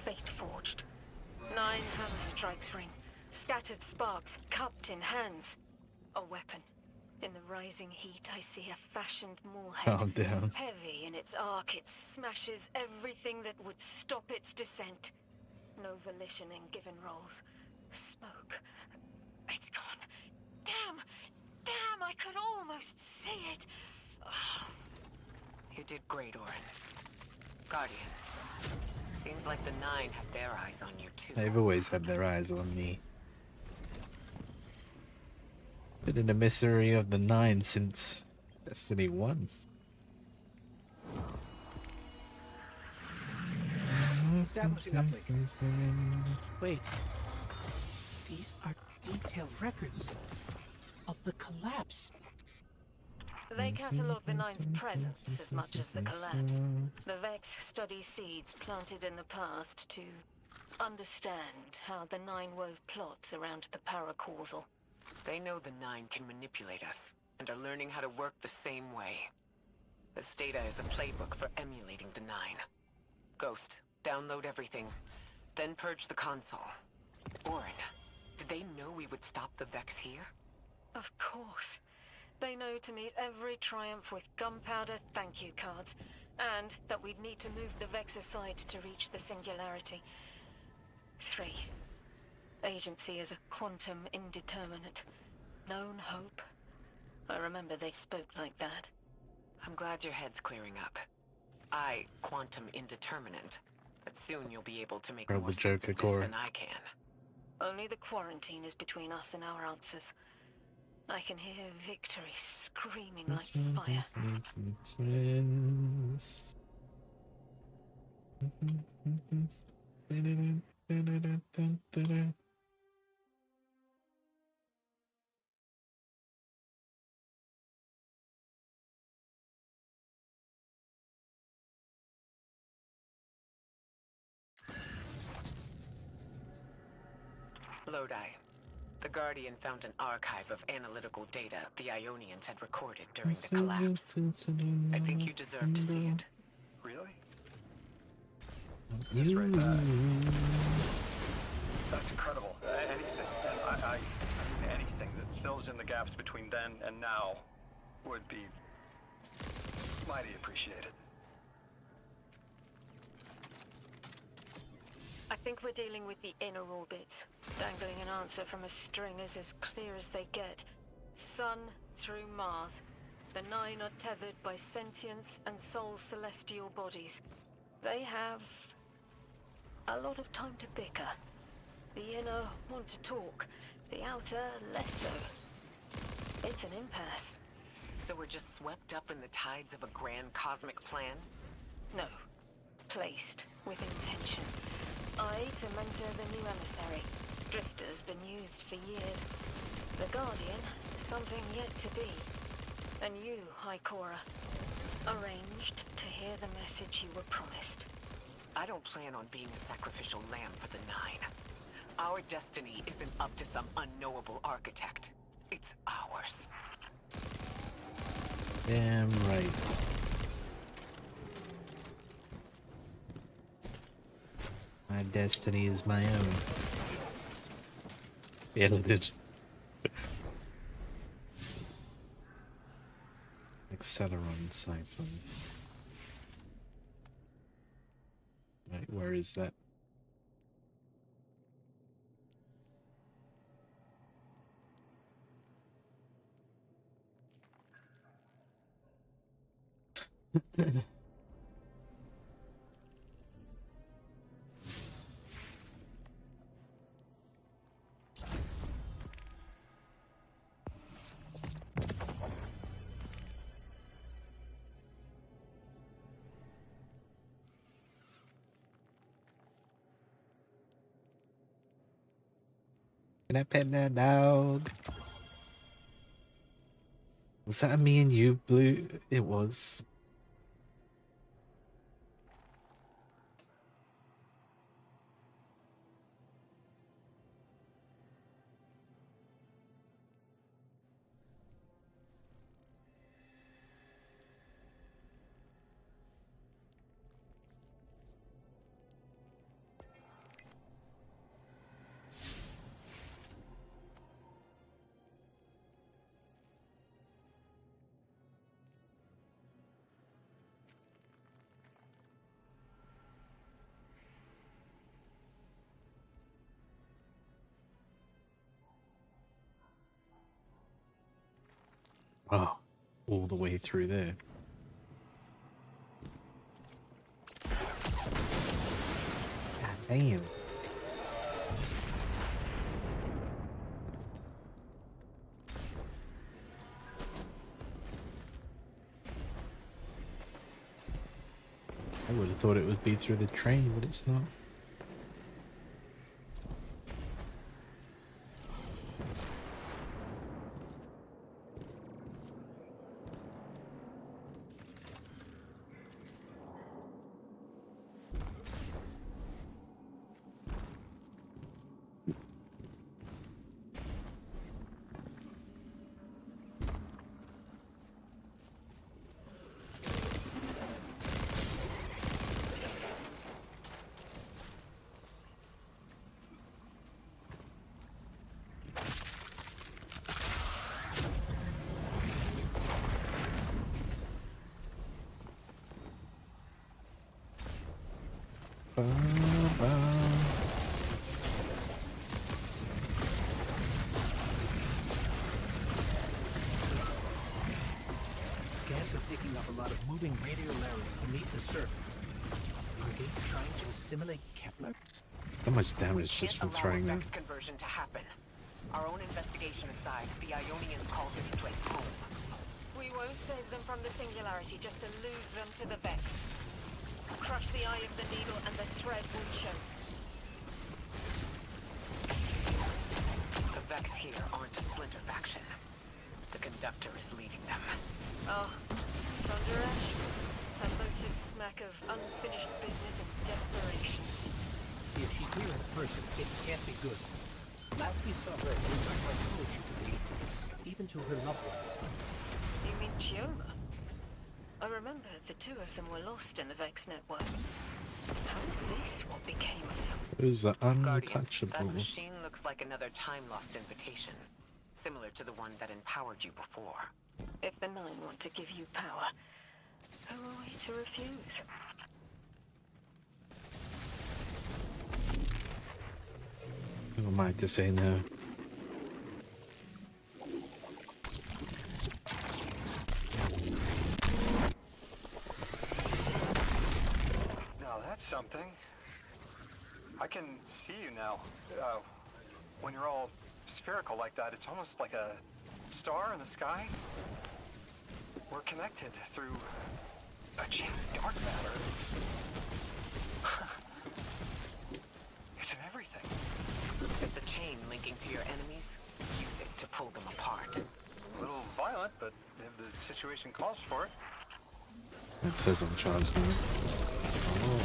Fate forged. 9 hammer strikes ring. Scattered sparks, cupped in hands. A weapon. In the rising heat, I see a fashioned maulhead. Oh, damn. Heavy in its arc, it smashes everything that would stop its descent. No volition in given roles. Smoke. It's gone. Damn! Damn, I could almost see it! Oh. You did great, Orin. Guardian. Seems like the 9 have their eyes on you, too. They've always had their eyes on me. Been an emissary of the 9 since Destiny 1. Establishing uplink. Wait. These are detailed records of the collapse. They catalogue the 9's presence as much as the collapse. The Vex study seeds planted in the past to understand how the 9 wove plots around the paracausal. They know the 9 can manipulate us, and are learning how to work the same way. This data is a playbook for emulating the 9. Ghost, download everything, then purge the console. Orin, did they know we would stop the Vex here? Of course. They know to meet every triumph with gunpowder thank you cards, and that we'd need to move the Vex aside to reach the singularity. 3. Agency is a quantum indeterminate. Known hope. I remember they spoke like that. I'm glad your head's clearing up. Quantum indeterminate, but soon you'll be able to make Terrible more sense Joker, of this Cora. than I can. Only the quarantine is between us and our answers. I can hear victory screaming like fire. Lodi. The Guardian found an archive of analytical data the Ionians had recorded during the collapse. I think you deserve to see it. Really? This right there. That's incredible. Anything, and I mean anything that fills in the gaps between then and now would be mighty appreciated. I think we're dealing with the inner orbit. Dangling an answer from a string is as clear as they get. Sun through Mars. The nine are tethered by sentience and soul celestial bodies. They have a lot of time to bicker. The inner want to talk, the outer less so. It's an impasse. So we're just swept up in the tides of a grand cosmic plan? No. Placed with intention. I to mentor the new emissary. Drifter's been used for years. The Guardian is something yet to be. And you, High Cora, arranged to hear the message you were promised. I don't plan on being a sacrificial lamb for the Nine. Our destiny isn't up to some unknowable architect. It's ours. Damn right. My destiny is my own. Edited. Acceleron siphon. Right, where is that? Can I pet that dog? Was that a me and you, Blue? It was. Oh, all the way through there. God damn. I would have thought it would be through the train, but it's not. Scans are picking up a moving radiolaria beneath the surface. Are you trying to assimilate Kepler? How much damage just from throwing that? Vex conversion to happen. Our own investigation aside, the Ionians call this place home. We won't save them from the singularity just to lose them to the Vex. Crush the eye of the needle and the thread will show. The Vex here aren't a splinter faction. The conductor is leading them. Ah, Sundarash? Her motives smack of unfinished business and desperation. If she's here in person, it can't be good. Last we saw her, we learned how cruel she could be, even to her loved ones. You mean Chioma? I remember the two of them were lost in the Vex network. How is this what became of them? Who's the Guardian, untouchable? that machine looks like another time-lost invitation. Similar to the one that empowered you before. If the Nine want to give you power, who are we to refuse? Who am I to say no? Now that's something. I can see you now. When you're all spherical like that, it's almost like a star in the sky. We're connected through a chain of dark matter. It's in everything. It's a chain linking to your enemies. Use it to pull them apart. A little violent, but if the situation calls for it. It says I'm charged now. Oh.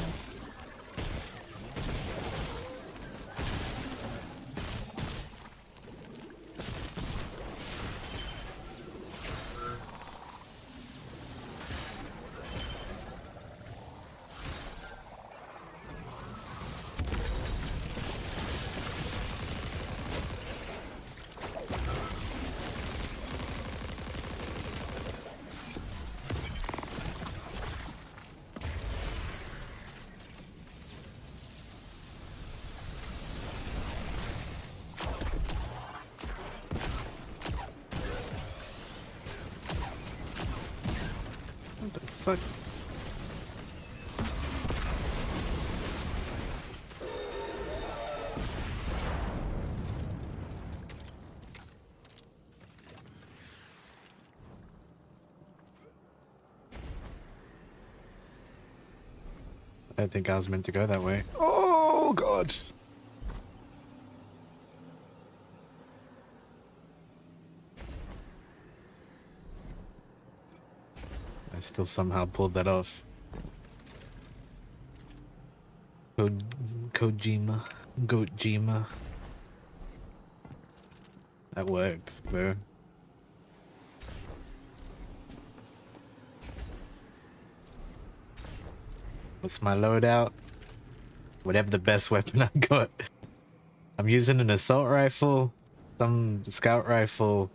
What the fuck? I don't think I was meant to go that way. Oh god! I still somehow pulled that off. Kojima. Gojima. That worked, bro. What's my loadout? Whatever the best weapon I got. I'm using an assault rifle, some scout rifle,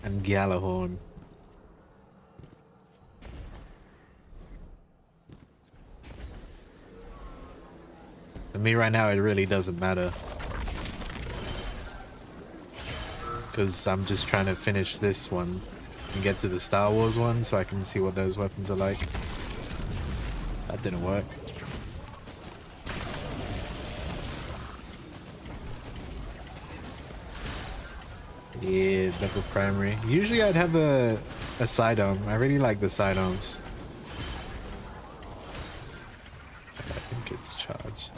and Gjallarhorn. For me right now, it really doesn't matter. Because I'm just trying to finish this one and get to the Star Wars one so I can see what those weapons are like. That didn't work. Yeah, double primary. Usually I'd have a sidearm. I really like the sidearms. I think it's charged.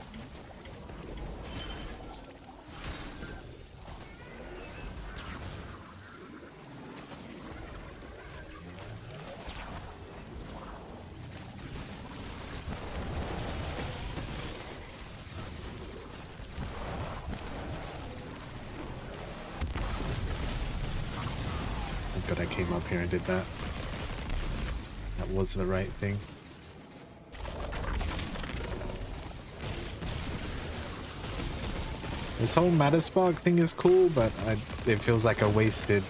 Good, I came up here and did that. That was the right thing. This whole Matter Spark thing is cool, but it feels like a wasted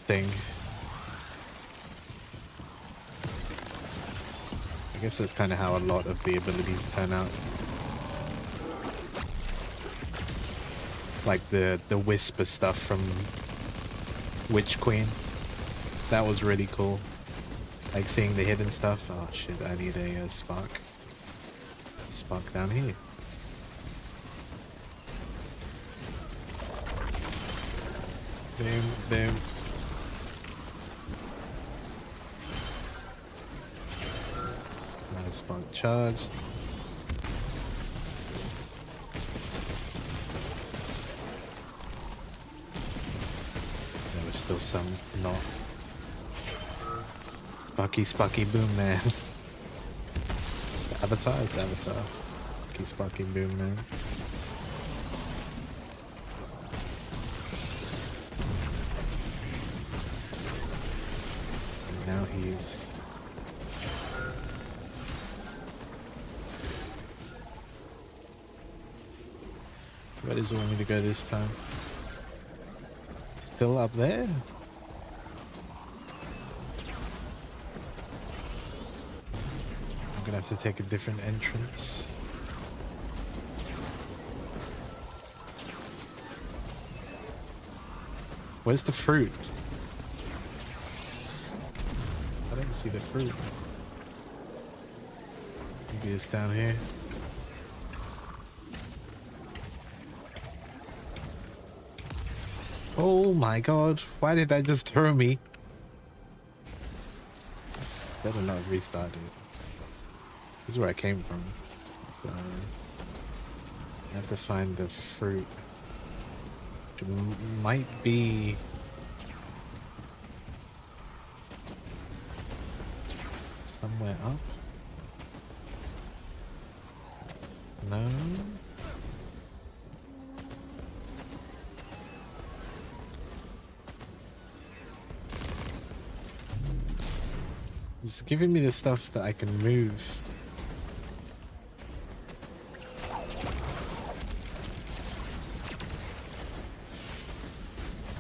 thing. I guess that's kind of how a lot of the abilities turn out. Like the Whisper stuff from Witch Queen. That was really cool. Like seeing the hidden stuff. Oh shit, I need a spark. Spark down here. Boom, boom. Another spark charged. There was still some not. Sparky boom man. The Avatar is Avatar. Sparky boom man. And now he's where does he want me to go this time? Still up there? I'm gonna have to take a different entrance. Where's the fruit? I don't see the fruit. Maybe it's down here. Oh my god, why did that just throw me? Better not restart it. This is where I came from. So I have to find the fruit. Which might be somewhere up. No. It's giving me the stuff that I can move.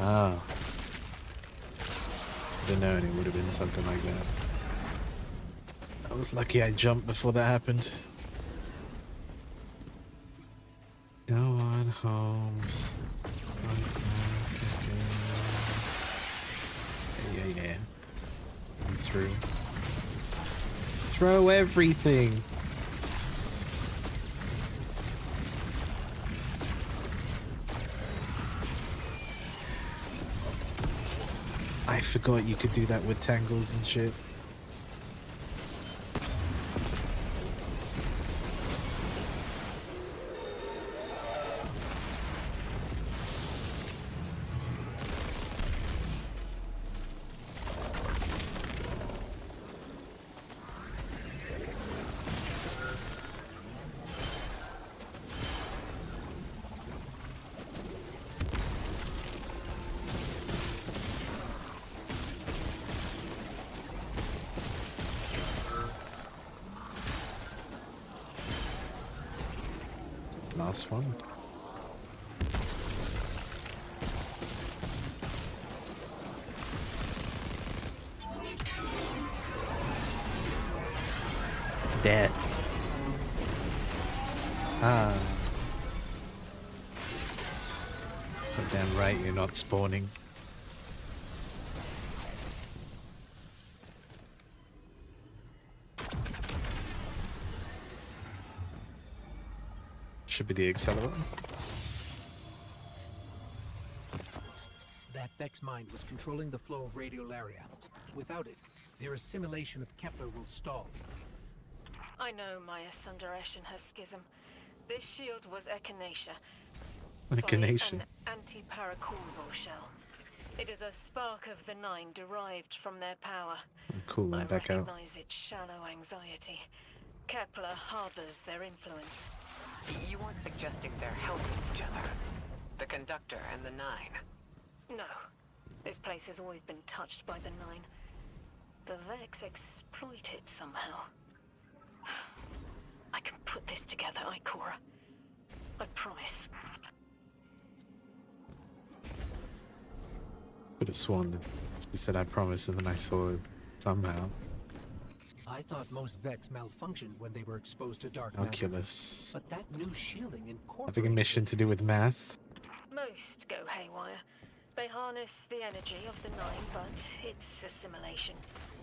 Ah. I don't know, and it would have been something like that. I was lucky I jumped before that happened. Go on home. Yeah. I'm through. Throw everything. I forgot you could do that with tangles and shit. Last one. Dead. Ah. But damn right you're not spawning. Should be the accelerator. That Vex mind was controlling the flow of radiolaria. Without it, their assimilation of Kepler will stall. I know Maya Sundaresh and her schism. This shield was Echinacea. Echinacea. An anti-paracausal shell. It is a spark of the Nine derived from their power. Cool, I I'm back out. recognize its shallow anxiety. Kepler harbors their influence. You weren't suggesting they're helping each other. The Conductor and the Nine. No. This place has always been touched by the Nine. The Vex exploit it somehow. I can put this together, Ikora. I promise. Could have sworn that she said I promise, and then I saw it somehow. I thought most Vex malfunctioned when they were exposed to dark matter. Oculus. But that new shielding incorporates... Having a mission to do with math. Most go haywire. They harness the energy of the Nine, but it's assimilation.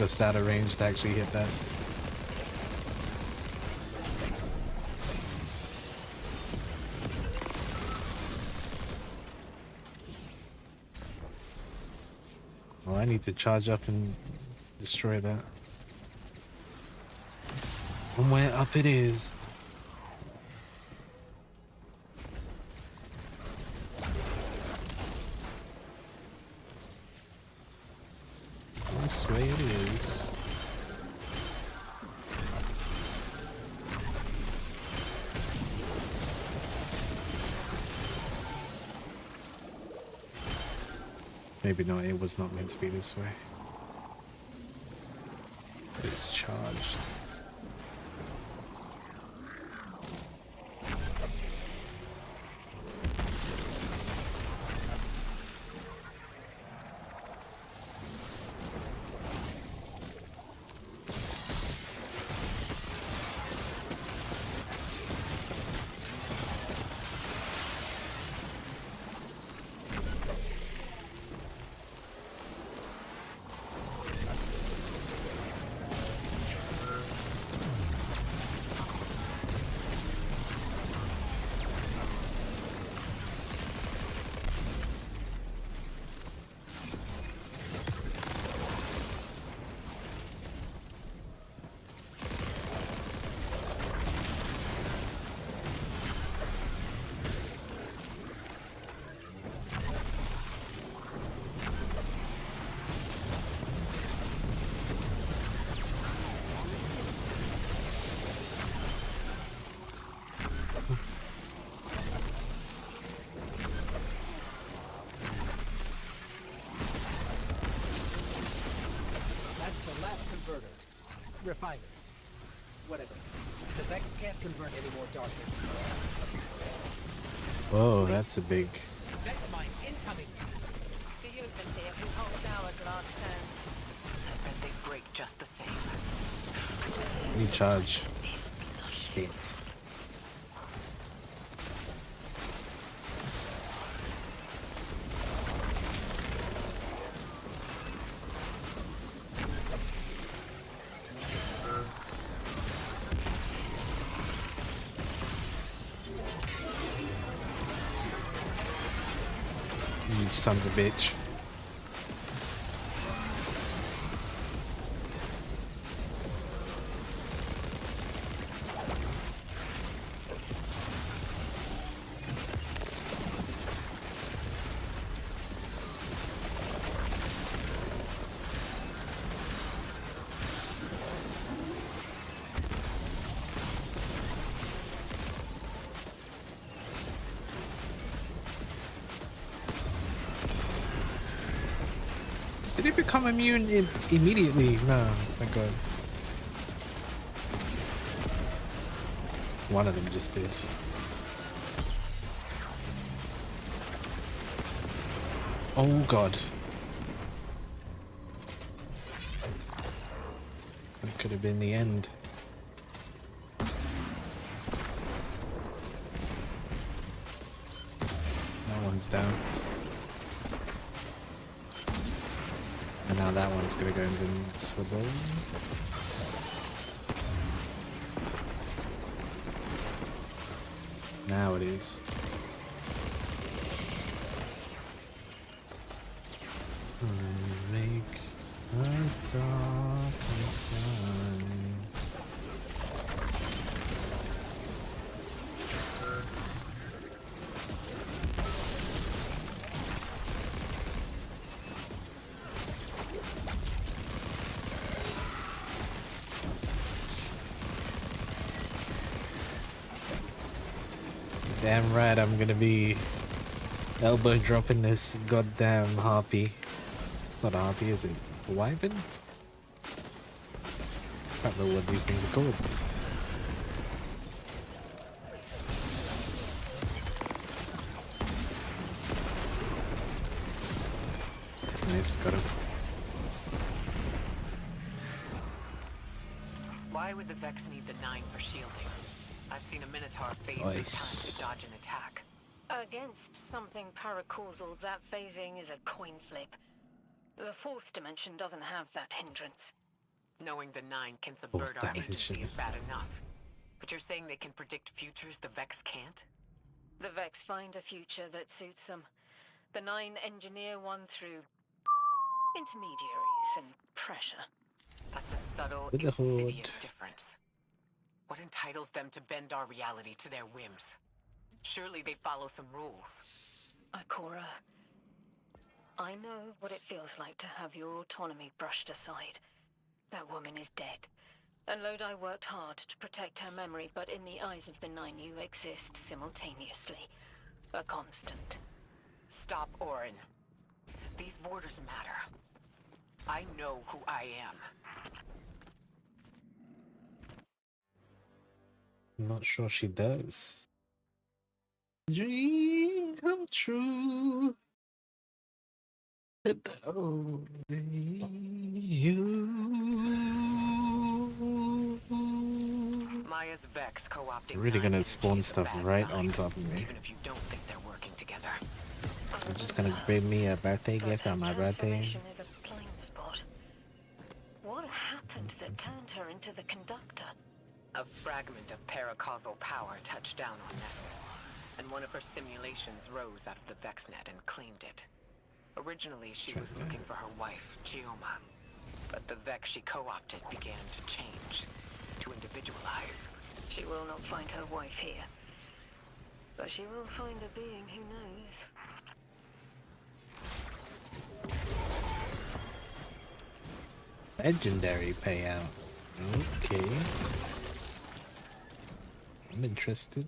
just out of range to actually hit that. Well, I need to charge up and destroy that. Somewhere up it is. This way it is. Maybe not, it was not meant to be this way. It's charged. Refiner. Whatever. The Vex can't convert any more darkness. Whoa, that's a big... Vex mine incoming! The overseer who holds hourglass sands. I bet they break just the same. Recharge. Shit. You son of a bitch. Did it become immune immediately? No, thank God. One of them just did. Oh God. That could have been the end. That one's down. And now that one's gonna go invincible. Now it is. Make a darkness shine. Damn right I'm gonna be elbow dropping this goddamn harpy. Not a harpy, is it? A wyvern? Can't remember what these things are called. Nice, got him. Why would the Vex need the 9 for shielding? I've seen a Minotaur phase through time to dodge an attack. Against something paracausal, that phasing is a coin flip. The fourth dimension doesn't have that hindrance. Knowing the Nine can Fourth subvert our agency dimension. is bad enough. But you're saying they can predict futures the Vex can't? The Vex find a future that suits them. The Nine engineer one through intermediaries and pressure. That's a subtle, With the insidious Horde. difference. What entitles them to bend our reality to their whims? Surely they follow some rules. Ikora, I know what it feels like to have your autonomy brushed aside. That woman is dead. And Lodi worked hard to protect her memory, but in the eyes of the Nine, you exist simultaneously. A constant. Stop, Orin. These borders matter. I know who I am. I'm not sure she does. Dream come true. And only you. Maya's Vex co-opting You're really Nine gonna energy spawn is the stuff bad right side, on top of me. even if you don't think they're working together. You're just gonna bring me a birthday But gift her on my birthday. transformation is a blind spot. What happened that turned her into the conductor? A fragment of paracausal power touched down on Nessus, and one of her simulations rose out of the VexNet and claimed it. Originally, she was looking for her wife, Gioma, but the Vex she co-opted began to change, to individualize. She will not find her wife here. But she will find a being who knows. Legendary payout. Okay. I'm interested.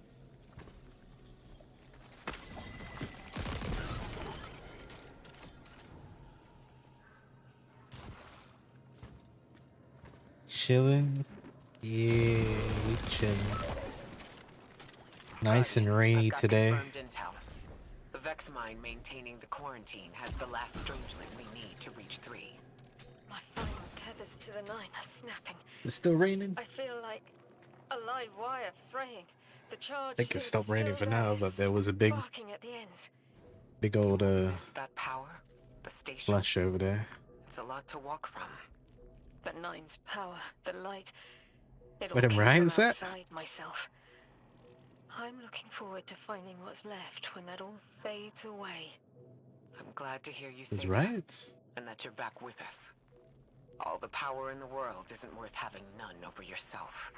Chilling. Yeah, we chilling. Nice and rainy I've got today. confirmed intel. The Vex mine maintaining the quarantine has the last strangeling we need to reach 3. My final tethers to the Nine are snapping. It's still raining. I feel like a live wire fraying. The charge I think it is stopped raining still for now, there, but there was a big sparking at the ends. old Is that power? The station? flash over there. It's a lot to walk from. The Nine's power, the light. It all Wait, came right, from is that? outside myself. I'm looking forward to finding what's left when that all fades away. I'm glad to hear you say Is that, right. and that you're back with us. All the power in the world isn't worth having none over yourself.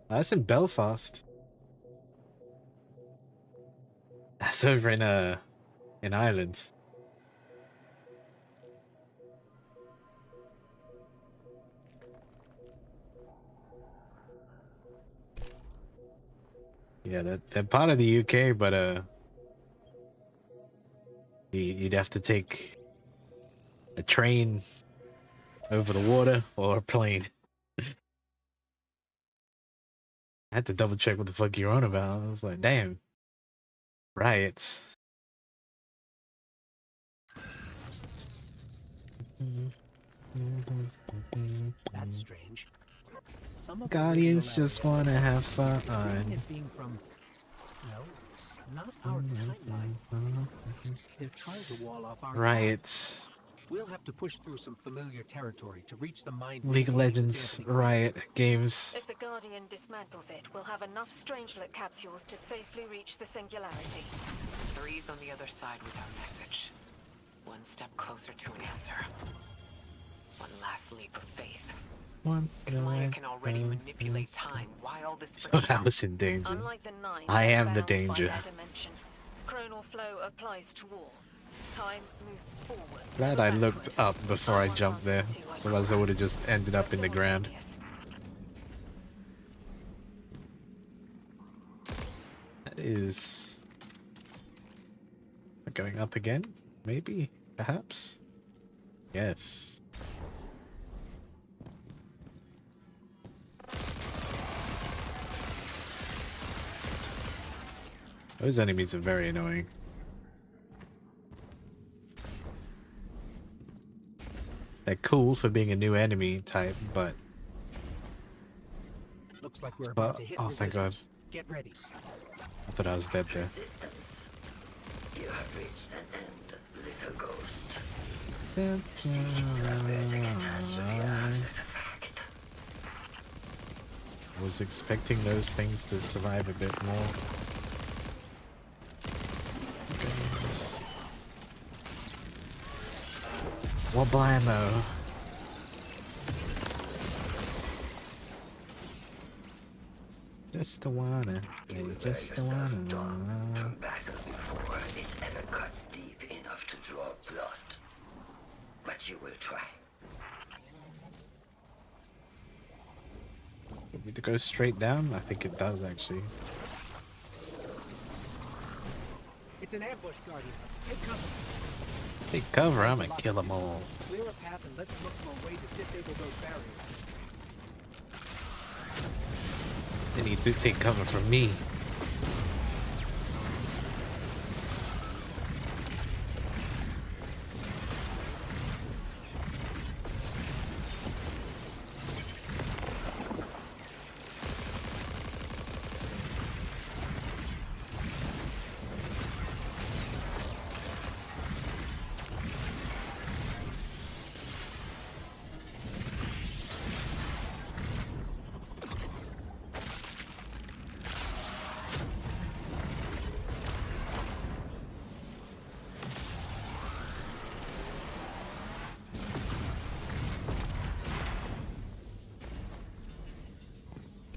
That's in Belfast. That's over in Ireland. Yeah, they're part of the UK, but you'd have to take a train over the water or a plane. I had to double check what the fuck you're on about. I was like, damn. Riots. That's strange. Some of Guardians the original just area wanna have is portrayed fun. as being from, no, not our timeline. They're trying to wall off our Riots. We'll have to push through some familiar territory to reach the mine. League of Legends Riot games. If the Guardian dismantles it, we'll have enough Strangelet capsules to safely reach the Singularity. 3's on the other side with our message. One step closer to an answer. One last leap of faith. One. If Maya can already manipulate time, why all this So friction? I was in danger. Unlike the Nine, I they're am the bound by danger. their dimension. Chronal flow applies to all. Time moves forward. Glad or I looked backward. up before I jumped there. Otherwise I would have just ended up in the ground. Simultaneous. That is going up again? Maybe? Perhaps? Yes. Those enemies are very annoying. They're cool for being a new enemy type, but Looks like we're about to hit oh, thank God. resistance. Get ready. I thought I was dead there. Resistance. You have reached an end, little ghost. Seeking to avert a catastrophe after the fact. I was expecting those things to survive a bit more. Goodness. Wablamo. Just a wanna, You will just a yourself wanna. dawn from battle before it ever cuts deep enough to draw blood. But you will try. Want me to go straight down? I think it does actually. It's an ambush, Guardian. Take cover. Take cover, I'm gonna kill them all. Clear a path and let's look for a way to disable those barriers. They need to take cover from me.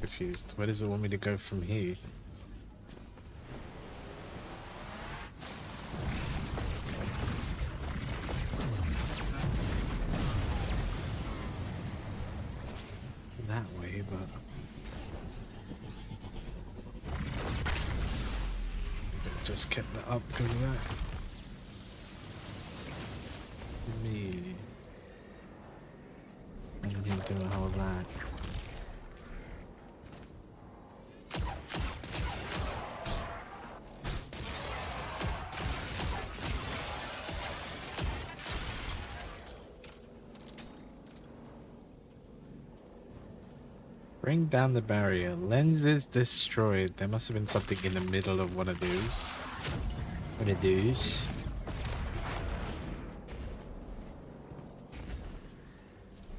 Confused. Where does it want me to go from here? That way, but just kept that up because of that. Me. I didn't do a whole lot. Bring down the barrier. Lens is destroyed. There must have been something in the middle of one of those. One of those.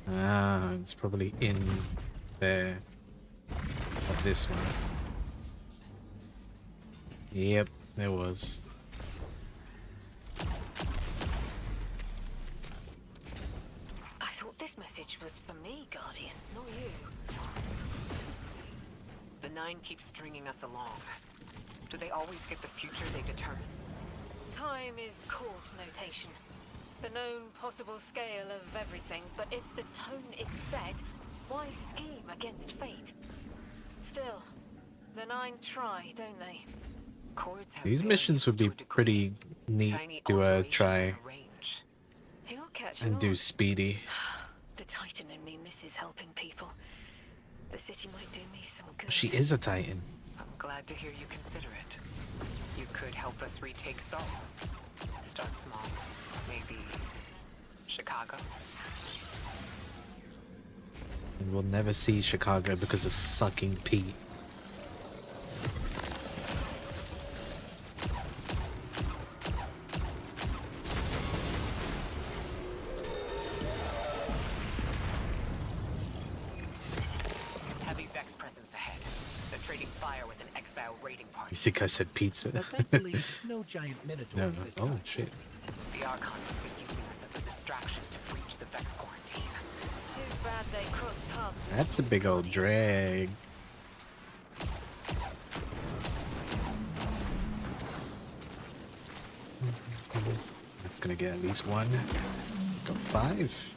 Ah, it's probably in there. Of this one. Yep, there was. I thought this message was for me, Guardian, not you. The Nine keeps stringing us along. Do they always get the future they determine? Time is court notation. The known possible scale of everything, but if the tone is set, why scheme against fate? Still, the Nine try, don't they? Chords have These missions would be variance to a degree. pretty neat Tiny to alterations try in range. You're catching and do on. speedy. The Titan in me misses helping people. The city might do me some good. She is a Titan. I'm glad to hear you consider it. You could help us retake Seoul. Start small. Maybe Chicago. And we'll never see Chicago because of fucking Pete. Heavy Vex presence ahead. They're trading fire with an exile raiding party. You think I said pizza? But thankfully, no giant minotaurs No, this oh time. shit. The Archon has been using us as a distraction to breach the Vex quarantine. Too bad they crossed paths with That's a big old drag. That's gonna get at least one. Got 5.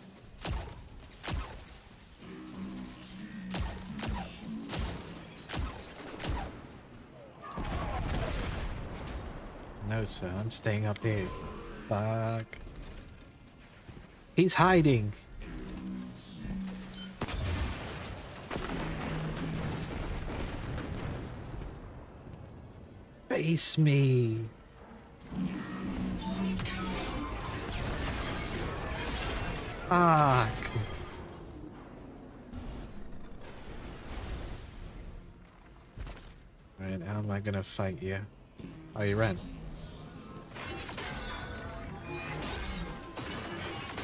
No, sir, I'm staying up here. Fuck. He's hiding. Face me. Fuck. Alright, Alright, how am I gonna fight you? Oh, you ran.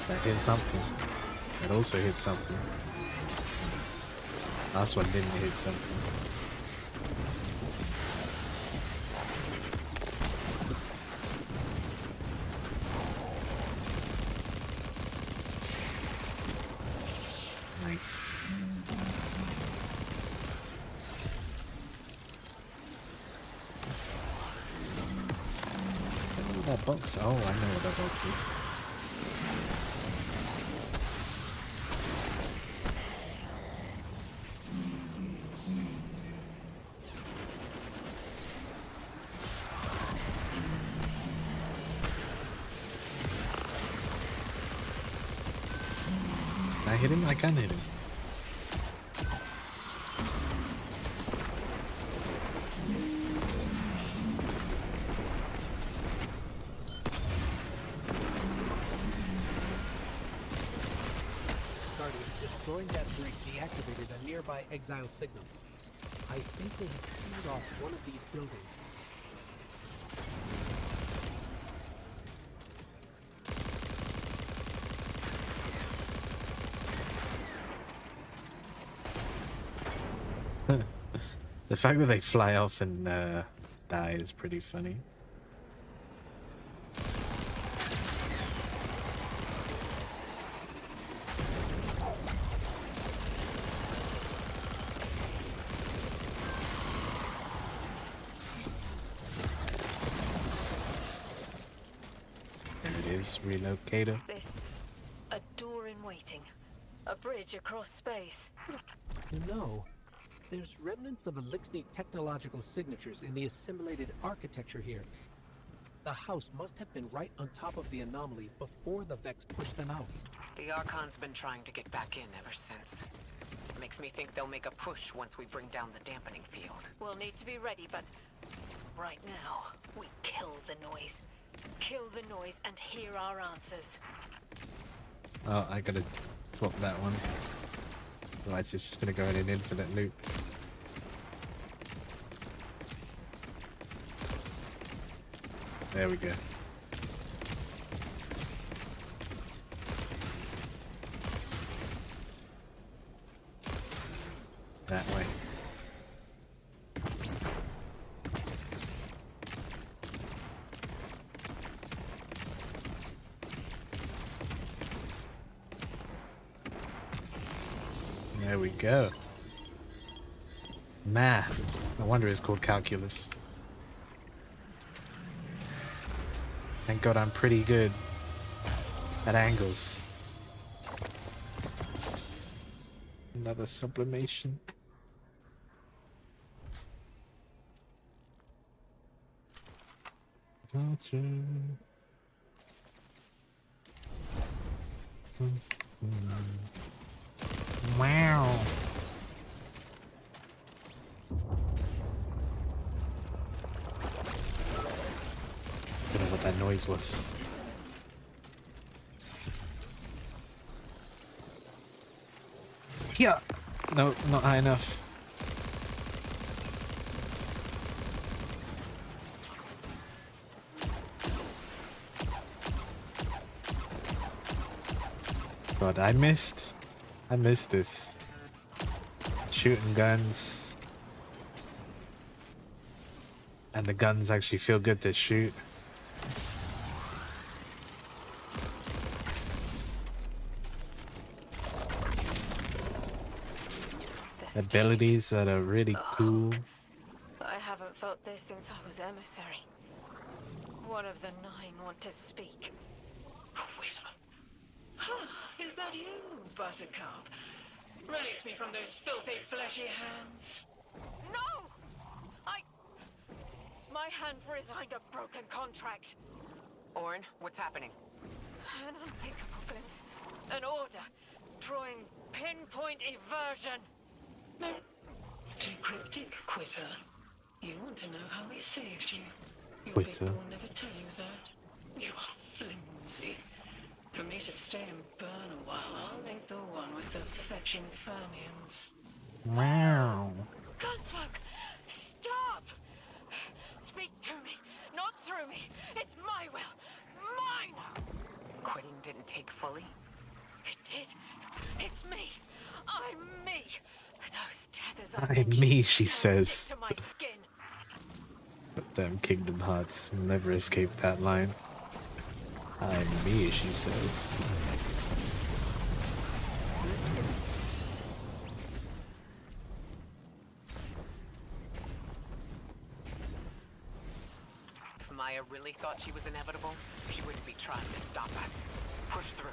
That hit something. That also hit something. Last one didn't hit something. Nice. What that box? Oh, I know what that box is. Can I hit him? I can hit him. Guardian, destroying that bridge deactivated a nearby exile signal. I think they had sealed off one of these buildings. The fact that they fly off and die is pretty funny. There it is, relocator. This... a door in waiting. A bridge across space. No. There's remnants of Elixni technological signatures in the assimilated architecture here. The house must have been right on top of the anomaly before the Vex pushed them out. The Archon's been trying to get back in ever since. Makes me think they'll make a push once we bring down the dampening field. We'll need to be ready, but... right now, we kill the noise. Kill the noise and hear our answers. Oh, I gotta swap that one. Otherwise it's just gonna go in an infinite loop. There we go. That way. There we go. Math. No wonder it's called calculus. Thank God I'm pretty good at angles. Another sublimation. Wow. Don't know what that noise was. Yeah. No, not high enough. God, I missed this. Shooting guns. And the guns actually feel good to shoot. Abilities that are really cool. I haven't felt this since I was emissary. One of the 9 want to speak. Wait. Is that you, Buttercup? Release me from those filthy, fleshy hands. No! My hand resigned a broken contract. Orn, what's happening? An unthinkable glimpse. An order. Drawing pinpoint eversion. No. Too cryptic, quitter. You want to know how we saved you. Your Quitter. people will never tell you that. You are flimsy. For me to stay and burn a while, I'll make the one with the fetching fermions. Wow. Gunsmoke! Stop! take fully? It did. It's me. I'm me. Those tethers I'm mentioned me, she still says. stick to my skin. But damn Kingdom Hearts will never escape that line. I'm me, she says. If Maya really thought she was inevitable, she wouldn't be trying to stop us. Push through.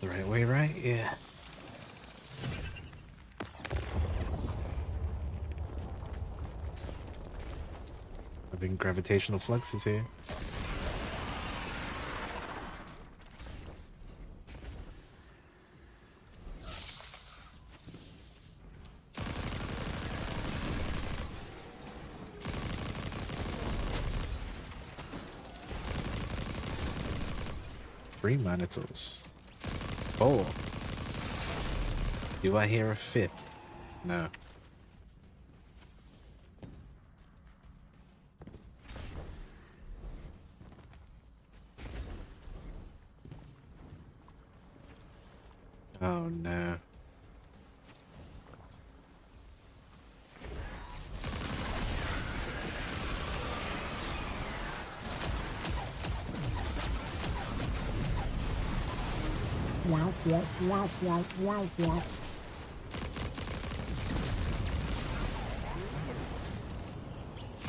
The right way, right? Yeah. I think gravitational flux is here. Three manitors. 4. Do I hear a 5th? No. Oh no.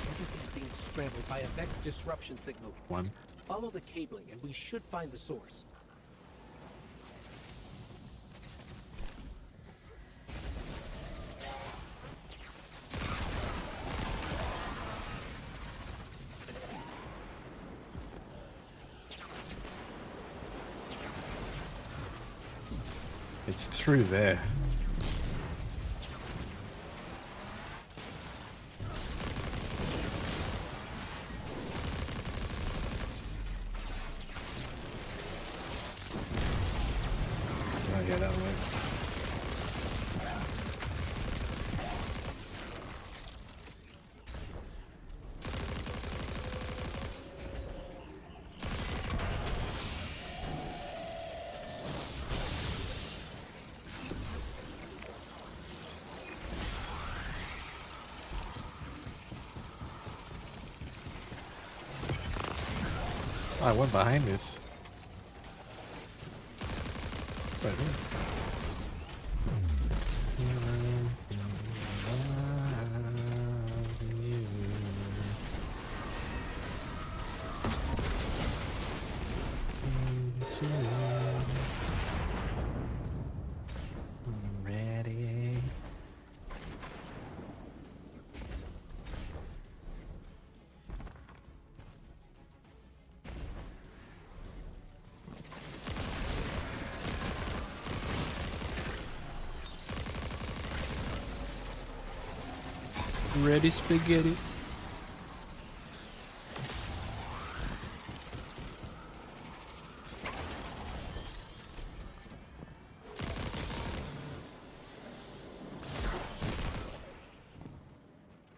Everything's being scrambled by a Vex disruption signal. 1. Follow the cabling and we should find the source. It's through there. Oh yeah, that way. I went behind this. Right there. Ready. Ready, spaghetti.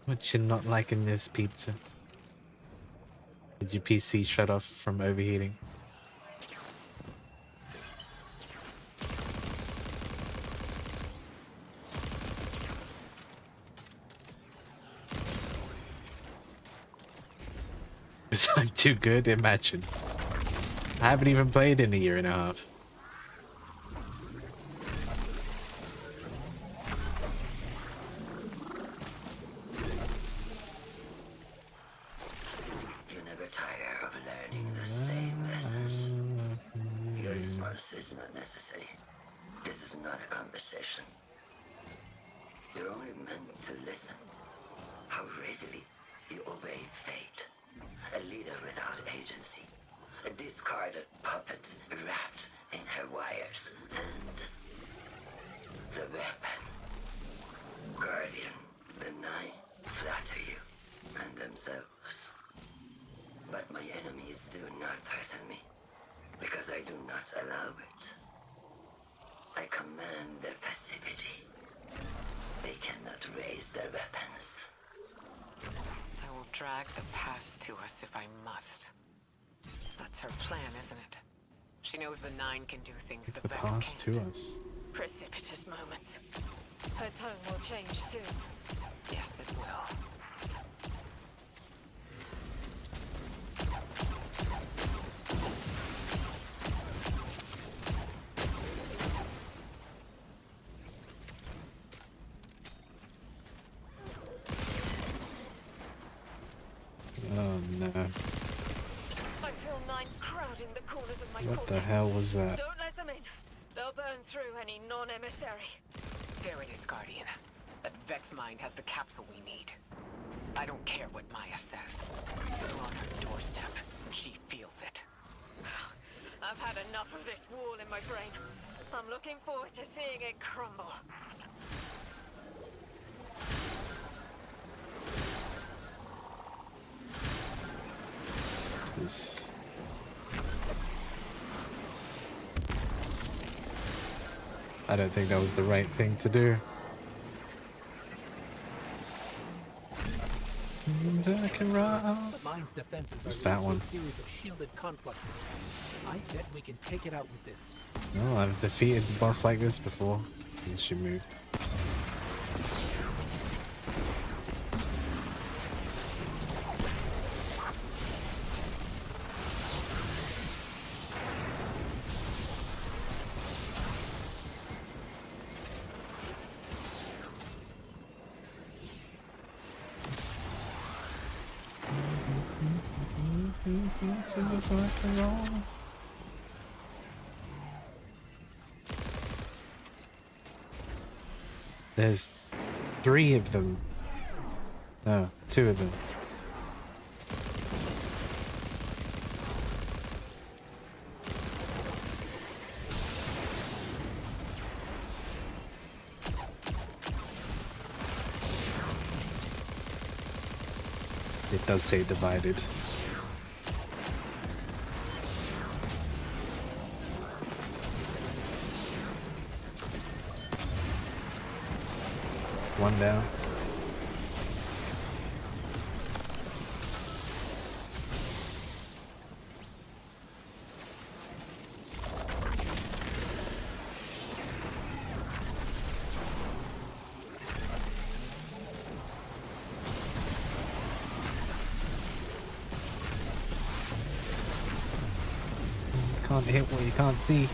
What you not liking this pizza? Did your PC shut off from overheating? Because I'm too good, imagine. I haven't even played in a year and a half. You never tire of learning the same lessons. Your response is not necessary. This is not a conversation. You're only meant to listen. How readily you obey fate. A leader without agency. A discarded puppet wrapped in her wires. And the weapon. Guardian, the Nine flatter you. And them do not allow it. I command their passivity. They cannot raise their weapons. I will drag the past to us if I must. That's her plan, isn't it? She knows the Nine can do things the The Vex past can't. to us. Precipitous moments. Her tone will change soon. Yes, it will. Oh no. I feel Nine crowding the corners of my What the cortex. hell was that? Don't let them in. They'll burn through any non-emissary. There it is, Guardian. That Vex mind has the capsule we need. I don't care what Maya says. We're on her doorstep, and she feels it. I've had enough of this wall in my brain. I'm looking forward to seeing it crumble. What's this? I don't think that was the right thing to do. And I can run. The mine's defenses What's are that a one? series of shielded confluxes. I bet we can take it out with this. No, I've defeated a boss like this before. And she moved. There's 3 of them. No, 2 of them. It does say divided. One down. Can't hit what you can't see.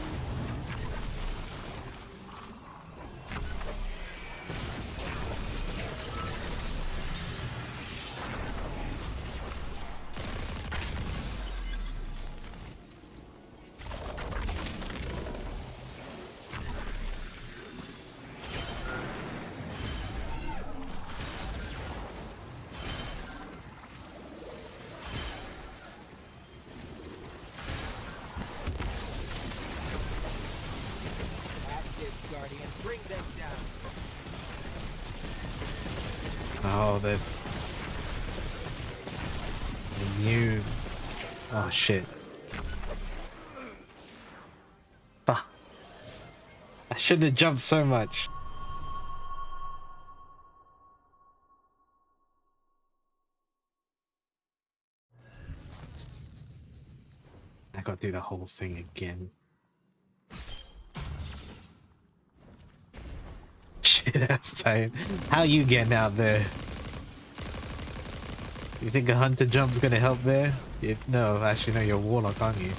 Guardian, bring them down. Oh, the new. Oh shit. Bah. I shouldn't have jumped so much. I gotta do the whole thing again. Shit, that's tight. How you getting out there? You think a hunter jump's gonna help there? No, actually no, you're a warlock, aren't you?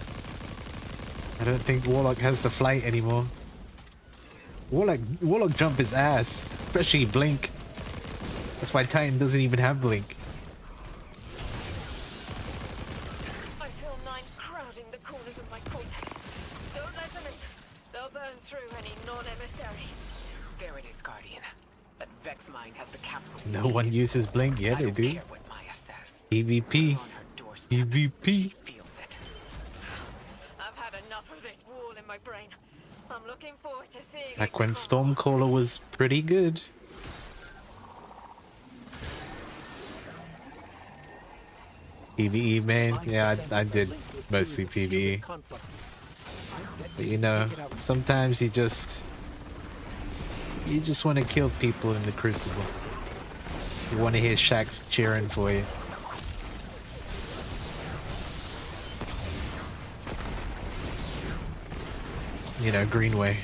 I don't think warlock has the flight anymore. Warlock jump is ass, especially blink. That's why Titan doesn't even have blink. I feel Nine crowding the corners of my cortex. Don't let them in. They'll burn through any non-emissary. There it is, Guardian. That Vex mind has the capsule. No one uses blink. Yeah, I they don't do. care what Maya says. EVP. We're on her doorstep. EVP. She feels it. I've had enough of this wall in my brain. I'm looking forward to seeing Like it when crumble. Stormcaller was pretty good. PvE main? Yeah, I did mostly PvE. But you know, sometimes you just want to kill people in the Crucible. You want to hear Shaxx cheering for you. You know, Greenway.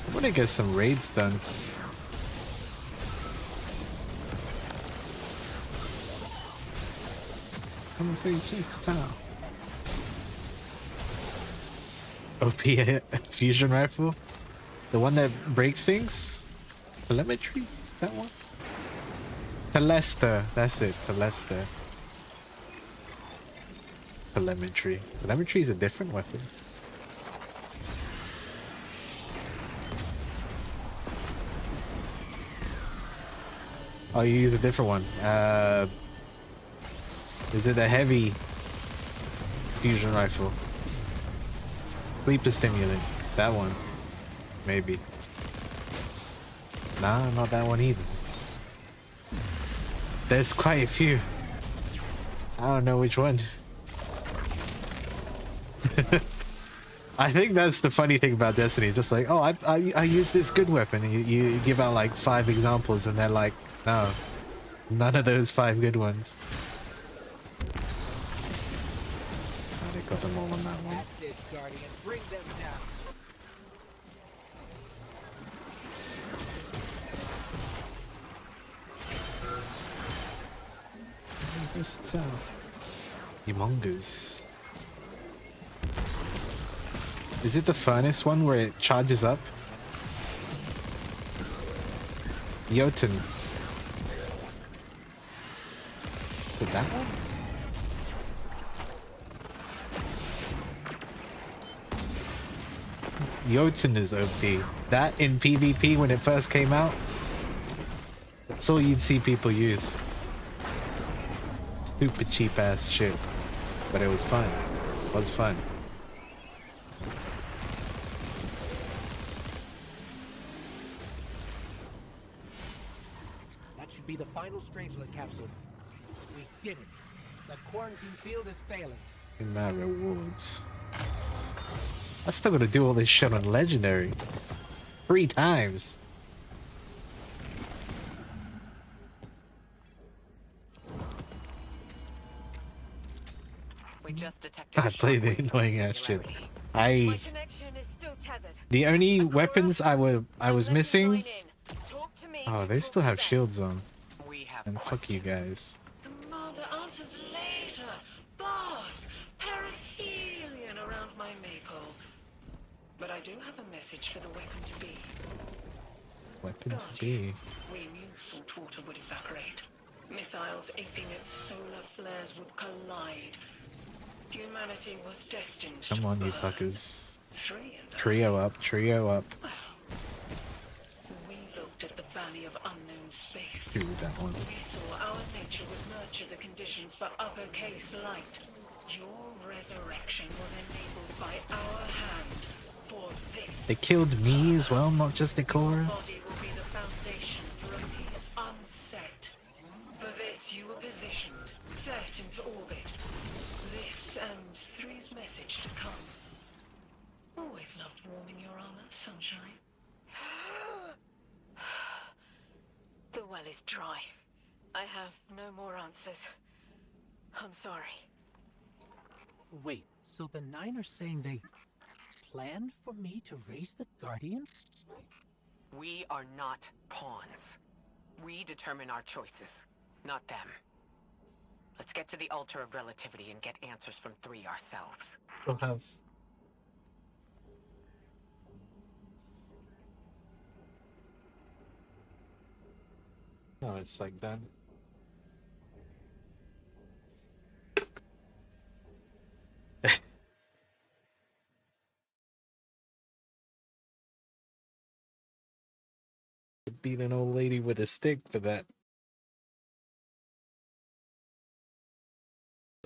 I want to get some raids done. Come and see Chief's Town. OP fusion rifle? The one that breaks things? Telemetry? That one? Telester. That's it. Telester. Telemetry. Telemetry is a different weapon. Oh, you use a different one. Is it a heavy fusion rifle? Sleeper stimulant. That one. Maybe. Nah, not that one either. There's quite a few. I don't know which one. I think that's the funny thing about Destiny. Just like, oh, I use this good weapon. And you give out like 5 examples and they're like, no, none of those 5 good ones. Oh, they got them all on that one. That's it, Guardian. Bring them down. Humongous. Is it the furnace one where it charges up? Jotun. Is it that one? Jotun is OP. That in PvP when it first came out, that's all you'd see people use. Stupid cheap ass shit. But it was fun. It was fun. That should be the final Strangelet capsule. We did it. The quarantine field is failing. In my rewards. I still gotta do all this shit on Legendary. 3 times. We just detected I a play the shockwave annoying ass shit. singularity. My connection is still tethered. The only Akura, weapons I was let me missing. join in. Talk to me Oh, to they talk still to have them. shields on. We have And fuck you questions. guys. Commander answers later. Boss, perihelion around my maypole. But I do have a message for the weapon to be. Weapon to be. We knew saltwater would evaporate. Missiles aping its solar flares would collide. Humanity was destined Come to on, you burn. fuckers. 3 and I. Trio up, trio up. We looked at the valley of unknown space. Do that one. We saw our nature would nurture the conditions for uppercase light. Your resurrection was enabled by our hand for this. They killed me as well, not just Ikora. Body will be the foundation for a peace unset. For this you were positioned, set into orbit. This and Three's message to come. Always loved warming your armor, sunshine. The well is dry. I have no more answers. I'm sorry. Wait, so the 9 are saying they planned for me to raise the Guardian? We are not pawns. We determine our choices, not them. Let's get to the altar of relativity and get answers from 3 ourselves. Still have. Oh, it's like that. Beat an old lady with a stick for that.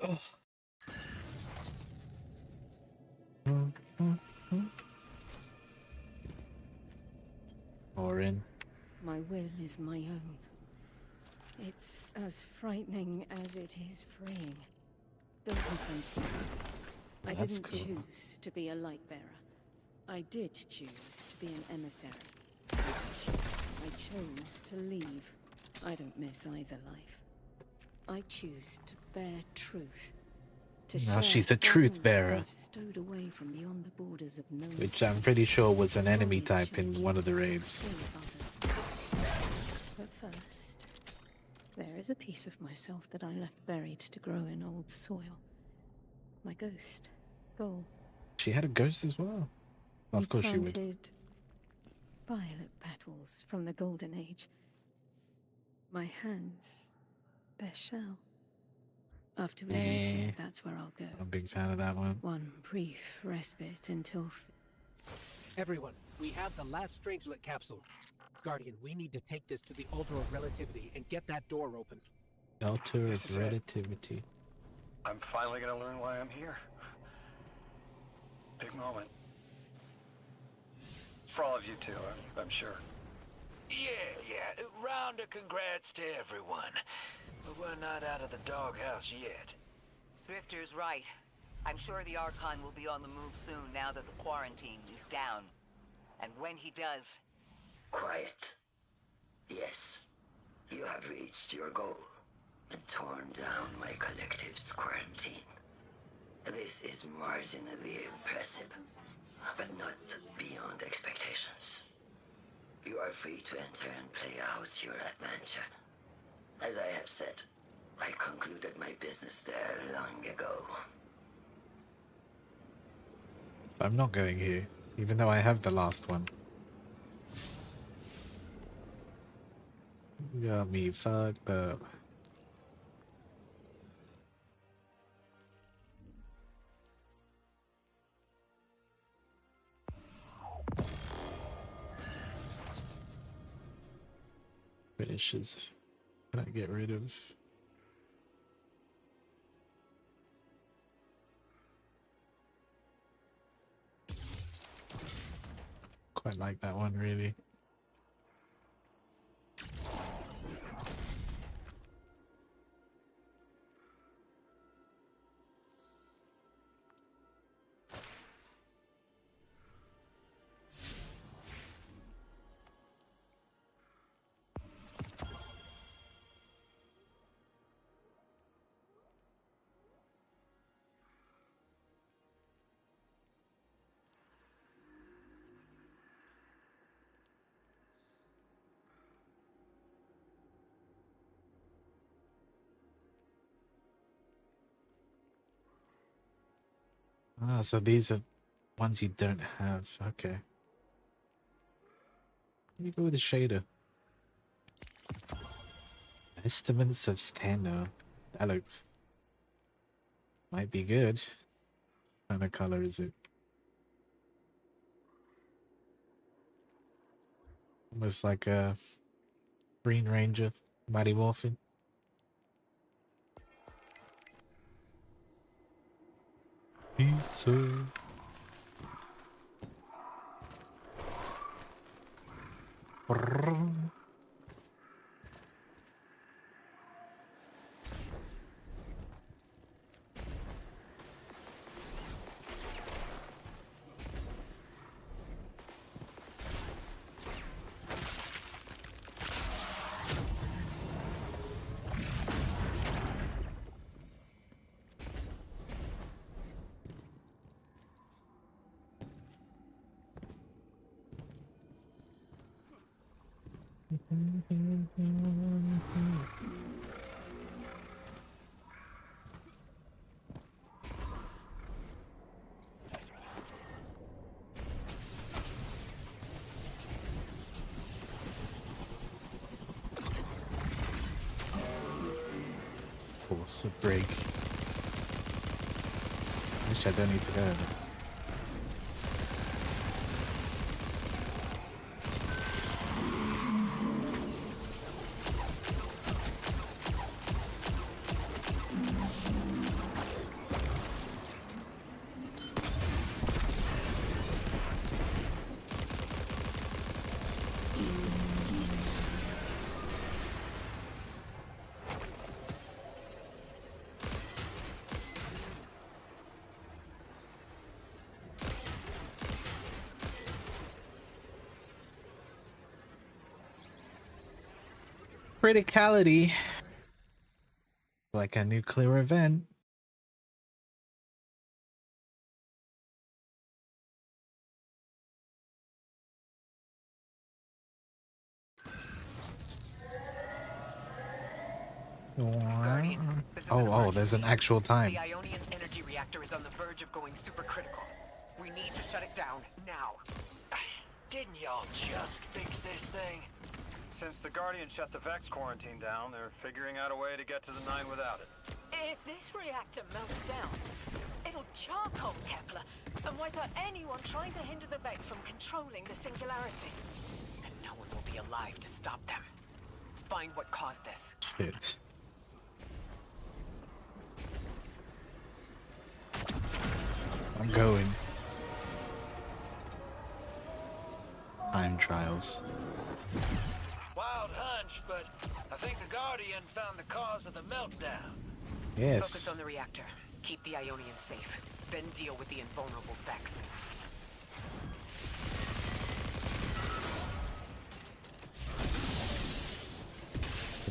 Oh. Or in. My will is my own. It's as frightening as it is freeing. Don't misunderstand. I That's didn't cool. choose to be a light bearer. I did choose to be an emissary. I chose to leave. I don't miss either life. I choose to bear truth. To Now share she's a truth things bearer. I've stowed away from beyond the borders of known Which I'm pretty sure was an enemy knowledge type in and one of the will raids. save others. But first, there is a piece of myself that I left buried to grow in old soil. My ghost, Gol. She had a ghost as well. Of course she would. Planted violet petals from the Golden Age. My hands, their shell. After we leave here, that's where I'll go. I'm a big fan of that one. One brief respite until... Everyone, we have the last Strangelet capsule. Guardian, we need to take this to the Altar of Relativity and get that door open. Altar This of is it. Relativity. I'm finally gonna learn why I'm here. Big moment. For all of you too, I'm sure. Yeah. Round of congrats to everyone. But we're not out of the doghouse yet. Drifter's right. I'm sure the Archon will be on the move soon now that the quarantine is down. And when he does... Quiet. Yes, you have reached your goal and torn down my collective's quarantine. This is marginally impressive, but not beyond expectations. You are free to enter and play out your adventure. As I have said, I concluded my business there long ago. I'm not going here, even though I have the last one. You got me fucked up. Finishes. Can I get rid of? Quite like that one, really. Ah, so these are ones you don't have. Okay. Let me go with the shader. Estimates of Stano. That looks... might be good. What kind of color is it? Almost like a Green Ranger, Mighty Morphin. Pizza. Brrr. Force a break. Wish I don't need to go. criticality. Like a nuclear event. Guardian, this is an Oh, there's an emergency. actual time. The Ionian's energy reactor is on the verge of going supercritical. We need to shut it down now. Didn't y'all just fix this thing? Since the Guardian shut the Vex quarantine down, they're figuring out a way to get to the 9 without it. If this reactor melts down, it'll charcoal Kepler and wipe out anyone trying to hinder the Vex from controlling the singularity. And no one will be alive to stop them. Find what caused this. Shit. I'm going. Time trials. Wild hunch, but I think the Guardian found the cause of the meltdown. Yes. Focus on the reactor. Keep the Ionian safe. Then deal with the invulnerable Vex.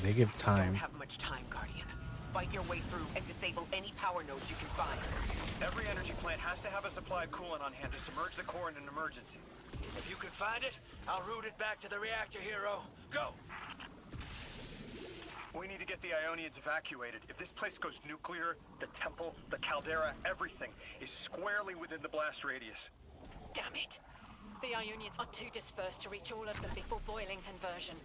They give Don't time. have much time, Guardian. Fight your way through and disable any power nodes you can find. Every energy plant has to have a supply of coolant on hand to submerge the core in an emergency. If you can find it, I'll route it back to the reactor, Hero. Go! We need to get the Ionians evacuated. If this place goes nuclear, the temple, the caldera, everything is squarely within the blast radius. Damn it. The Ionians are too dispersed to reach all of them before boiling conversion.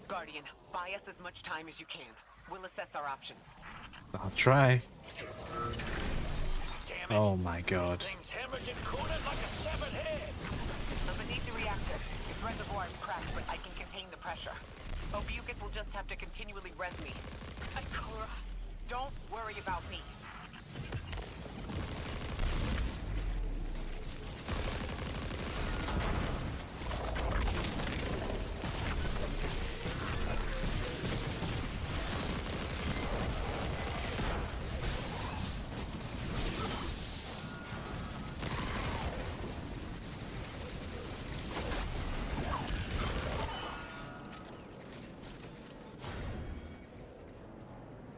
Guardian, buy us as much time as you can. We'll assess our options. I'll try. Damn it. Oh my god. This thing's hemorrhaging coolant like a severed head. I'm beneath the reactor. Its reservoir is cracked, but I can contain the pressure. Ophiuchus will just have to continually res me. Ikora. Don't worry about me.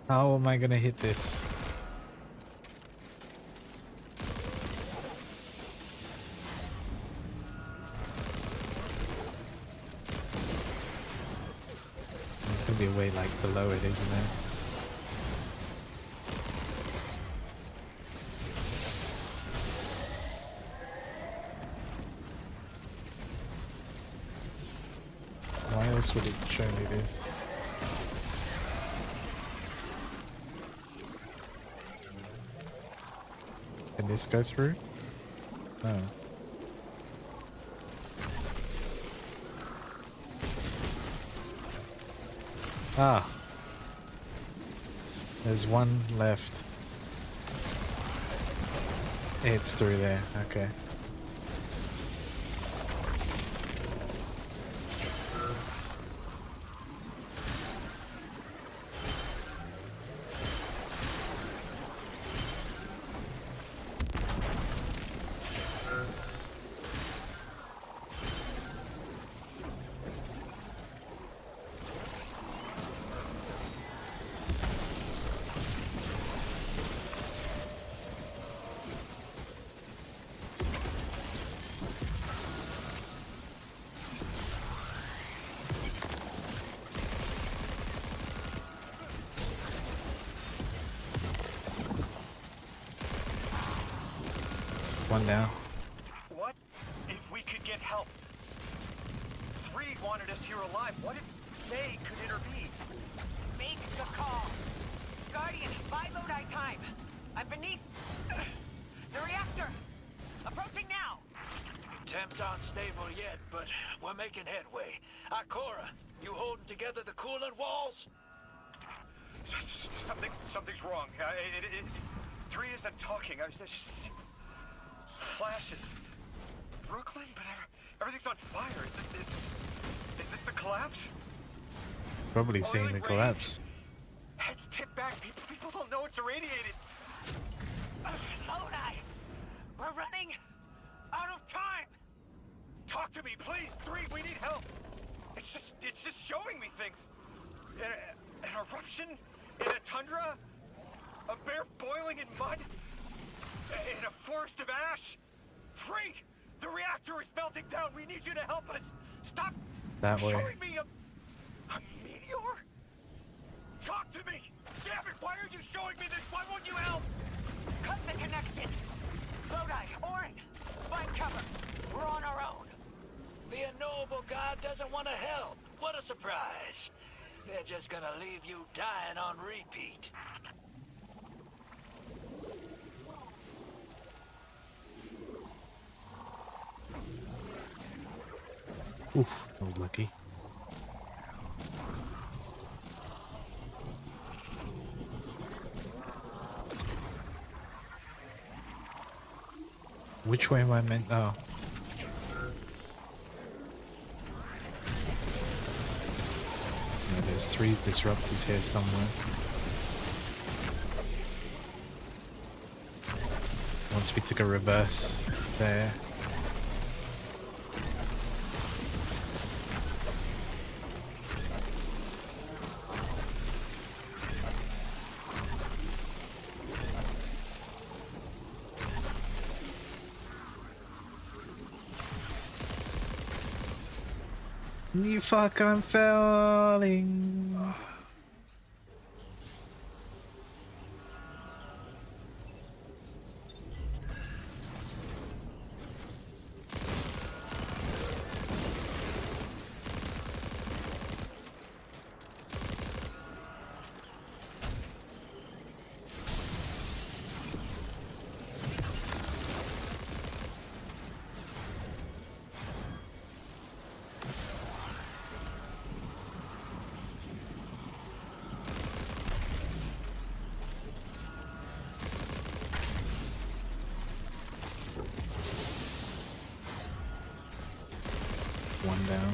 How am I gonna hit this? There's gonna be a way like below it, isn't there? Why else would it show me this? Can this go through? No. Ah. There's one left. It's through there, okay. One down. What if we could get help? 3 wanted us here alive. What if they could intervene? Make the call. Guardian, buy Lodi time. I'm beneath the reactor. Approaching now. Temps aren't stable yet, but we're making headway. Ikora, you holding together the coolant walls? Something's wrong. 3 isn't talking. Just flashes. Brooklyn, but everything's on fire. Is this the collapse? Probably seeing the collapse. Heads tipped back. People don't know it's irradiated. Lodi, we're running out of time. Talk to me, please. 3, we need help. It's just showing me things. An eruption? In a tundra? A bear boiling in mud? In a forest of ash? Freak! The reactor is melting down! We need you to help us! Stop That way. showing me a meteor? Talk to me! Damn it, why are you showing me this? Why won't you help? Cut the connection! Lodi, Orin, find cover. We're on our own. The unknowable god doesn't want to help. What a surprise. They're just gonna leave you dying on repeat. Oof, I was lucky. Which way am I meant? Oh. Yeah, there's 3 disruptors here somewhere. Once we took a reverse there. You fuck, I'm falling. One down.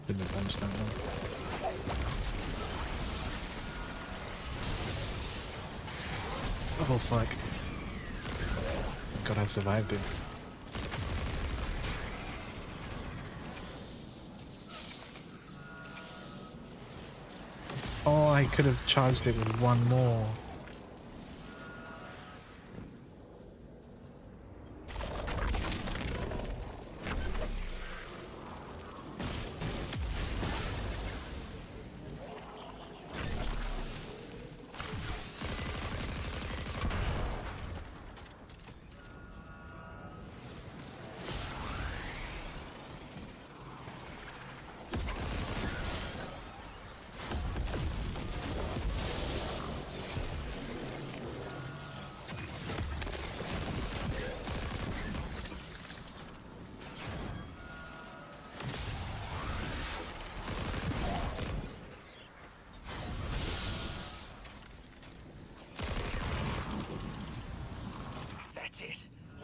Didn't punch that one. Oh fuck. God, I survived it. Oh, I could have charged it with one more.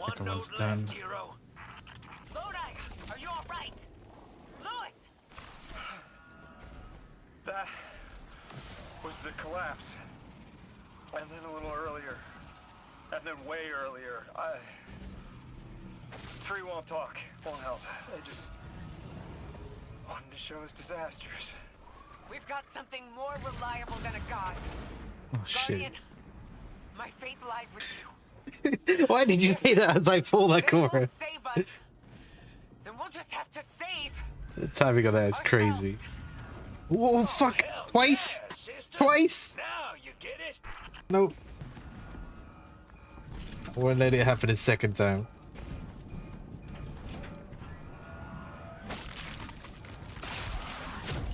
Second one's done. Lodi, are you all right? Lewis! That was the collapse. And then a little earlier. And then way earlier. 3 won't talk, won't help. They just wanted to show us disasters. We've got something more reliable than a god. Oh shit. Guardian, my faith lies with you. Why did you say that as I pull that corner? Save us. Then we'll just have to save. The timing of that is crazy. Whoa, fuck! Twice! Twice! Now you get it? Nope. I won't let it happen a second time.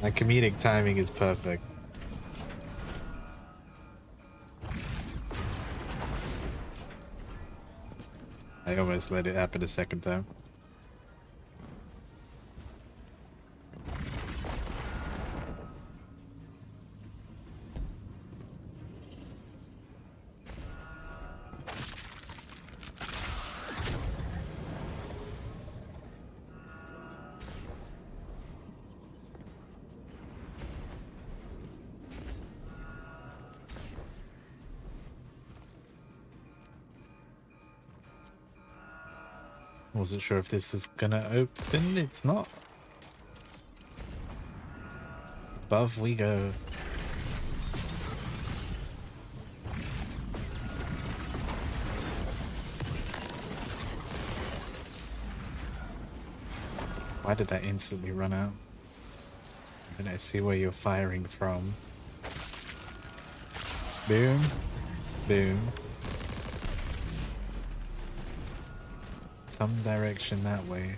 My comedic timing is perfect. I almost let it happen a second time. Wasn't sure if this is gonna open. It's not. Above we go. Why did that instantly run out? And I see where you're firing from. Boom. Boom. Some direction that way.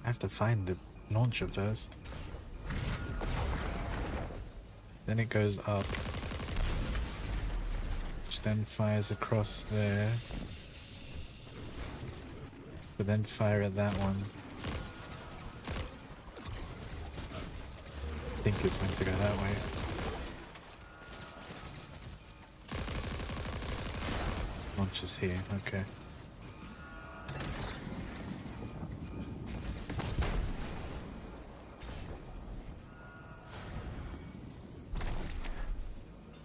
I have to find the launcher first. Then it goes up. Which then fires across there. But then fire at that one. I think it's meant to go that way. Launches here, okay.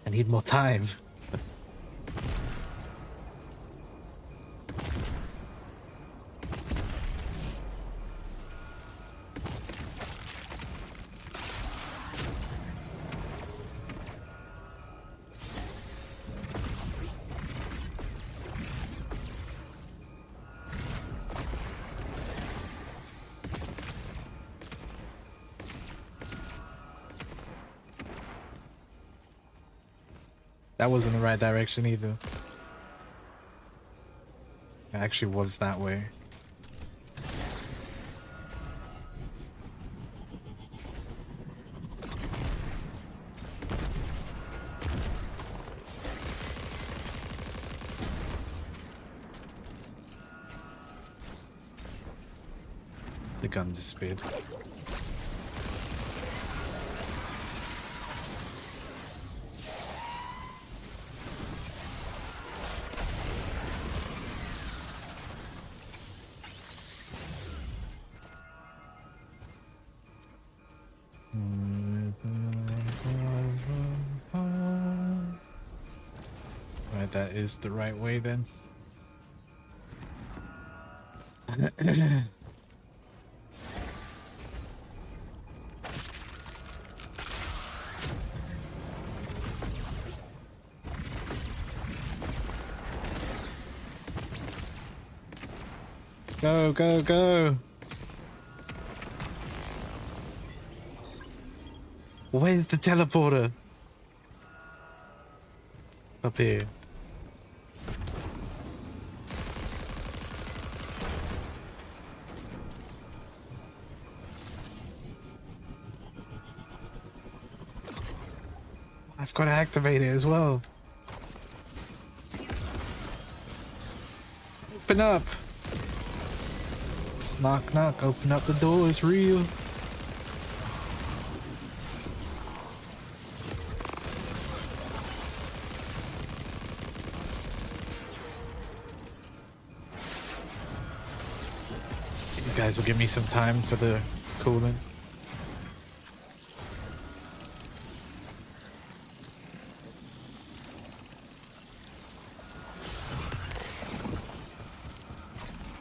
I need more time. That wasn't the right direction either. It actually was that way. The gun disappeared. Right, that is the right way then. Go, go, go! Where's the teleporter? Up here. I've got to activate it as well. Open up! Knock, knock, open up the door, it's real. These guys will give me some time for the coolant.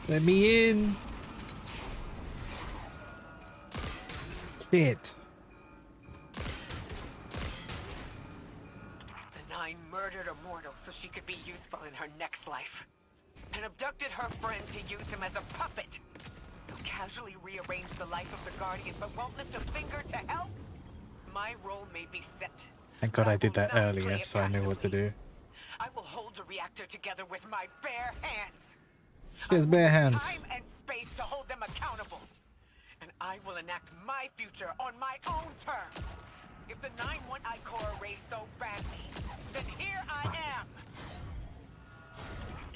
Let me in. Shit. The Nine murdered a mortal so she could be useful in her next life. And abducted her friend to use him as a puppet. They'll casually rearrange the life of the Guardian but won't lift a finger to help. My role may be set. Thank God I did that earlier so I knew what to do. I will hold the reactor together with my bare hands. She has bare hands. Time and space to hold them accountable. And I will enact my future on my own terms. If the Nine want Ikora Ray so badly, then here I am.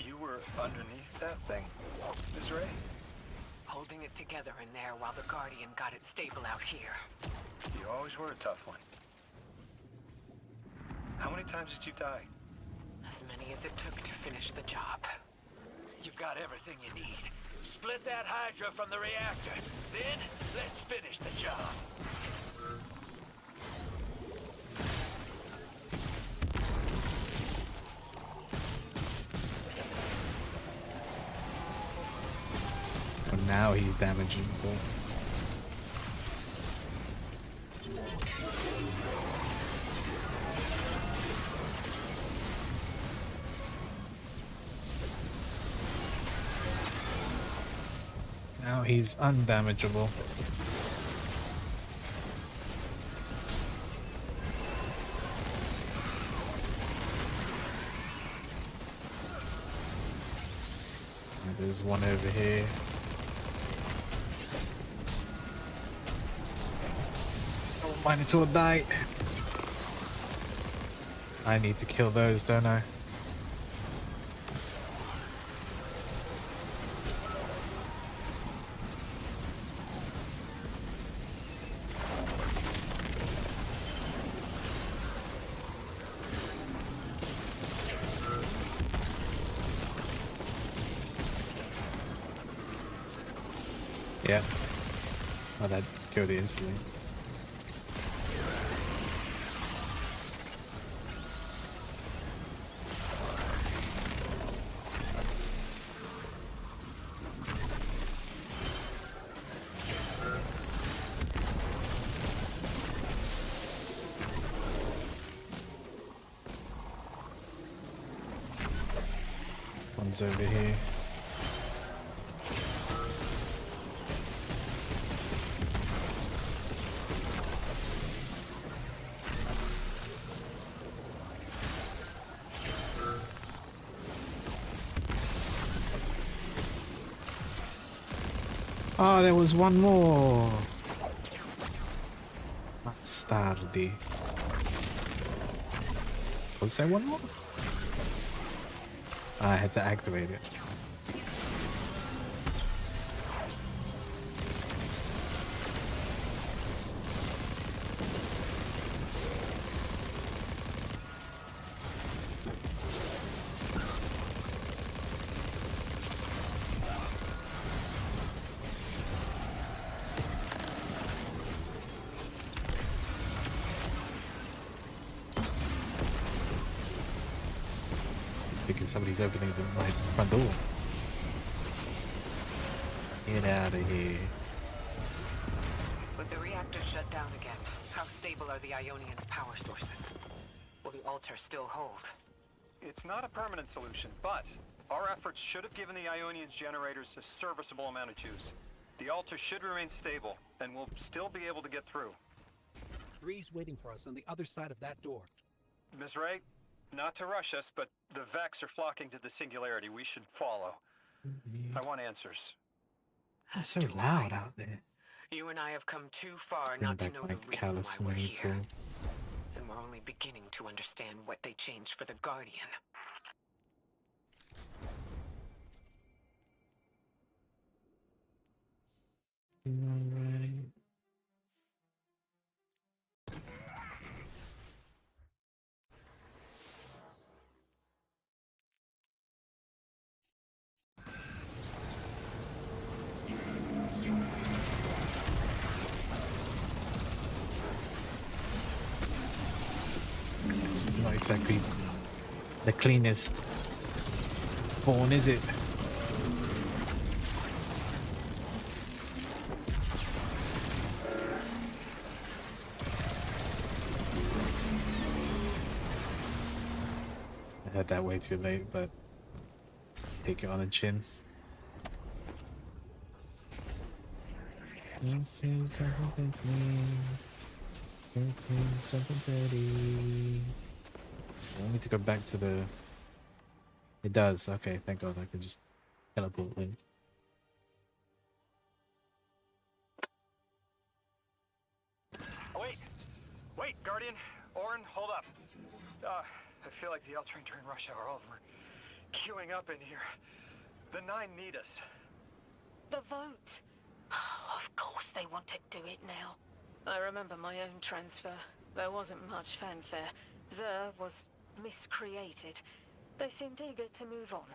You were underneath that thing, Ms. Ray? Holding it together in there while the Guardian got it stable out here. You always were a tough one. How many times did you die? As many as it took to finish the job. You've got everything you need. Split that Hydra from the reactor. Then, let's finish the job. Now he's damaging. Now he's undamageable. And there's one over here. Oh, Minotaur die! I need to kill those, don't I? Yeah. Oh, that killed it instantly. One's over here. Oh, there was one more. Bastardi. Was there one more? I had to activate it. Somebody's opening my front door. Get out of here. With the reactor shut down again, how stable are the Ionians' power sources? Will the altar still hold? It's not a permanent solution, but our efforts should have given the Ionians generators a serviceable amount of juice. The altar should remain stable, and we'll still be able to get through. Three's waiting for us on the other side of that door. Ms. Ray, not to rush us, but the Vex are flocking to the Singularity. We should follow. I want answers. It's so loud out there. You and I have come too far Bring not to back know my the reason callous why we're Minotaur. here. And we're only beginning to understand what they changed for the Guardian. Alright. This is not exactly the cleanest spawn, is it? I heard that way too late, but take it on the chin. I need to go back to the... It does, okay, thank god I can just teleport in. Wait, Guardian, Orin, hold up. I feel like the L train during rush hour. All of them are queuing up in here. The Nine need us. The vote. Of course they want to do it now. I remember my own transfer. There wasn't much fanfare. Xur was miscreated. They seemed eager to move on.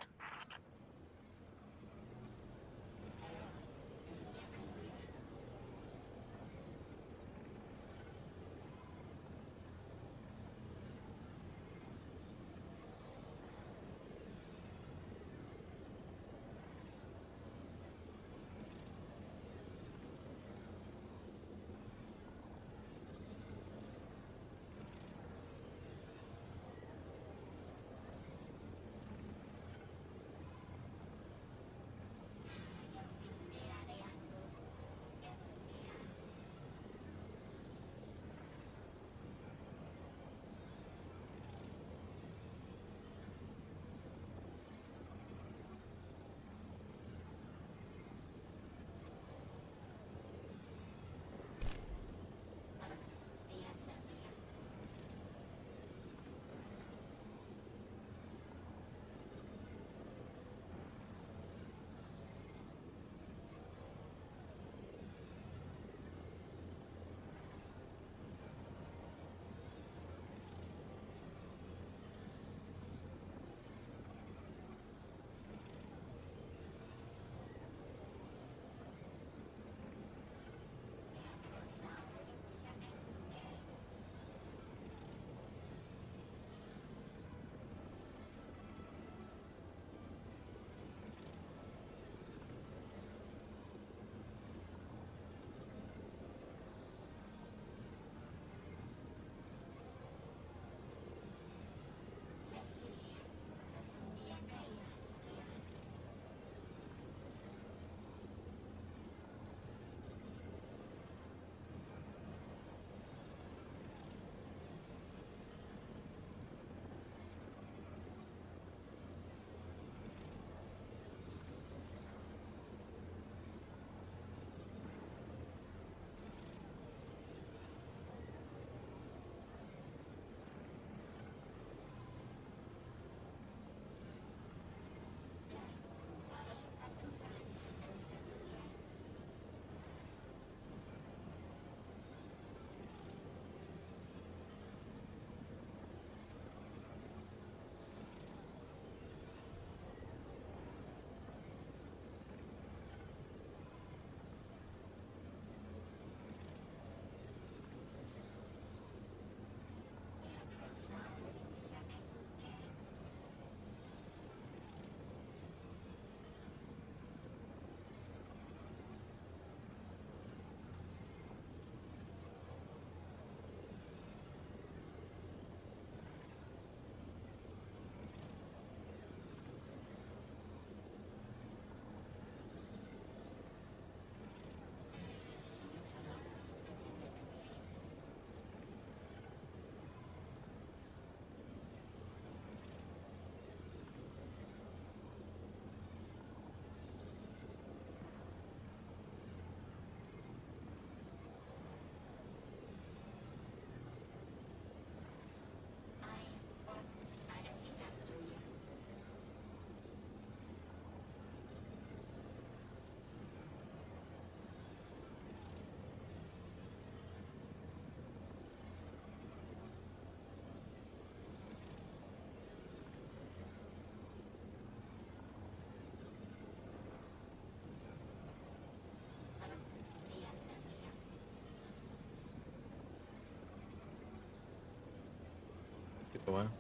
while.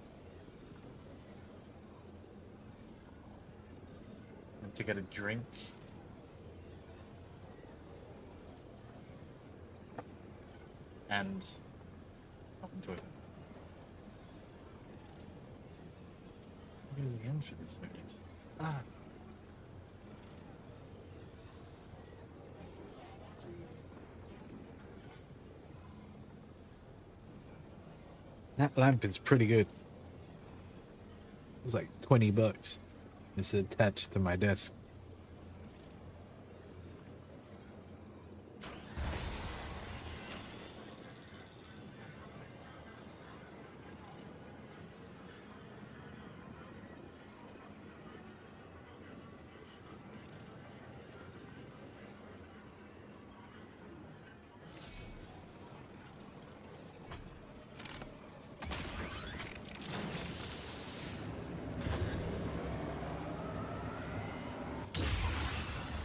And to get a drink. And into it. Here's the end for this thing. Ah. That lamp is pretty good. It was like $20. It's attached to my desk.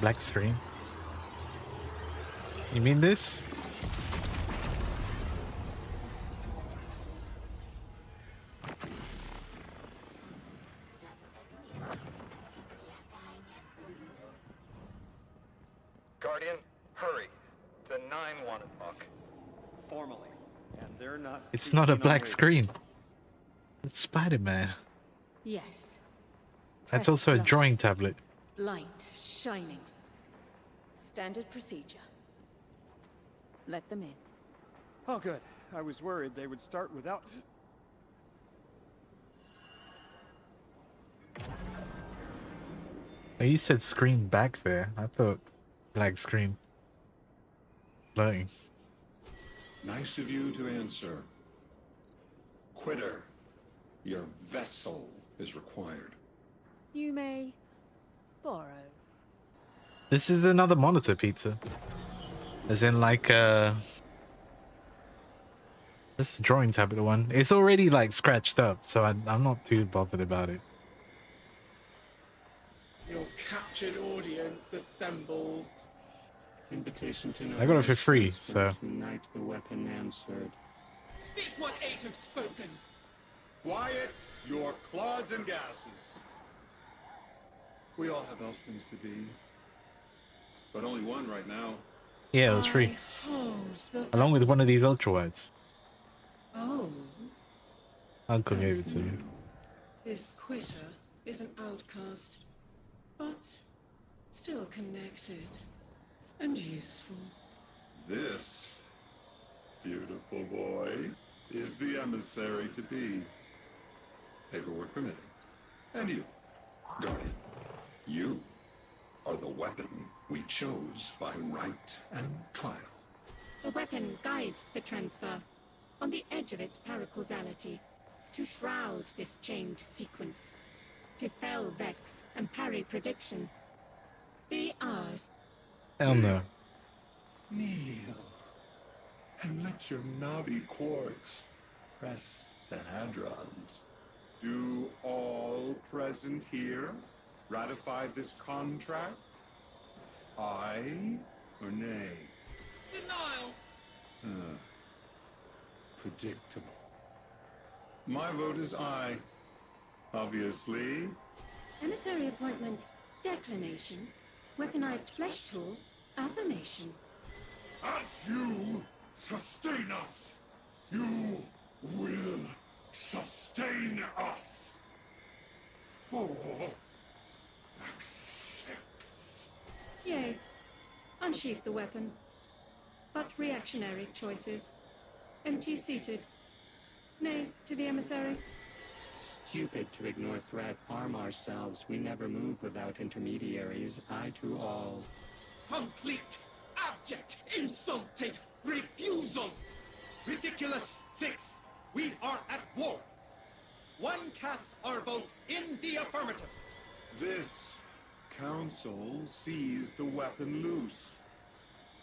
Black screen. You mean this? Guardian, hurry. The 9 want to talk. Formally. And they're not. It's not a keen on black waiting. screen. It's Spider-Man. Yes. That's Press also a plus. drawing tablet. Light shining. Standard procedure. Let them in. Oh, good. I was worried they would start without. Oh, you said screen back there. I thought black screen. Floating. Nice of you to answer. Quitter, your vessel is required. You may borrow. This is another monitor pizza. As in like this is the drawing tablet one. It's already like scratched up, so I'm not too bothered about it. Your captured audience assembles. Invitation to I got it for free, so Tonight the weapon answered. Speak what eight have spoken. Quiet your clods and gases. We all have else things to be. But only one right now. yeah, it was free. Along with one of these ultra wides. Oh, Uncle gave it to me. this quitter is an outcast, but still connected and useful. This beautiful boy is the emissary to be. Paperwork permitting. And you, Guardian, you are the weapon we chose by right and trial. The weapon guides the transfer on the edge of its paracausality to shroud this chained sequence, to fell Vex and parry prediction. Be ours. Hell no. Kneel and let your knobby quarks press the hadrons. Do all present here ratify this contract? Aye or nay? Denial. Predictable. My vote is aye. Obviously. Emissary appointment, declination, weaponized flesh tool, affirmation. As you sustain us, you will sustain us. For accepts. Yea, unsheath the weapon. But reactionary choices. Empty-seated. Nay to the emissary. Stupid to ignore threat, arm ourselves. We never move without intermediaries. Aye to all. Complete, abject, insulted refusal. Ridiculous. 6. We are at war. 1 casts our vote in the affirmative. This council sees the weapon loosed,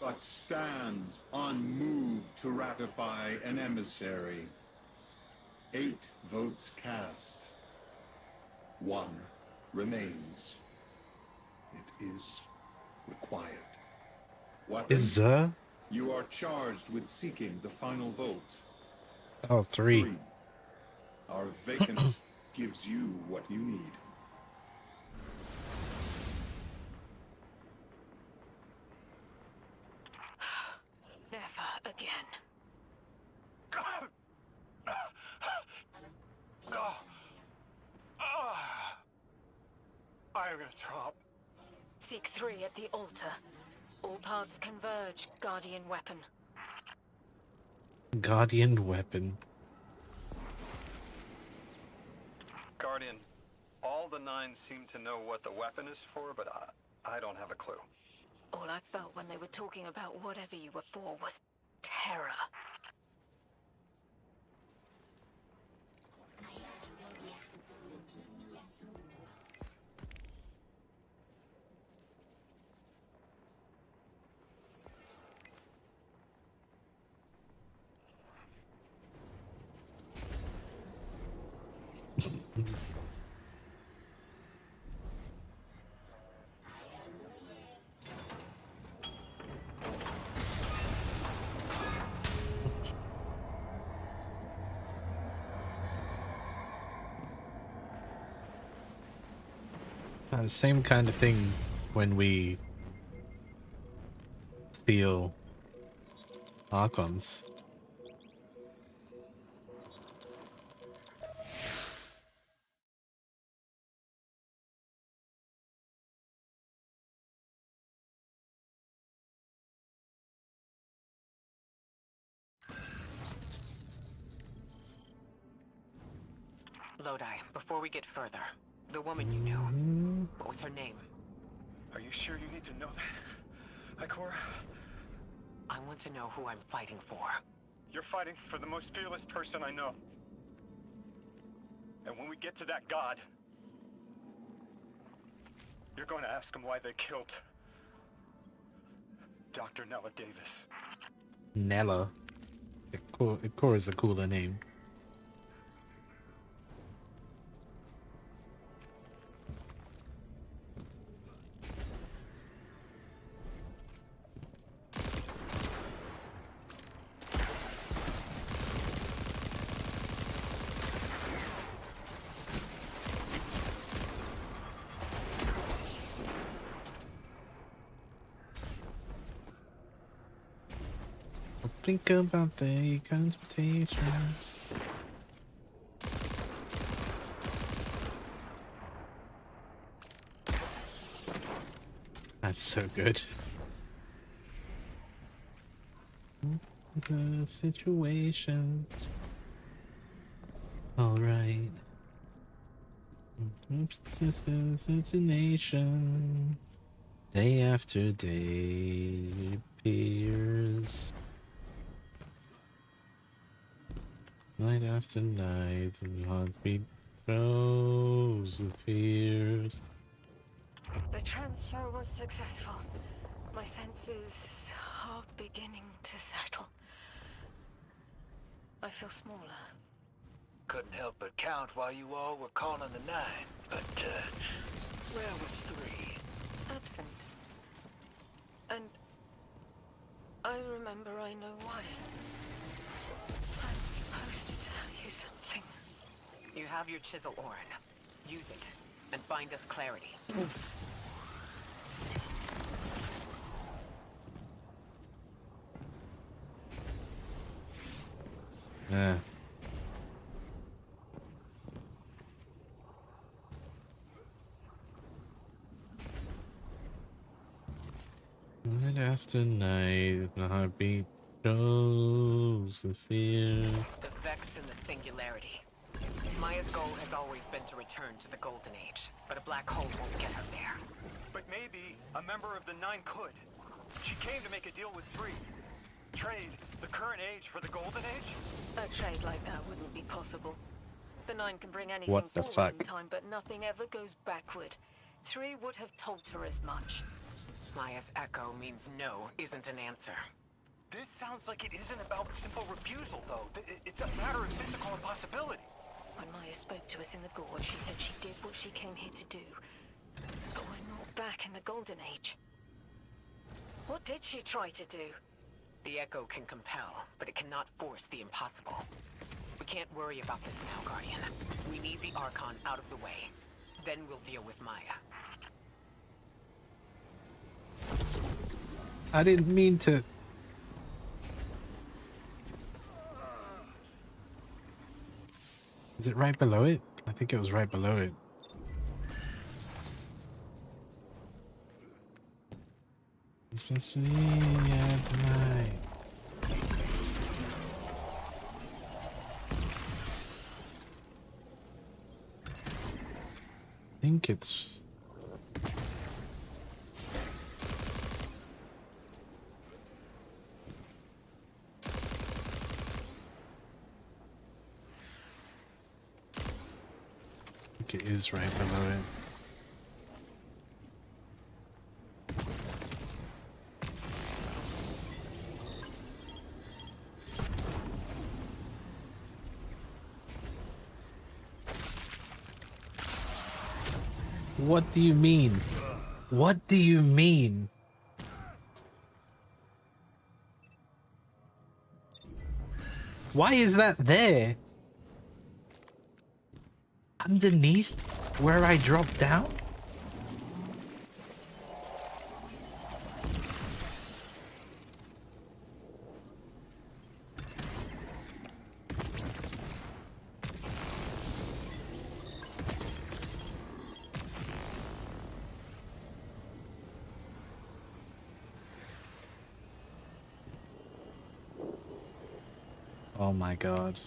but stands unmoved to ratify an emissary. 8 votes cast. 1 remains. It is required. Weapon, Is you are charged with seeking the final vote. oh 3. 3. Our vacant gives you what you need. Never again. I'm gonna throw up. Seek 3 at the altar. All paths converge, Guardian weapon. Guardian weapon. Guardian, all the 9 seem to know what the weapon is for, but I don't have a clue. All I felt when they were talking about whatever you were for was terror. Same kind of thing when we steal Archons. Lodi, before we get further, the woman you knew, what was her name? Are you sure you need to know that, Ikora? I want to know who I'm fighting for. You're fighting for the most fearless person I know. And when we get to that god, you're going to ask him why they killed Dr. Nella Davis. Nella. Ikora's a cooler name. Think about the transportations. That's so good. The situations. All right. Systems, nation. Day after day appears. Night after night, and heartbeat grows the fears. The transfer was successful. My senses are beginning to settle. I feel smaller. Couldn't help but count while you all were calling the 9, but, where was 3? Absent. And I remember I know why. I'm supposed to tell you something. You have your chisel, Orin. Use it, and find us clarity. Yeah. Night after night, the heartbeat shows the fear. The Vex and the Singularity. Maya's goal has always been to return to the Golden Age, but a black hole won't get her there. But maybe a member of the 9 could. She came to make a deal with 3. Trade the current age for the Golden Age? A trade like that wouldn't be possible. The 9 can bring anything What the forward fuck? in time, but nothing ever goes backward. 3 would have told her as much. Maya's echo means no isn't an answer. This sounds like it isn't about simple refusal, though. It's a matter of physical impossibility. When Maya spoke to us in the gorge, she said she did what she came here to do. But we're not back in the Golden Age. What did she try to do? The echo can compel, but it cannot force the impossible. We can't worry about this now, Guardian. We need the Archon out of the way. Then we'll deal with Maya. I didn't mean to. Is it right below it? I think it was right below it. Especially at night. I think it's... I think it is right below it. What do you mean? What do you mean? Why is that there? Underneath where I dropped down? Oh my god.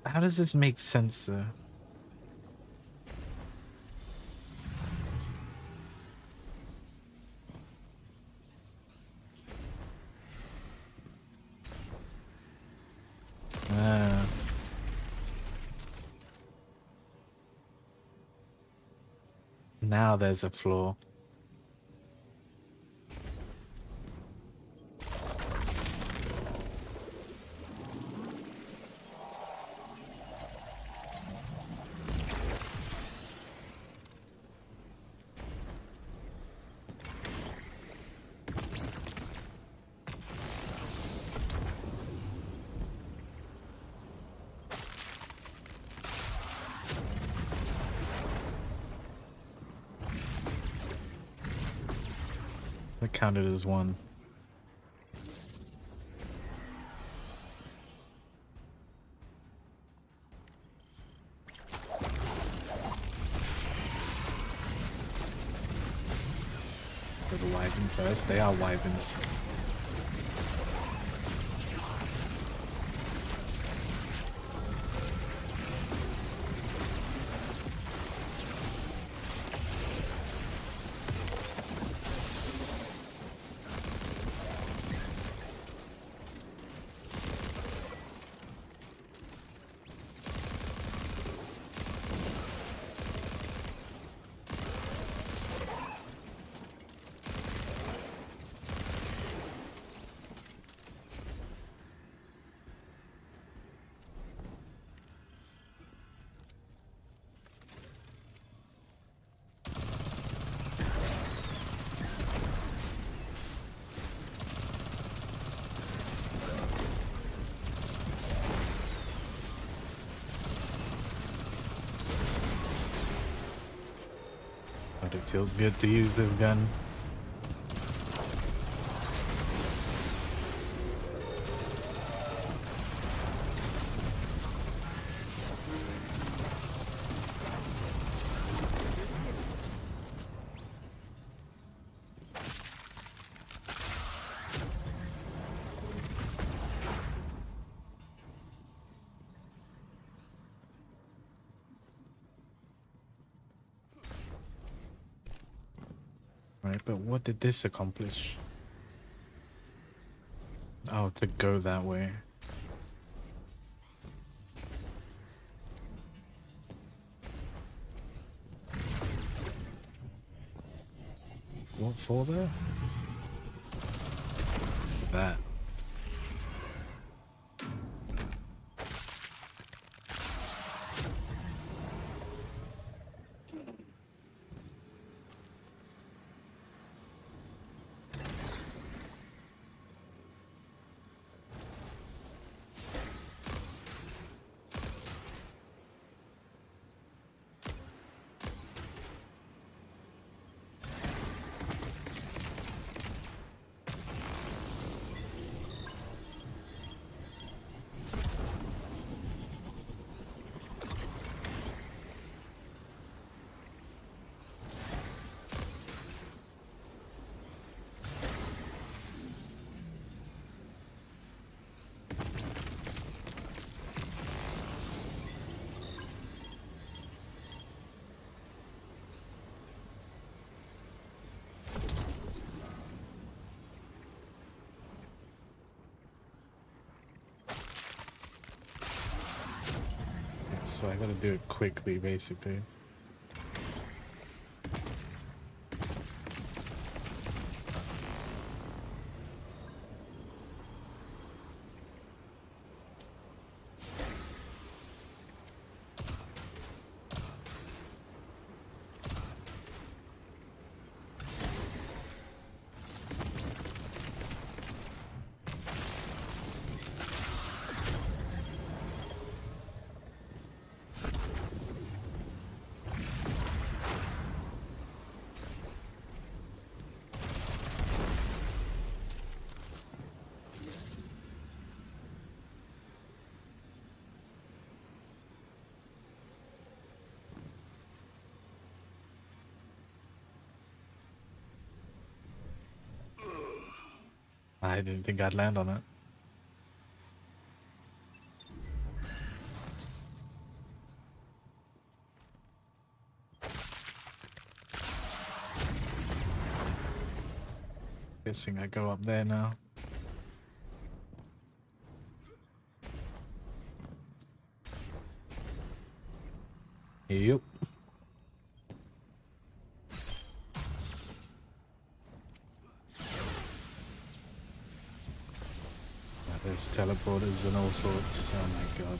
How does this make sense though? Now there's a flaw. That counted as one. For the wyverns, yes, they are wyverns. But it feels good to use this gun. Right, but what did this accomplish? Oh, to go that way. What for there? That. So I gotta do it quickly, basically. I didn't think I'd land on it. Guessing I go up there now. Yep. There's teleporters and all sorts. Oh my god.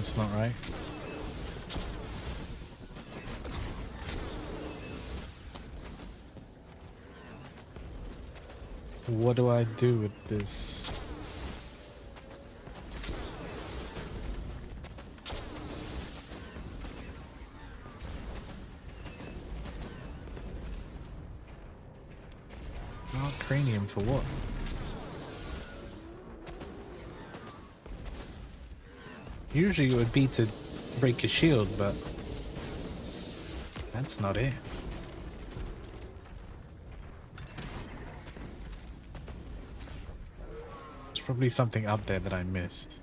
That's not right. What do I do with this? Oh, cranium for what? Usually it would be to break your shield, but that's not it. There's probably something up there that I missed.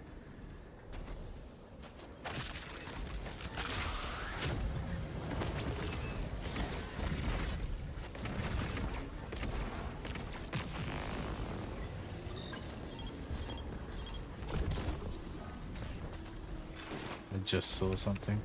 I just saw something.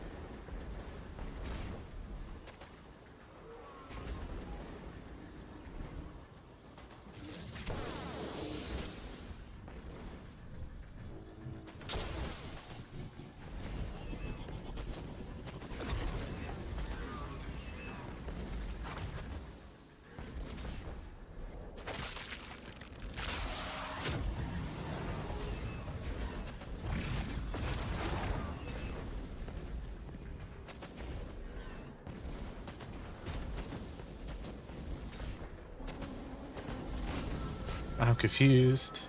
I'm confused.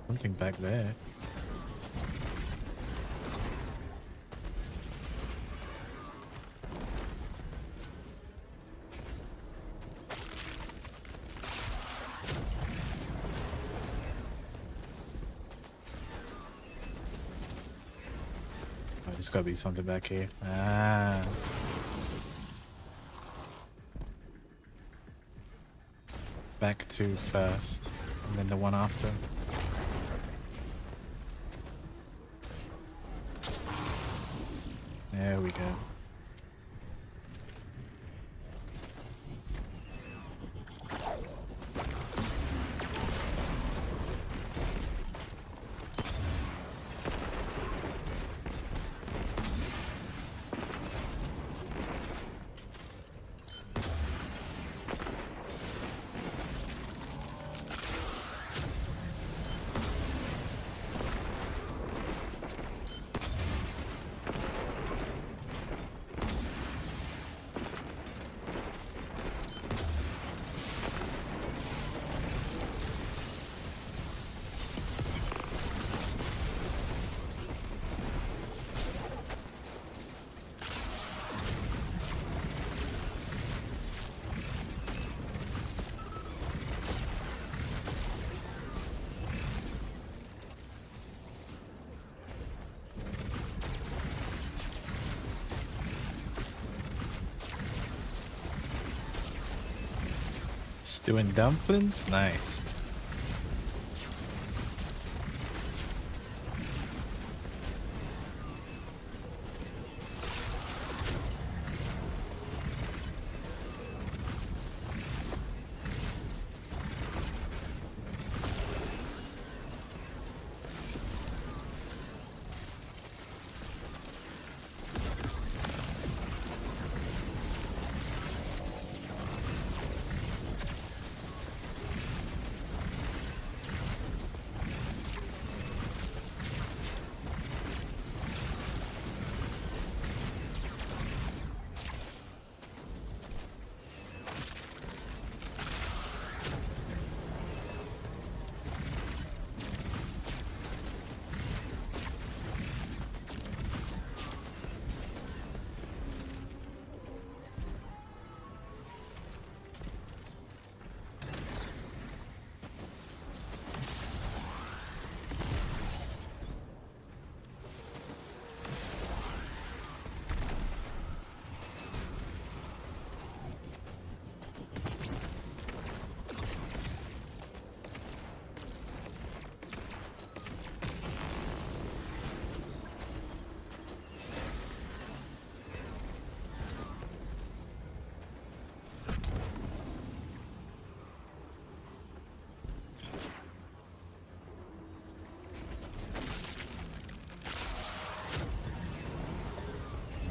Something back there. There's gotta be something back here. Ah. Back to first, and then the one after. There we go. Doing dumplings? Nice.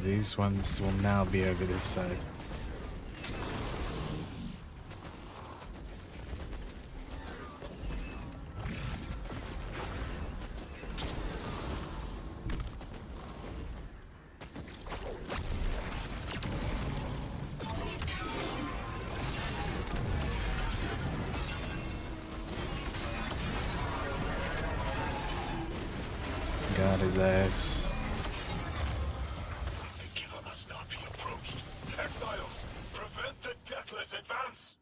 These ones will now be over this side. got his ass. The giver must not be approached. Exiles, prevent the deathless advance!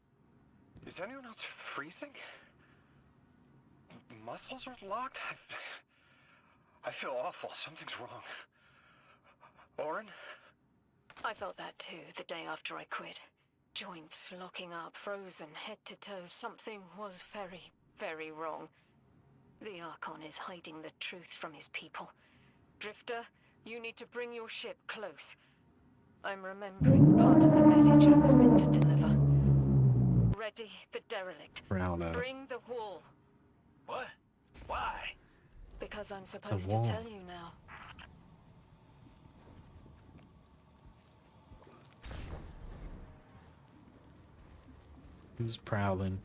Is anyone else freezing? Muscles are locked? I feel awful. Something's wrong. Orin? I felt that too, the day after I quit. Joints locking up, frozen, head to toe. Something was very, very wrong. The Archon is hiding the truth from his people. Drifter, you need to bring your ship close. I'm remembering part of the message I was meant to deliver. Ready the derelict. Prowler. Bring the wall. What? Why? Because I'm supposed wall. to tell you now. Who's prowling?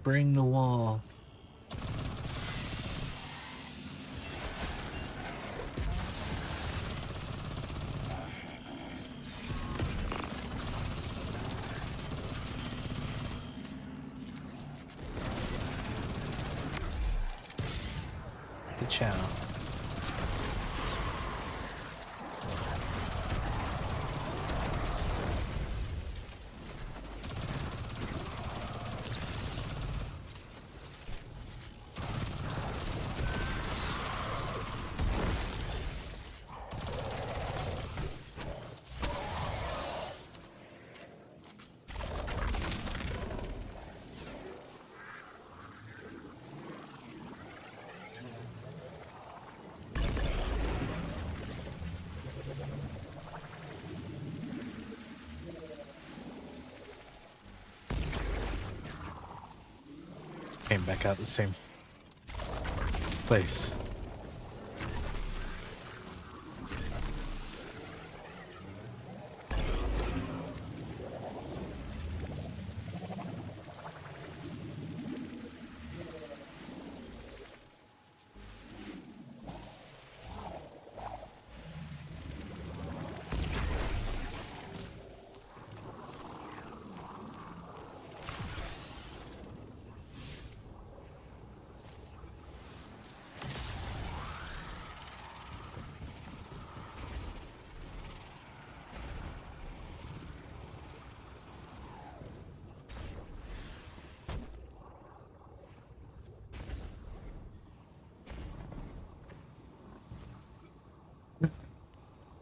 Bring the wall. The channel. Came back out the same place.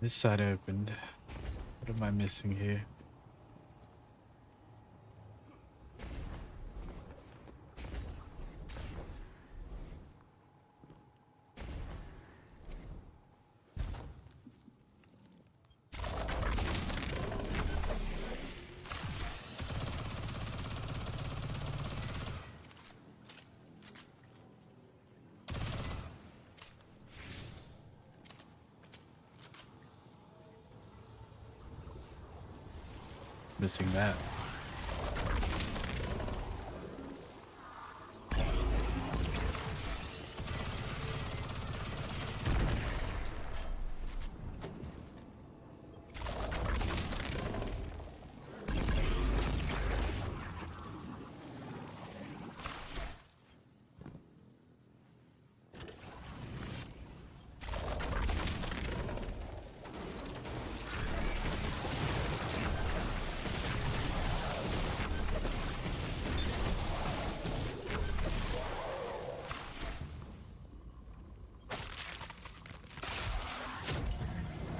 This side opened. What am I missing here? Missing that.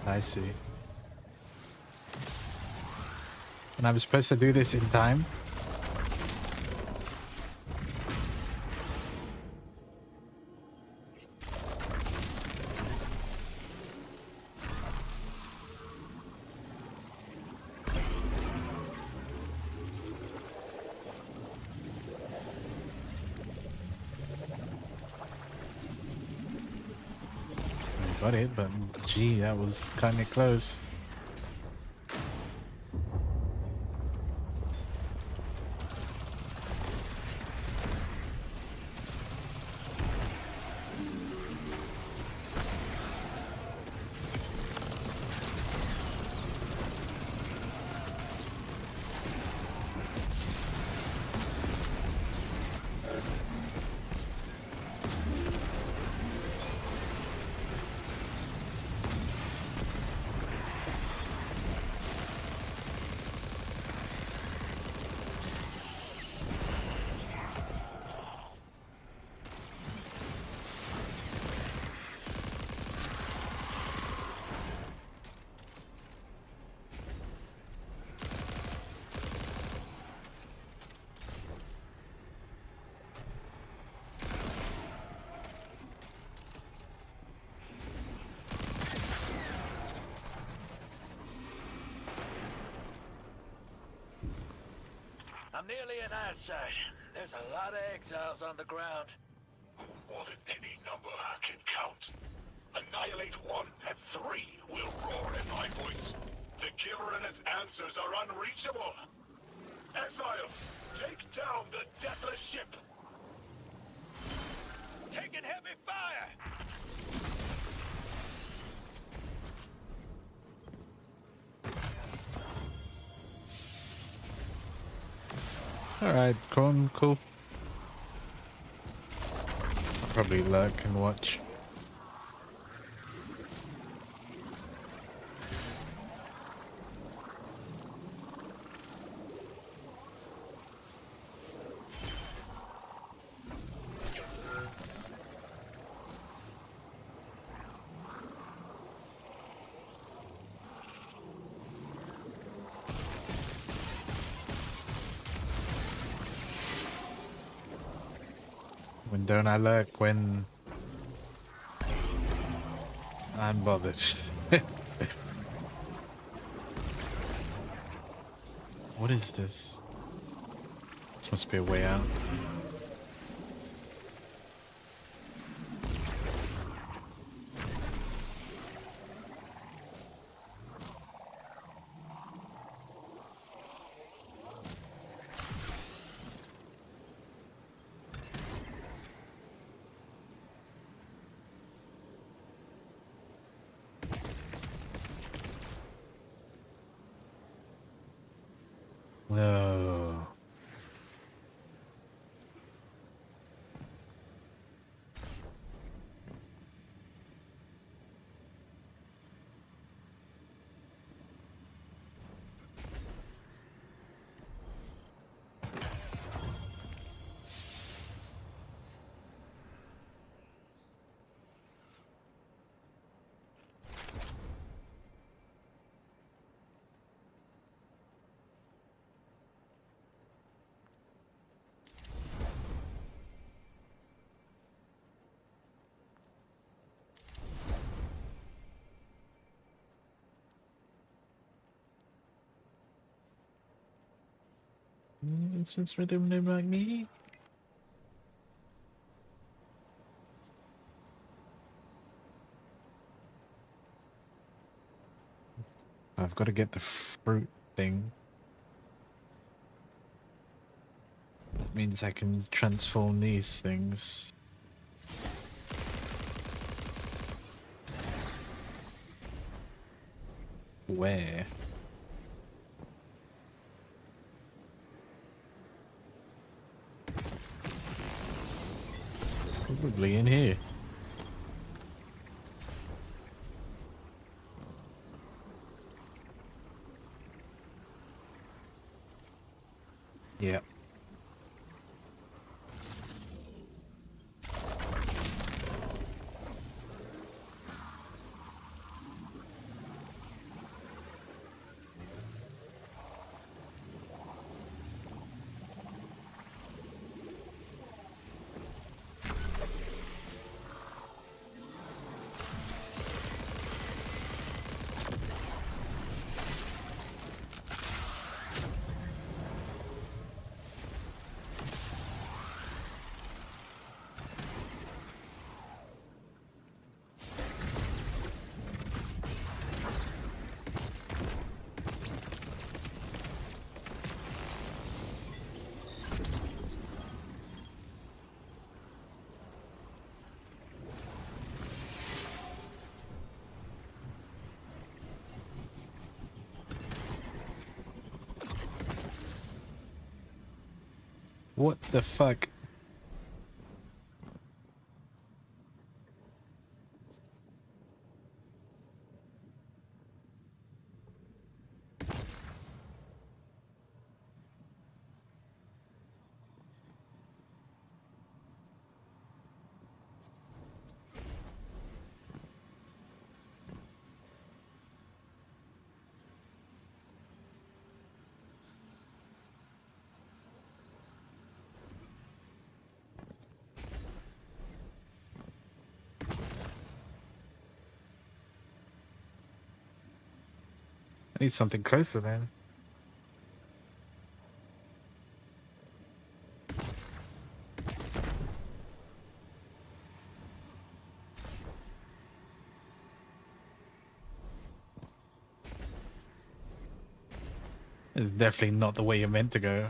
I see. And I was supposed to do this in time? Got it, but gee, that was kind of close. I'm nearly at eyesight. There's a lot of exiles on the ground. More than any number can count. Annihilate 1 and 3 will roar in my voice. The Giver and his answers are unreachable. Exiles, take down the deathless ship. Taking heavy fire! Alright, cool. I'll probably lurk and watch. When don't I lurk? When I'm bothered. What is this? This must be a way out. No. Since we don't know like me. I've got to get the fruit thing. That means I can transform these things. Where? Probably in here. Yeah. What the fuck? I need something closer, man. It's definitely not the way you're meant to go.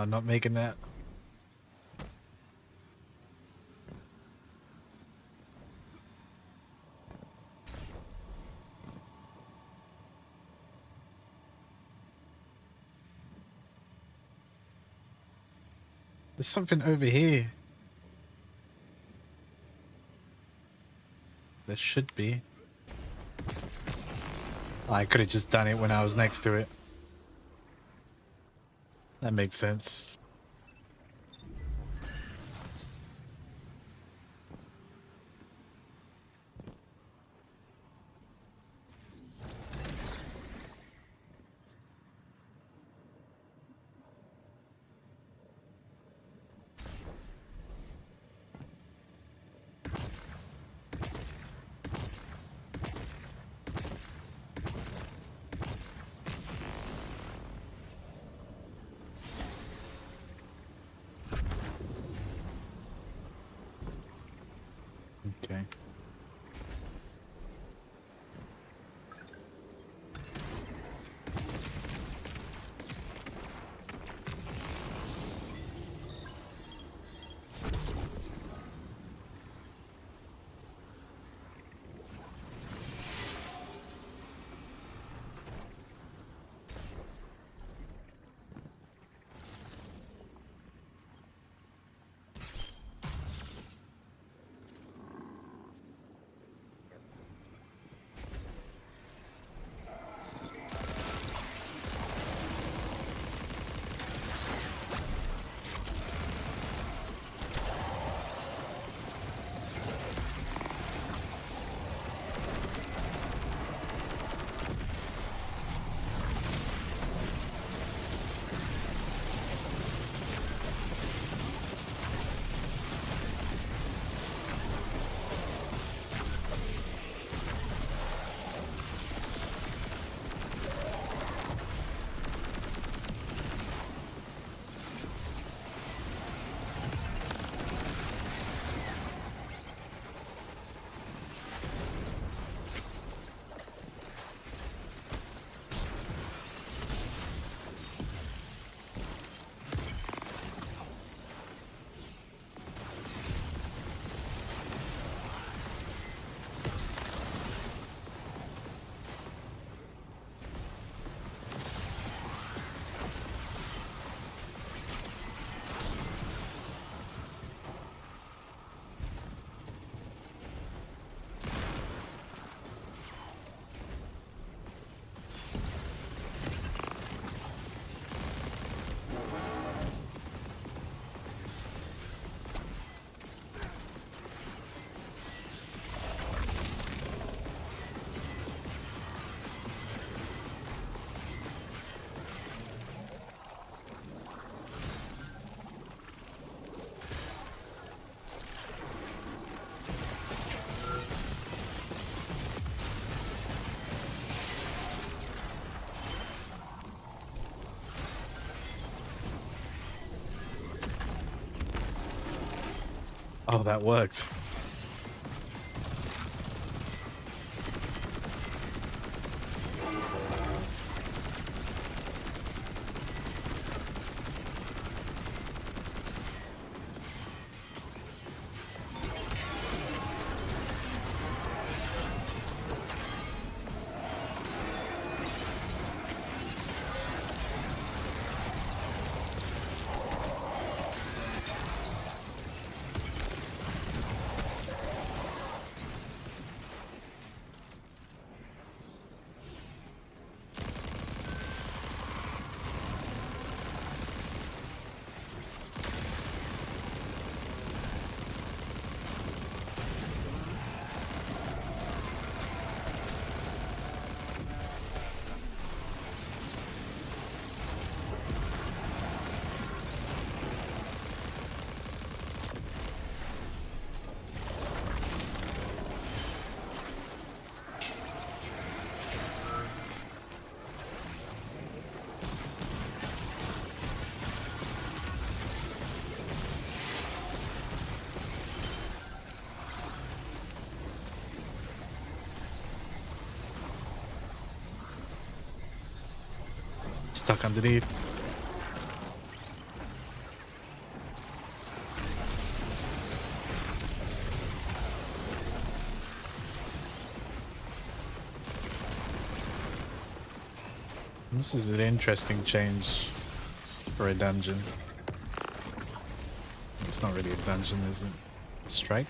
Not making that. There's something over here. There should be. I could have just done it when I was next to it. That makes sense. Okay. Oh, that worked. stuck underneath. This is an interesting change for a dungeon. It's not really a dungeon, is it? Strike?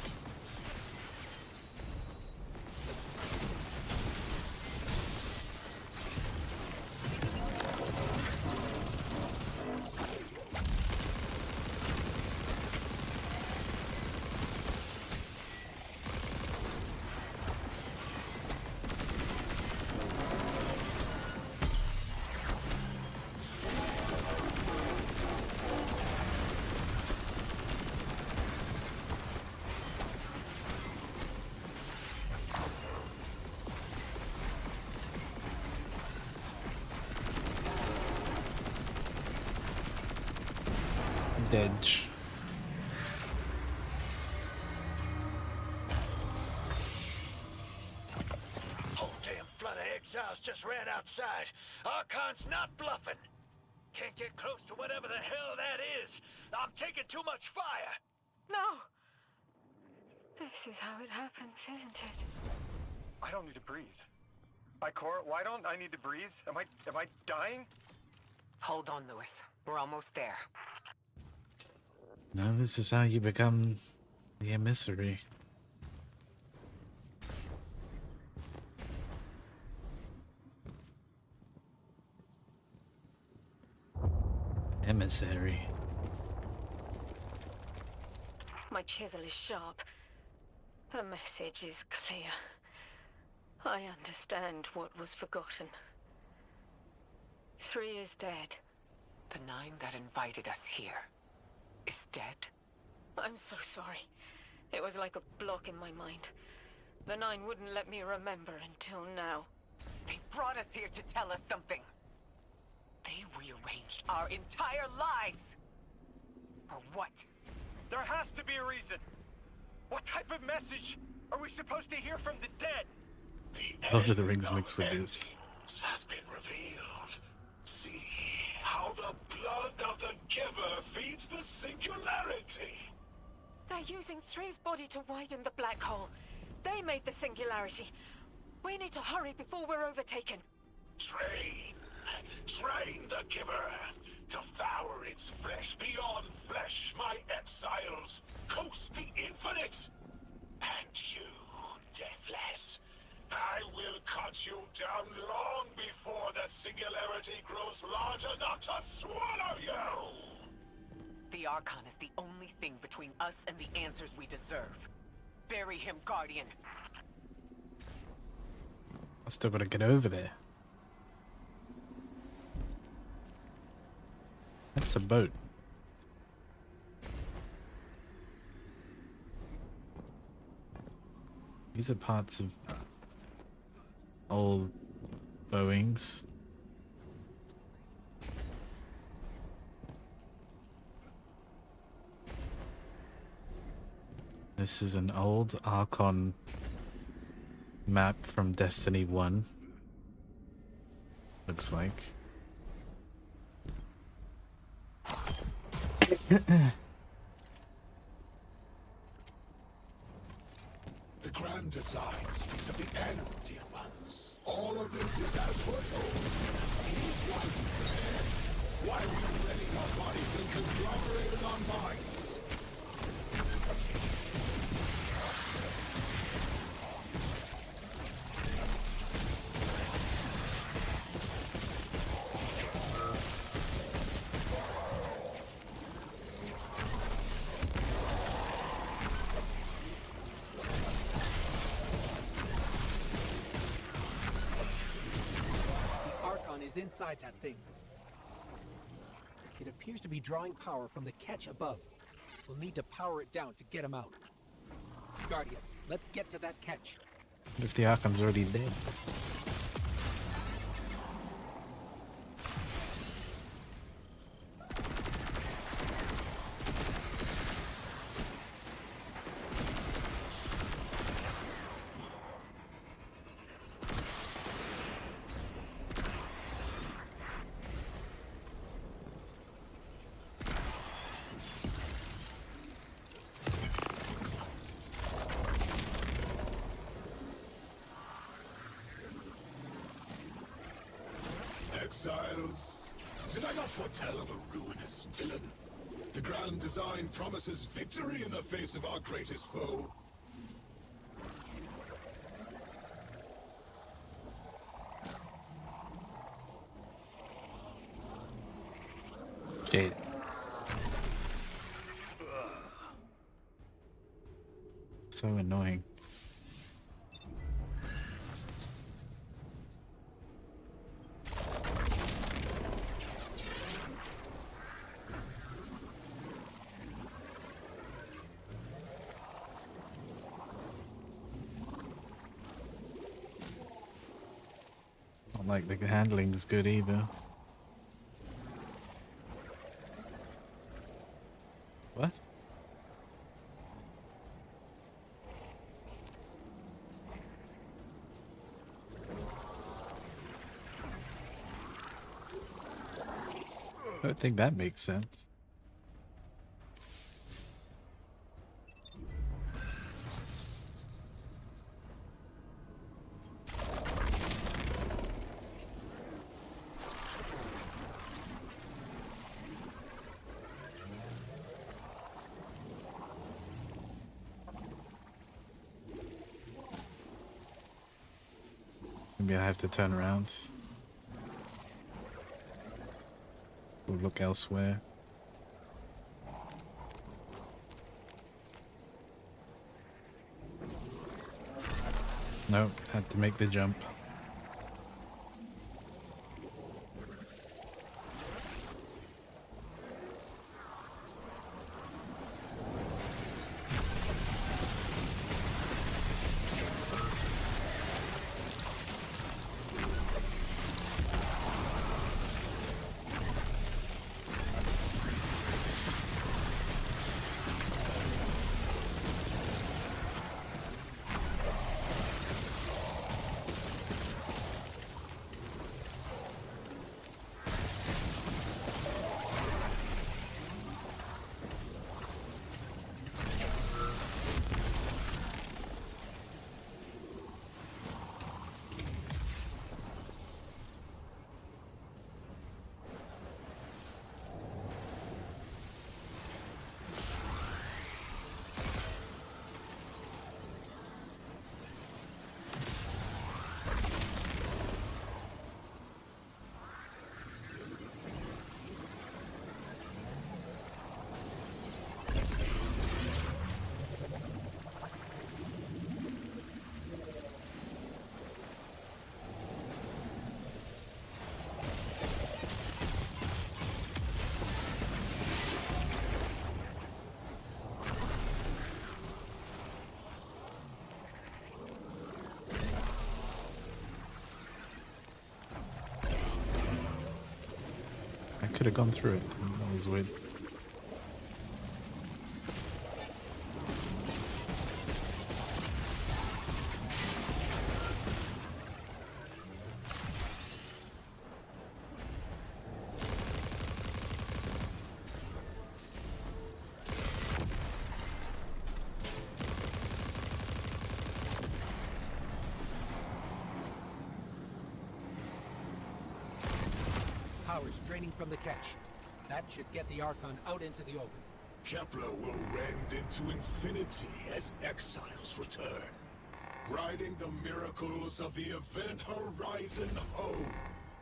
Edge. Whole damn flood of exiles just ran outside. Archon's not bluffing. Can't get close to whatever the hell that is. I'm taking too much fire. No! This is how it happens, isn't it? I don't need to breathe. Ikora, why don't I need to breathe? Am I dying? Hold on, Lewis. We're almost there. No, this is how you become the emissary. Emissary. My chisel is sharp. The message is clear. I understand what was forgotten. 3 is dead. The 9 that invited us here is dead? I'm so sorry. It was like a block in my mind. The 9 wouldn't let me remember until now. They brought us here to tell us something. They rearranged our entire lives. For what? There has to be a reason. What type of message are we supposed to hear from the dead? Lord of the Rings mixed with this. Has been revealed. See how the blood of the giver feeds the singularity. They're using 3's body to widen the black hole. They made the singularity. We need to hurry before we're overtaken. Train the giver. Devour its flesh beyond flesh, my exiles. Coast the infinite. And you, Deathless, I will cut you down long before the singularity grows large enough to swallow you! The Archon is the only thing between us and the answers we deserve. Bury him, Guardian. I still gotta get over there. That's a boat. These are parts of old Boeings. This is an old Archon map from Destiny 1. Looks like. The grand design speaks of the end, dear ones. All of this is as foretold. It is why we prepare. Why we are readying our bodies and conglomerating our minds. Inside that thing. It appears to be drawing power from the catch above. We'll need to power it down to get him out. Guardian, let's get to that catch. What if the Archon's already dead? exiles. Did I not foretell of a ruinous villain? The grand design promises victory in the face of our greatest foe. Shit. So annoying. Not like the handling's good either. What? I don't think that makes sense. Maybe I have to turn around. Or look elsewhere. Nope, had to make the jump. Could have gone through it. That was weird. Power's draining from the cache. That should get the Archon out into the open. Kepler will rend into infinity as exiles return, riding the miracles of the Event Horizon home.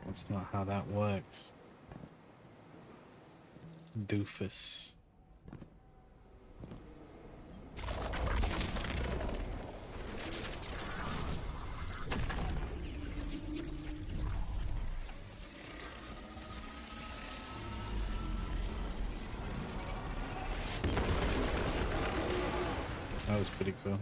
That's not how that works. Doofus. That was pretty cool.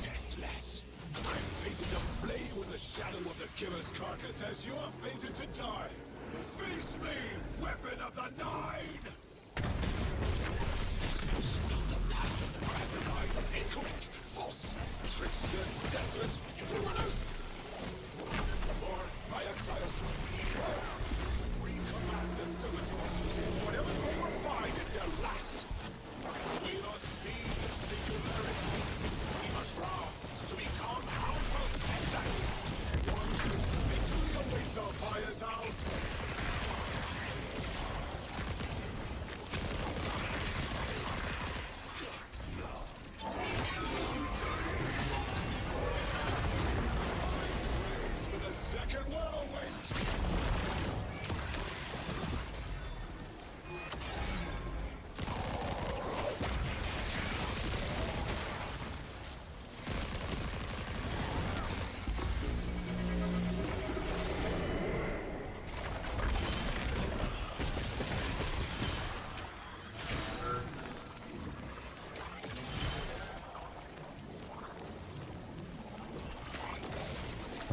Deathless. I'm fated to flay you in the shadow of the killer's carcass as you are fated to die. Face me, weapon of the Nine! This is not the path of the grand design. Incorrect, false, trickster, deathless, ruiners! Or my exiles. We command the servitors. Whatever they refine is their last. We must feed the singularity. We must rise to become Empire's house. For the second whirlwind.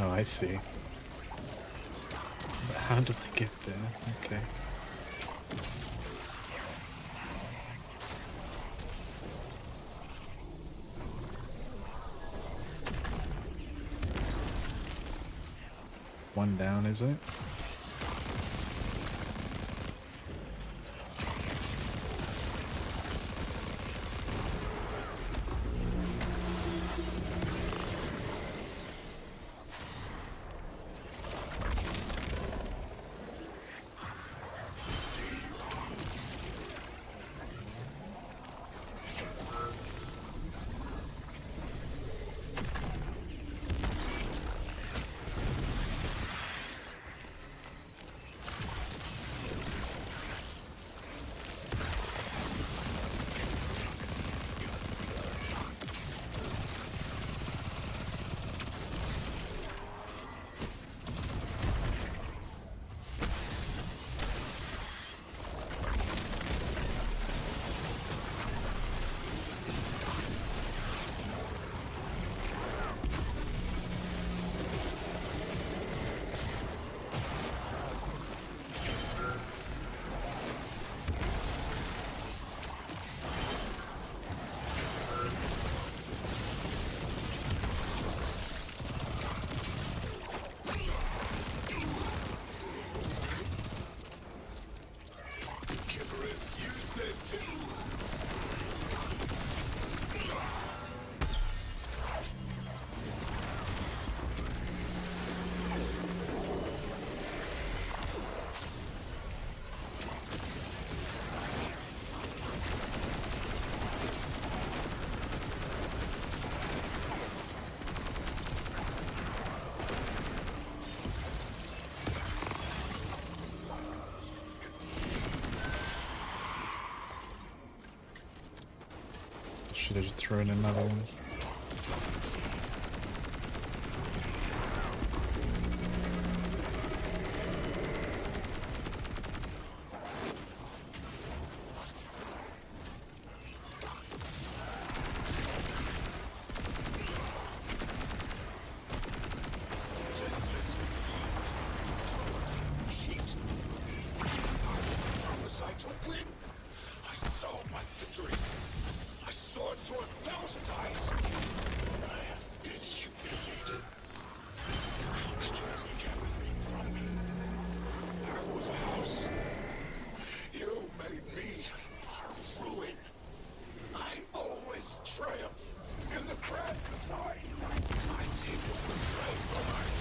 Oh, I see. But how did I get there? Okay. One down, is it? Should have just thrown another one. I saw my victory. I saw it through 1,000 eyes. I have been humiliated. How could you take everything from me? I was a house. You made me a ruin. I always triumph in the grand design. I take it with great pride.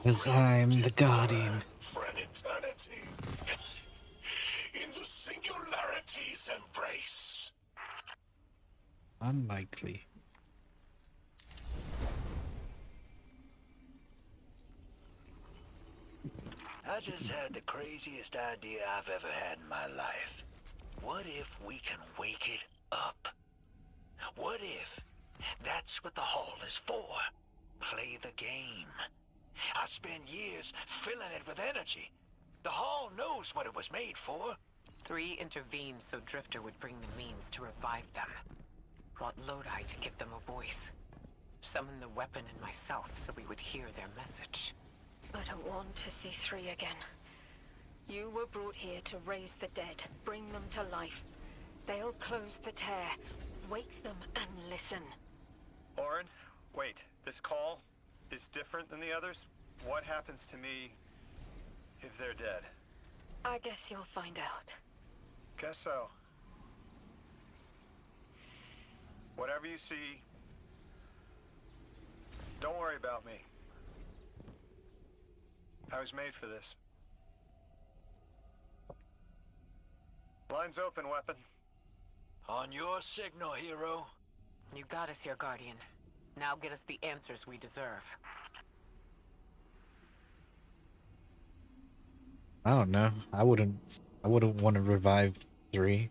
Because I'm the Guardian. For an eternity. In the singularity's embrace. Unlikely. I just had the craziest idea I've ever had in my life. What if we can wake it up? What if that's what the hall is for? Play the game. I spent years filling it with energy. The hall knows what it was made for. 3 intervened so Drifter would bring the means to revive them. Brought Lodi to give them a voice. Summoned the weapon and myself so we would hear their message. I don't want to see 3 again. You were brought here to raise the dead, bring them to life. They'll close the tear. Wake them and listen. Orin, wait. This call is different than the others? What happens to me if they're dead? I guess you'll find out. Guess so. Whatever you see, don't worry about me. I was made for this. Line's open, weapon. On your signal, hero. You got us here, Guardian. Now get us the answers we deserve. I don't know. I wouldn't want to revive 3.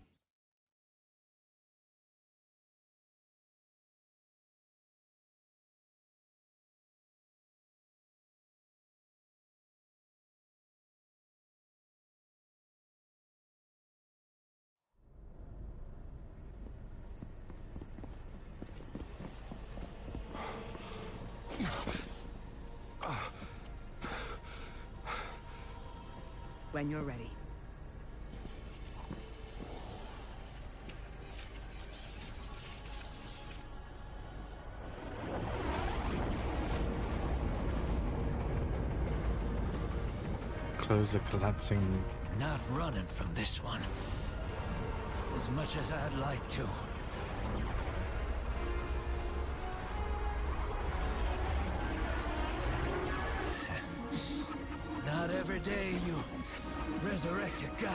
When you're ready. Close the collapsing. Not running from this one. As much as I'd like to. Not every day you resurrect a god.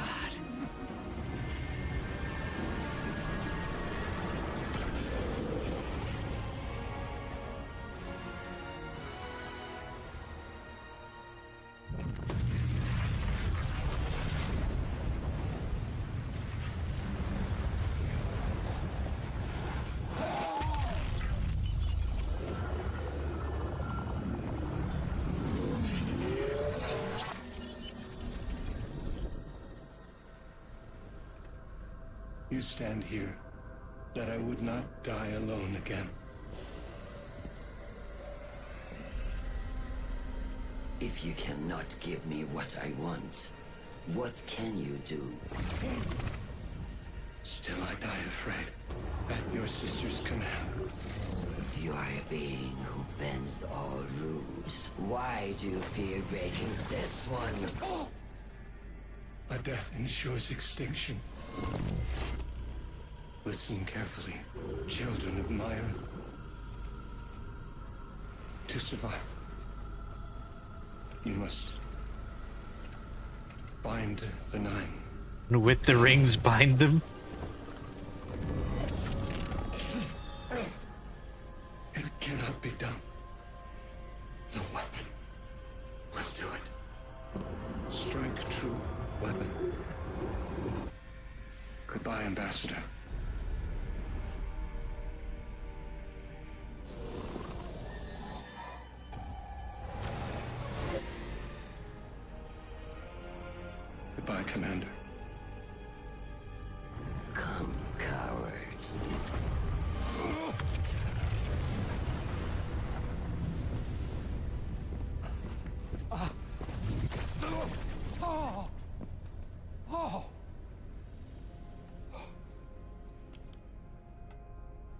You stand here, that I would not die alone again. If you cannot give me what I want, what can you do? Still I die afraid, at your sister's command. You are a being who bends all rules. Why do you fear breaking this one? A death ensures extinction. Listen carefully, children of my earth. To survive, you must bind the 9. And with the rings, bind them? It cannot be done. The weapon will do it. Strike true, weapon. Goodbye, Ambassador. Goodbye, Commander. Come, coward.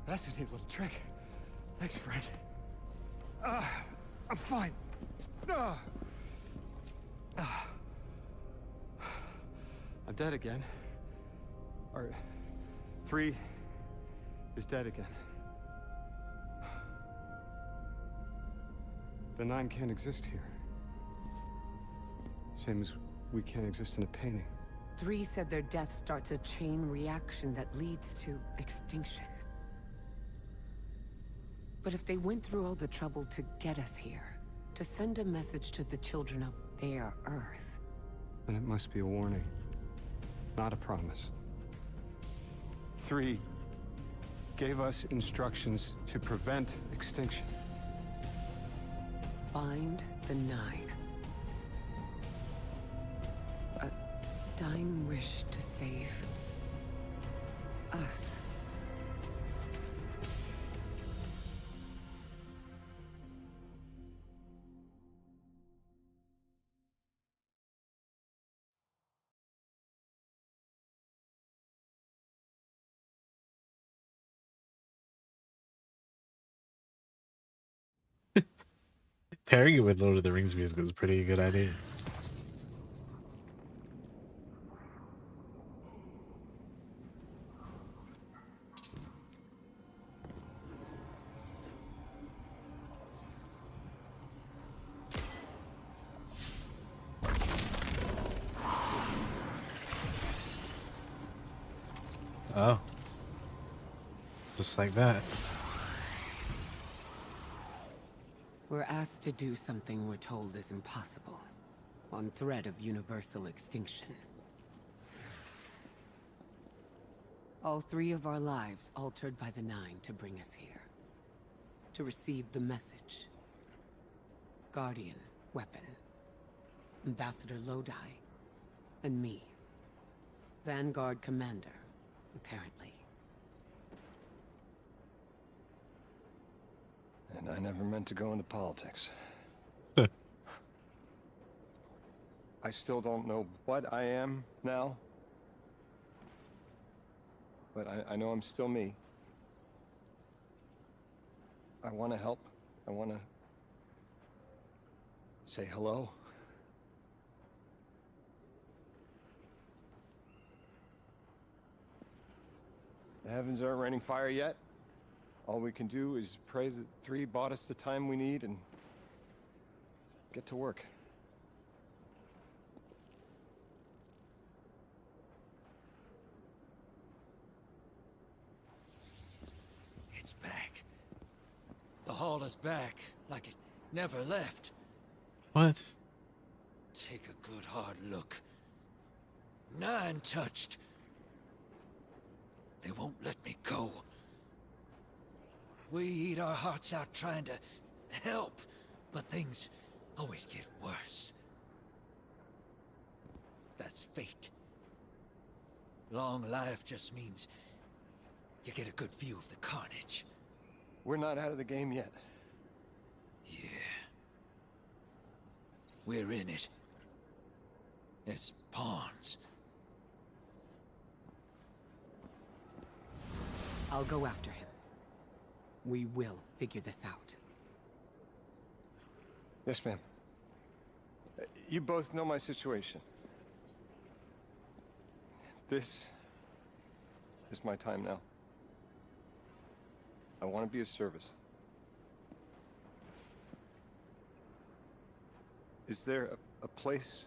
That's a neat little trick. Thanks, friend. I'm fine. I'm dead again. Or 3 is dead again. The 9 can't exist here. Same as we can't exist in a painting. 3 said their death starts a chain reaction that leads to extinction. But if they went through all the trouble to get us here, to send a message to the children of their Earth, then it must be a warning, not a promise. 3 gave us instructions to prevent extinction. Find the 9. A dying wish to save us. Pairing it with Lord of the Rings music was a pretty good idea. Oh. Just like that. We're asked to do something we're told is impossible, on threat of universal extinction. All 3 of our lives altered by the 9 to bring us here. To receive the message. Guardian, weapon. Ambassador Lodi. And me. Vanguard commander, apparently. And I never meant to go into politics. I still don't know what I am now. But I know I'm still me. I want to help. I want to say hello. The heavens aren't raining fire yet. All we can do is pray that 3 bought us the time we need and get to work. It's back. The Hall is back, like it never left. What? Take a good hard look. 9 touched. They won't let me go. We eat our hearts out trying to help, but things always get worse. That's fate. Long life just means you get a good view of the carnage. We're not out of the game yet. Yeah. We're in it. As pawns. I'll go after him. We will figure this out. Yes, ma'am. You both know my situation. This is my time now. I want to be of service. Is there a place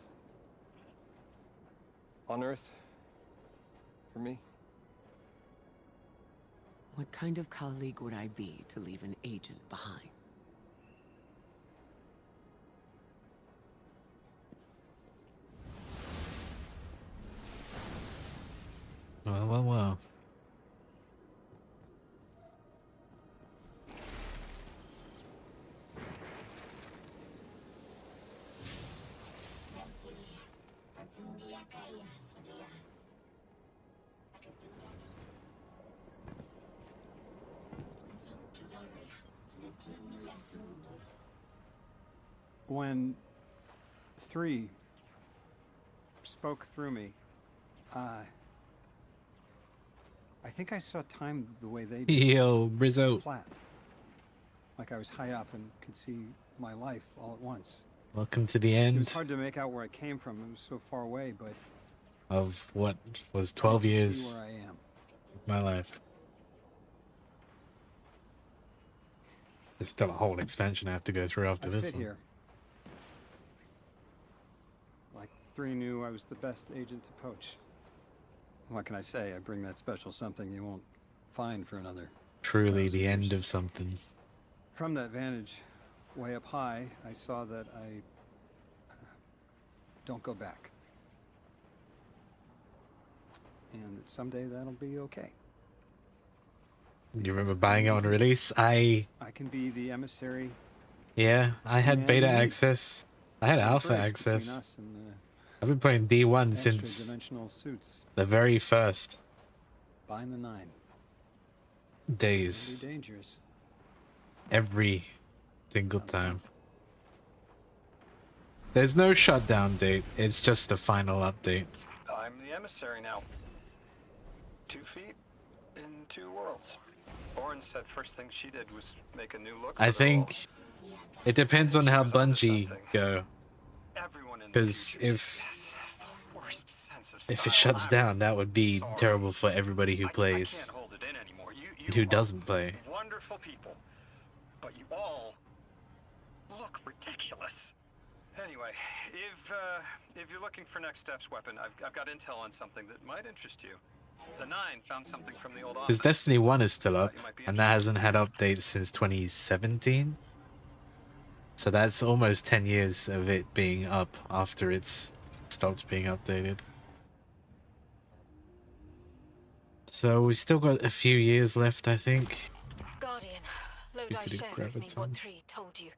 on Earth for me? What kind of colleague would I be to leave an agent behind? Well. When 3 spoke through me, I think I saw time the way they did. Yo, Brizzo. Flat. Like I was high up and could see my life all at once. Welcome to the It end was hard to make out where I came from. It was so far away, but of what was 12 I can years see where I am. of my life. There's still a whole expansion I have to go through after I this fit one. here. Like 3 knew I was the best agent to poach. What can I say? I bring that special something you won't find for another. Truly the end of something. From that vantage, way up high, I saw that I don't go back. and that someday that'll be okay. You remember buying it on release? I can be the emissary. I had Man beta who needs access. I had the alpha bridge between access. us and the I've been playing D1 since extra-dimensional suits. the very first Bind the 9. days. Can be dangerous. Every single time. There's no shutdown date. It's just the final update. I'm the emissary now. 2 feet in 2 worlds. Orin said first thing she did was make a new look. I think it depends on how Bungie go. Everyone in Because if has the worst sense of it style. shuts down, that would be terrible for everybody who plays. Can't hold it in anymore. Who doesn't play. Wonderful people, but you all look ridiculous. Anyway, if you're looking for next steps weapon, I've got intel on something that might interest you. The 9 found something from the old Because office. Destiny 1 is still up, and that hasn't had updates since 2017. So that's almost 10 years of it being up after it's stopped being updated. So we still got a few years left, I think. Guardian, Lodi Good to do shared with me what graviton. 3 told you.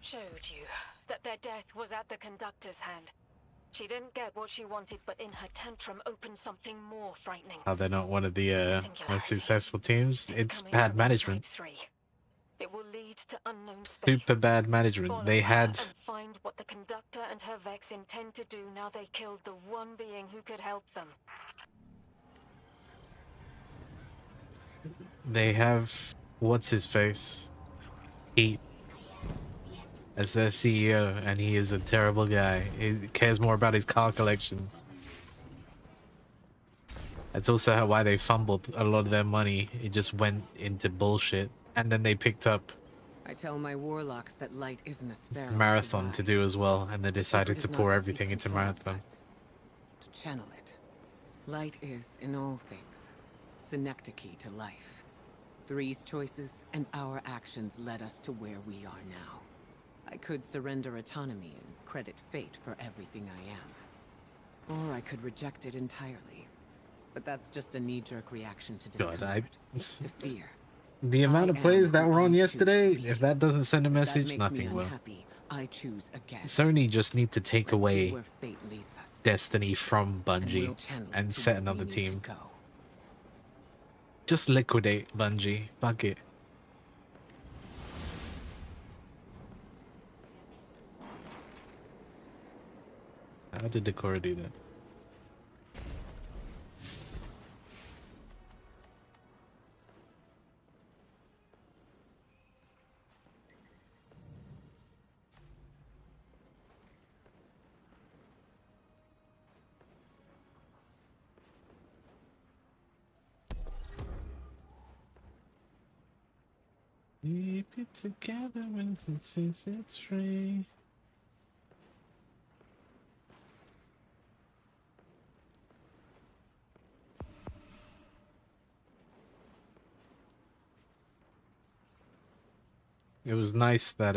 Showed you that their death was at the conductor's hand. She didn't get what she wanted, but in her tantrum opened something more frightening. How they're not one of the most successful teams. It's Coming bad from management. Inside 3. It will lead to unknown space. Super bad management. Follow They her had and find what the conductor and her Vex intend to do now they killed the one being who could help them. They have what's his face? Heat as their CEO, and he is a terrible guy. He cares more about his car collection. That's also why they fumbled a lot of their money. It just went into bullshit, and then they picked up I tell my warlocks that light isn't a sparrow. Marathon to do as well, and they decided to Secret is pour not to everything seek into control, Marathon. To channel it. Light is, in all things, synecdoche to life. 3's choices and our actions led us to where we are now. I could surrender autonomy and credit fate for everything I am. Or I could reject it entirely. But that's just a knee-jerk reaction to God, discomfort, to fear. The amount of I players am that who were on I choose to yesterday, be. if that doesn't send a If that message, makes me nothing will. unhappy, I choose again. Sony just need to take Let's see away where fate leads us. Destiny from Bungie we'll channel it and to set where we another need to team. go. Just liquidate Bungie. Fuck it. How did Decora do that? Keep it together when it's free. It was nice that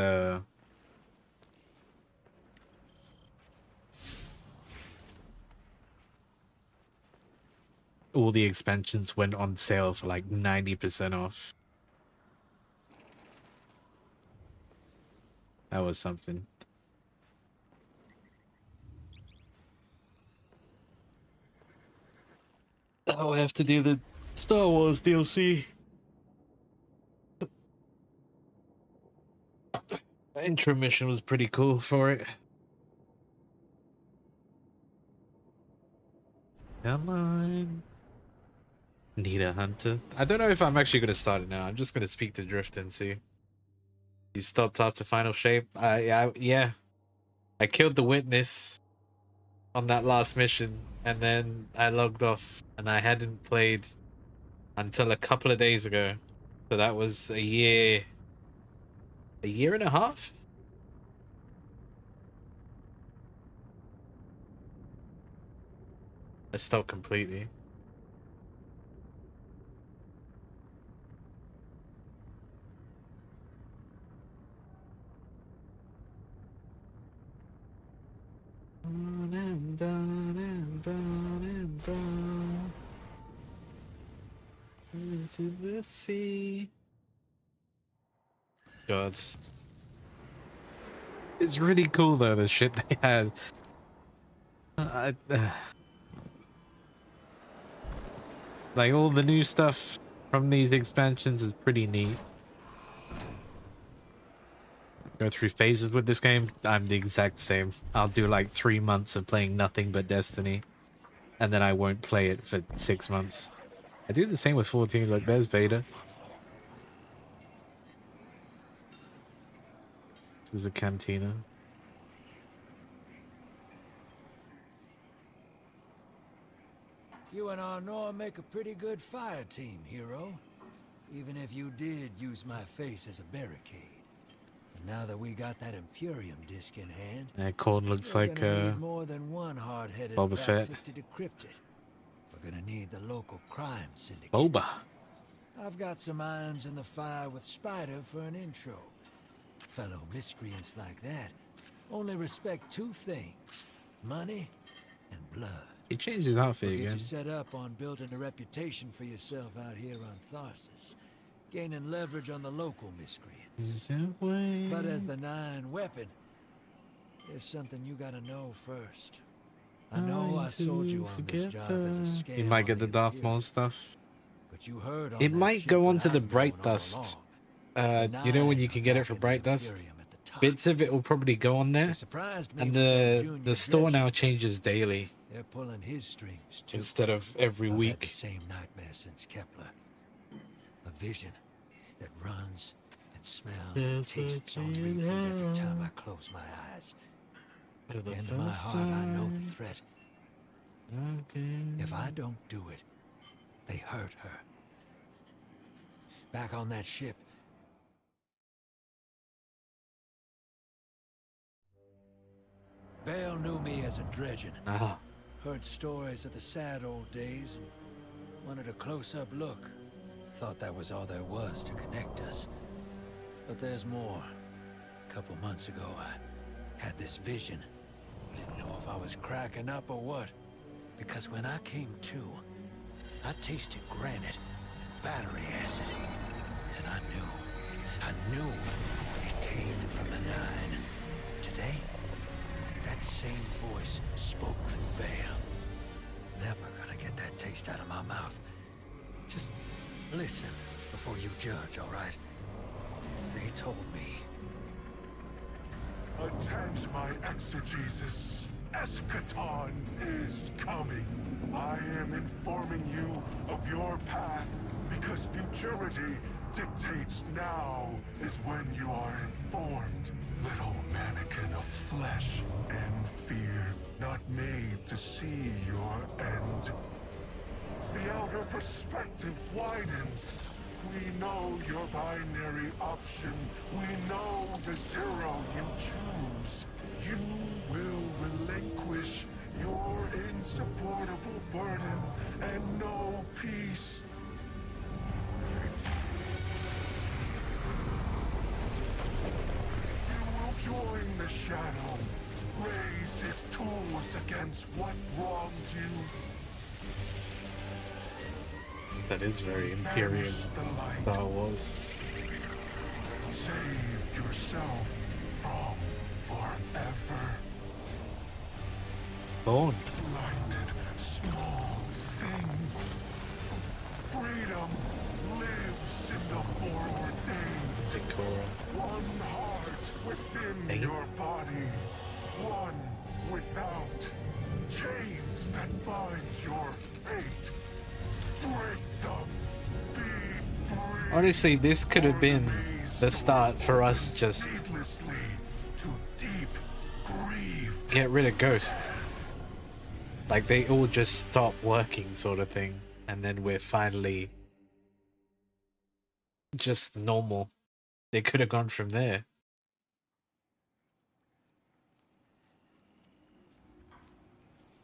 all the expansions went on sale for like 90% off. That was something. Oh, I have to do the Star Wars DLC. The intro mission was pretty cool for it. Come on. Need a hunter. I don't know if I'm actually going to start it now. I'm just going to speak to Drift and see. You stopped after Final Shape? Yeah. I killed the witness on that last mission, and then I logged off, and I hadn't played until a couple of days ago. So that was a year and a half? I stopped completely. Done and done and done and done. into the sea. God. It's really cool though, the shit they had. Like all the new stuff from these expansions is pretty neat. Go through phases with this game. I'm the exact same. I'll do like 3 months of playing nothing but Destiny, and then I won't play it for 6 months. I do the same with 14. Like there's Vader. This is a cantina. You and Arnor make a pretty good fire team, hero. Even if you did use my face as a barricade. And now that we got that Imperium disc in hand, That Corn looks we're like gonna need more than one hard-headed Boba Fett. Praxic to decrypt it. We're gonna need the local crime syndicate. Boba. I've got some irons in the fire with Spider for an intro. Fellow miscreants like that only respect two things: money and blood. He changed his outfit We'll get again. you set up on building a reputation for yourself out here on Tharsis, gaining leverage on the local miscreants. But as the 9 weapon, there's something you gotta know first. I know I sold you on this job as a scam. You might get on the Darth Maul stuff. But you heard on It that might ship go what onto the I've known Bright all Dust. along. You know when you can get it for Bright Dust? Bits of it will probably go on there. Surprised me And with that junior the store dredger. now changes daily They're pulling his strings too. instead of every I've had week. the same nightmare since Kepler. A vision that runs and smells and tastes on repeat every time I close my eyes. For the In my first heart, I know the time. threat. Okay. If I don't do it, they hurt her. Back on that ship, Bale knew me as a dredgen. Ah. Heard stories of the sad old days and wanted a close-up look. Thought that was all there was to connect us. But there's more. A couple months ago, I had this vision. Didn't know if I was cracking up or what. Because when I came to, I tasted granite and battery acid. And I knew it came from the 9. Today, that same voice spoke through Bale. Never gonna get that taste out of my mouth. Just listen before you judge, all right? They told me. Attend my exegesis. Eschaton is coming. I am informing you of your path because futurity dictates now is when you are informed. Little mannequin of flesh and fear, not made to see your end. The outer perspective widens. We know your binary option. We know the 0 you choose. You will relinquish your insupportable burden and know peace. You will join the Shadow. Raise his tools against what wronged you. That is very Imperium Star Wars. Save yourself from forever. Born. Blinded, small thing. Freedom lives in the foreordained. Decora. One heart within your body. One without. Chains that bind your fate. Break them. Be free. Honestly, this could have been the start for us just get rid of ghosts. Like they all just stop working sort of thing. And then we're finally just normal. They could have gone from there.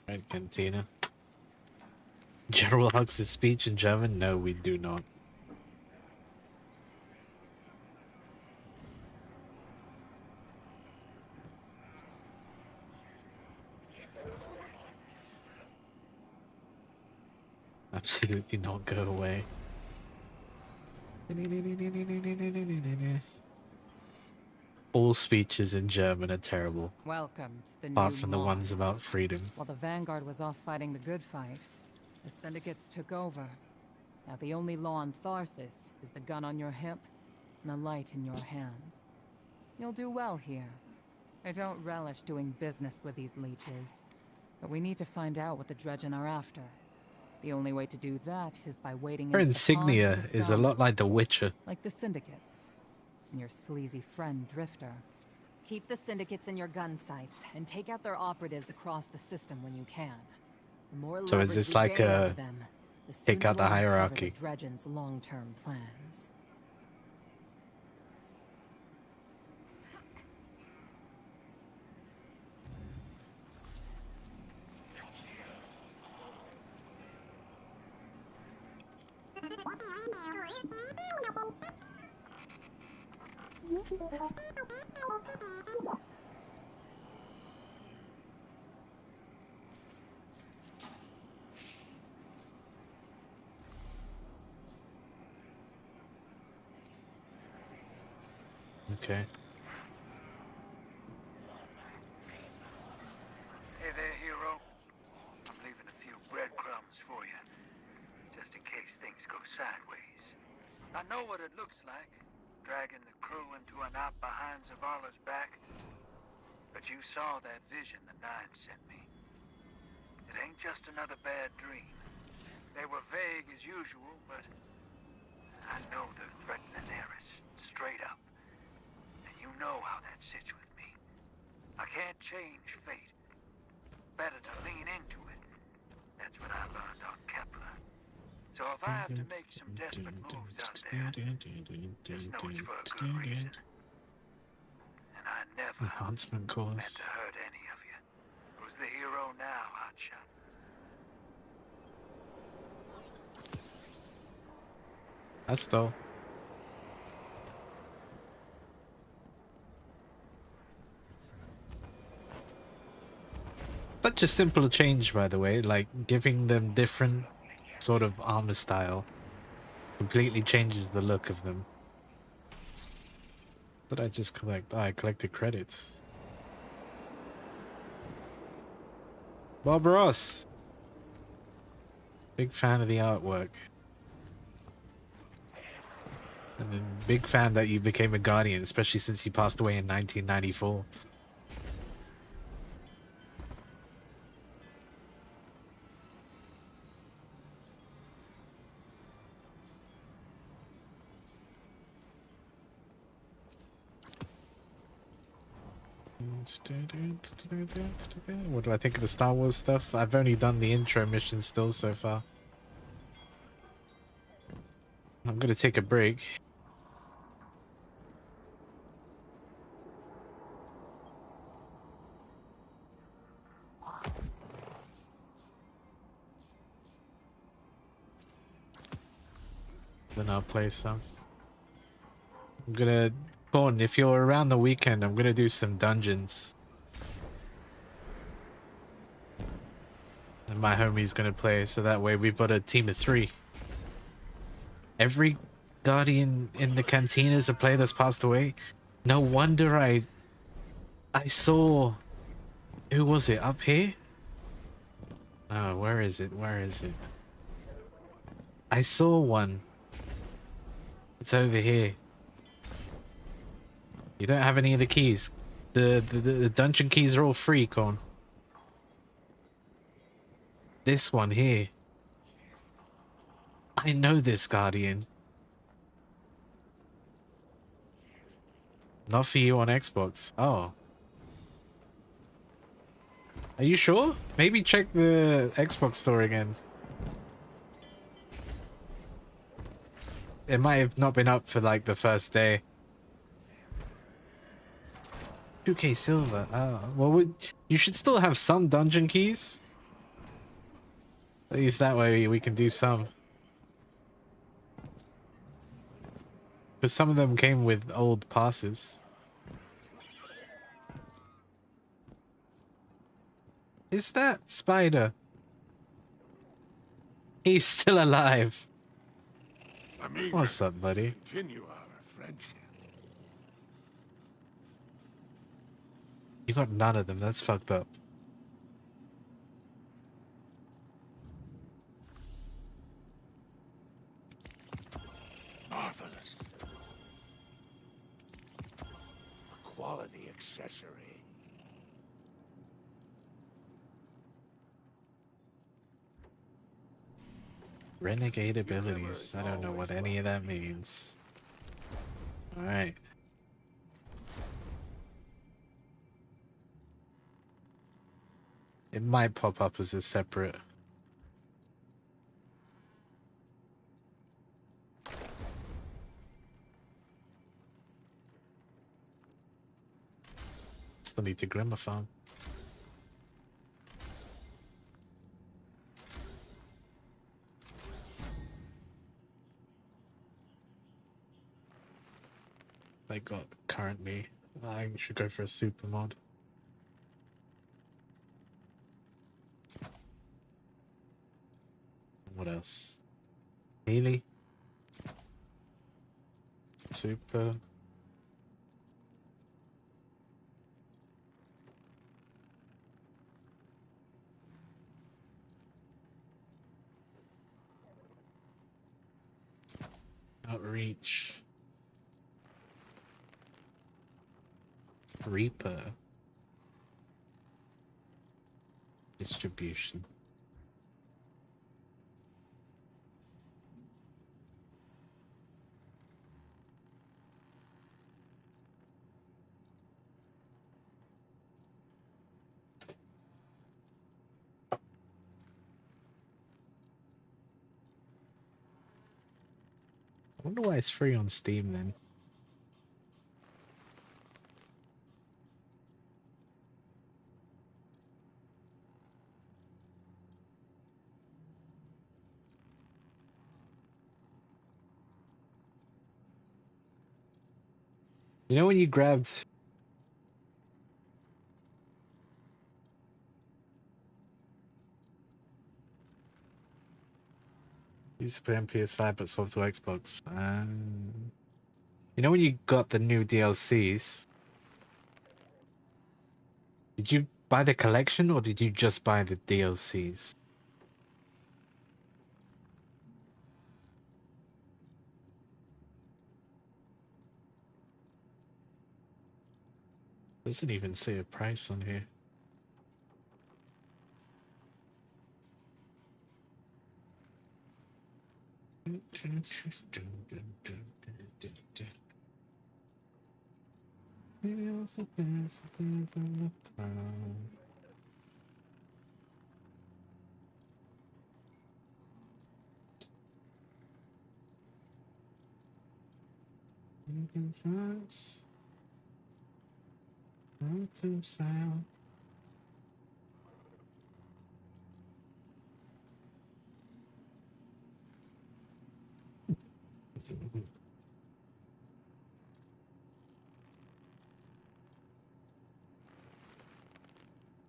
Right, Cantina. General Hux's speech in German? No, we do not. Absolutely not go away. All speeches in German are terrible, Welcome to the apart new from the ones Mars. about freedom. While the Vanguard was off fighting the good fight, the Syndicates took over. Now the only law on Tharsis is the gun on your hip and the light in your hands. You'll do well here. I don't relish doing business with these leeches, but we need to find out what the Dredgen are after. The only way to do that is by wading Her into the pond insignia with the is a stone, lot like The Witcher. like the Syndicates and your sleazy friend Drifter. Keep the Syndicates in your gun sights and take out their operatives across the system when you can. The more So is leverage this we like gain a over them, the take sooner out the we'll uncover hierarchy? the Dredgen's long-term plans. Okay. Hey there, hero. I'm leaving a few breadcrumbs for you, just in case things go sideways. I know what it looks like, dragging the crew into an op behind Zavala's back. But you saw that vision the Nine sent me. It ain't just another bad dream. They were vague as usual, but I know they're threatening Eris, straight up. And you know how that sits with me. I can't change fate. Better to lean into it. That's what I learned on Kepler. So if I have to make some desperate moves out there, just know it's for a good reason. And I never Enhancement meant course. to hurt any of you. Who's the hero now, Hotshot? That's though. Such a simple change, by the way, like giving them different sort of armor style completely changes the look of them. What did I just collect? Oh, I collected credits. Bob Ross! Big fan of the artwork. And then big fan that you became a Guardian, especially since you passed away in 1994. What do I think of the Star Wars stuff? I've only done the intro mission still so far. I'm gonna take a break. Then I'll play some. I'm gonna... Corn, if you're around the weekend, I'm gonna do some dungeons. And my homie's gonna play, so that way we've got a team of 3. Every Guardian in the cantina is a player that's passed away. No wonder I saw... Who was it? Up here? Oh, where is it? Where is it? I saw one. It's over here. You don't have any of the keys. The dungeon keys are all free, Con. This one here. I know this Guardian. Not for you on Xbox. Oh. Are you sure? Maybe check the Xbox store again. It might have not been up for like the first day. 2K silver. Oh, well, you should still have some dungeon keys. At least that way we can do some. But some of them came with old passes. Is that Spider? He's still alive. I'm eager What's up, buddy? to continue our friendship. You got none of them. That's fucked up. Marvelous. A quality accessory. Renegade abilities. I don't know what any of that means. Alright. It might pop up as a separate. Still need to Glimmer farm. I got currently. I should go for a super mod. What else? Melee? Super. Outreach. Reaper. Distribution. I wonder why it's free on Steam then. You know when you grabbed used to play on PS5 but swapped to Xbox. You know when you got the new DLCs? Did you buy the collection or did you just buy the DLCs? Doesn't even say a price on here.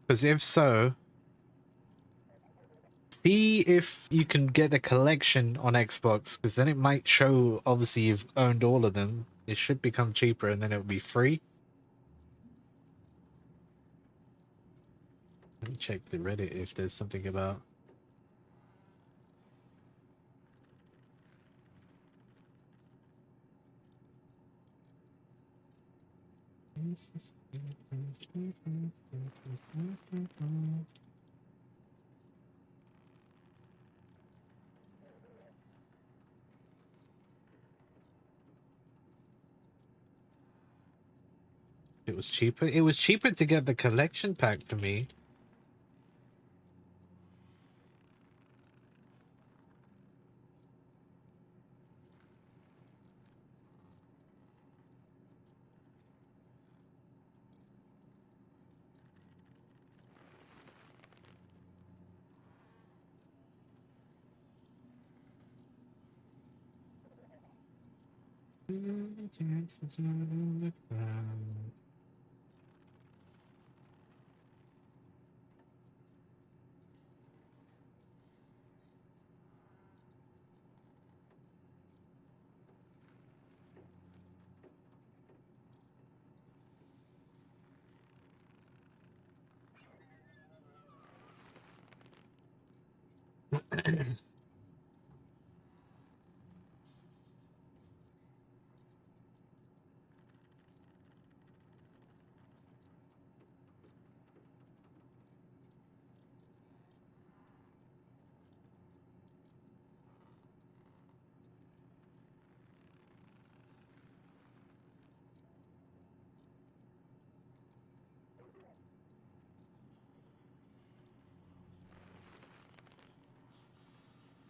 Because if so, see if you can get the collection on Xbox, because then it might show, obviously you've owned all of them. It should become cheaper and then it'll be free. Let me check the Reddit if there's something about... It was cheaper. It was cheaper to get the collection pack for me.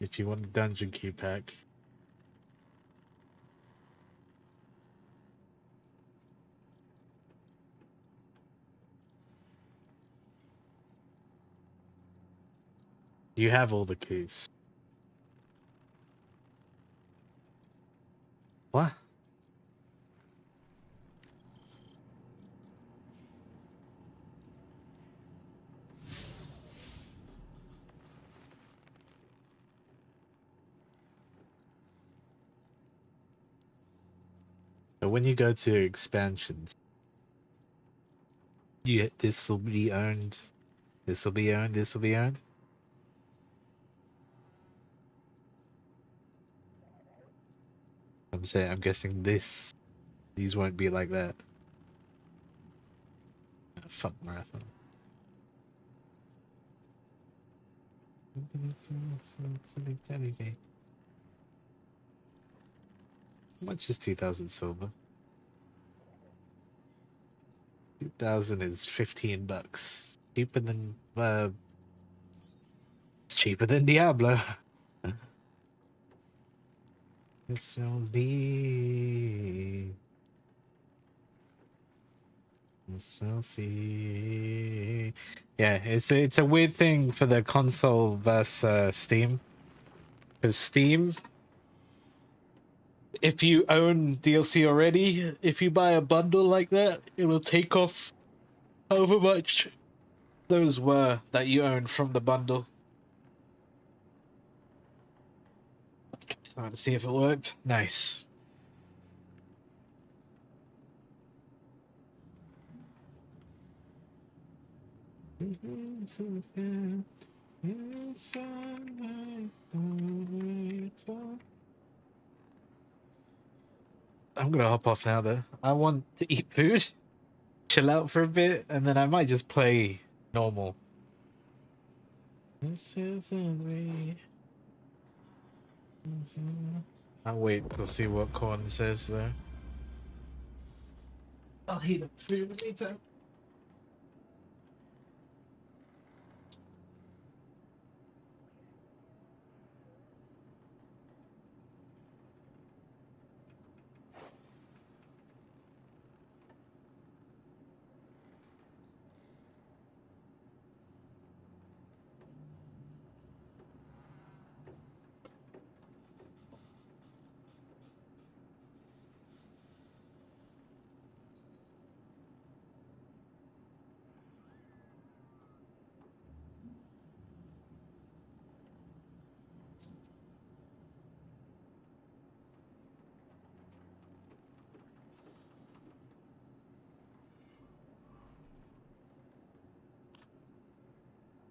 If you want a dungeon key pack. You have all the keys. What? But when you go to expansions, this will be earned. This will be earned. This will be earned. I'm guessing these won't be like that. Fuck marathon. How much is 2,000 silver? 2,000 is 15 bucks. Cheaper than Diablo. This smells deep. Yeah, it's a weird thing for the console versus Steam. Because Steam, if you own DLC already, if you buy a bundle like that, it'll take off however much those were that you owned from the bundle. Starting to see if it worked. Nice. I'm gonna hop off now though. I want to eat food, chill out for a bit, and then I might just play normal. I'll wait to see what Corn says though. I'll heat up food in the meantime.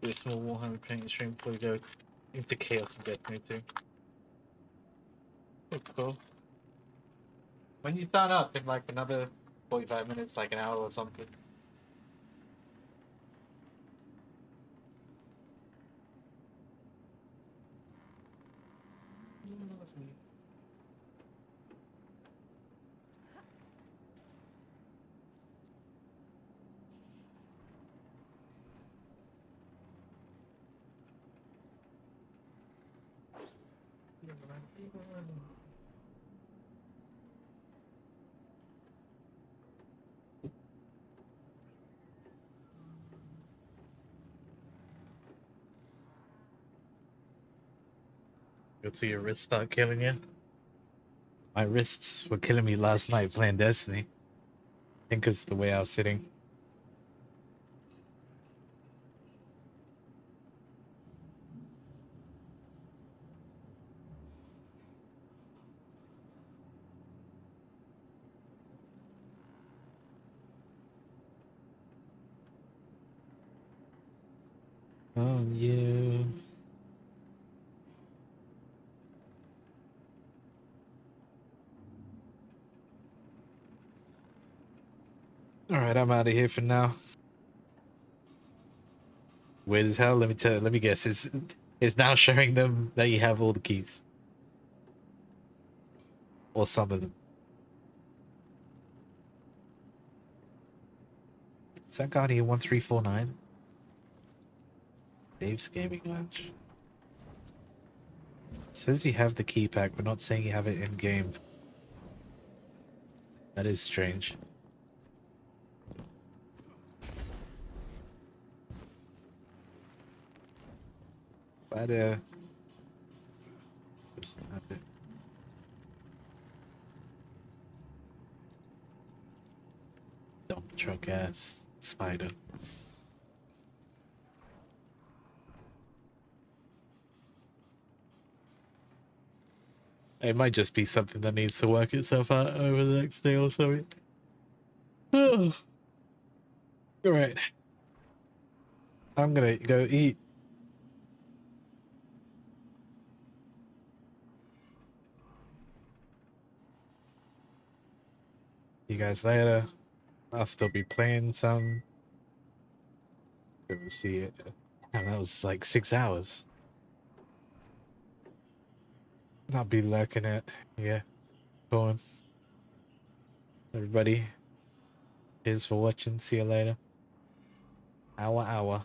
Do a small Warhammer painting stream before we go into Chaos and Destiny 2. Oh, cool. When you start up in like another 45 minutes, like an hour or something. You'll see your wrists start killing you. My wrists were killing me last night playing Destiny. I think it's the way I was sitting. Oh, you. Alright, I'm out of here for now. Weird as hell, let me guess, it's now showing them that you have all the keys. Or some of them. Is that Guardian 1349? Dave's Gaming Lounge? It says you have the key pack, but not saying you have it in game. That is strange. But oops, not it. Dump truck ass spider. It might just be something that needs to work itself out over the next day or so. Oh. Alright. I'm gonna go eat. See you guys later. I'll still be playing some. We'll see it. And that was like 6 hours. I'll be lurking it. Yeah. Going. Everybody. Cheers for watching. See you later. Hour.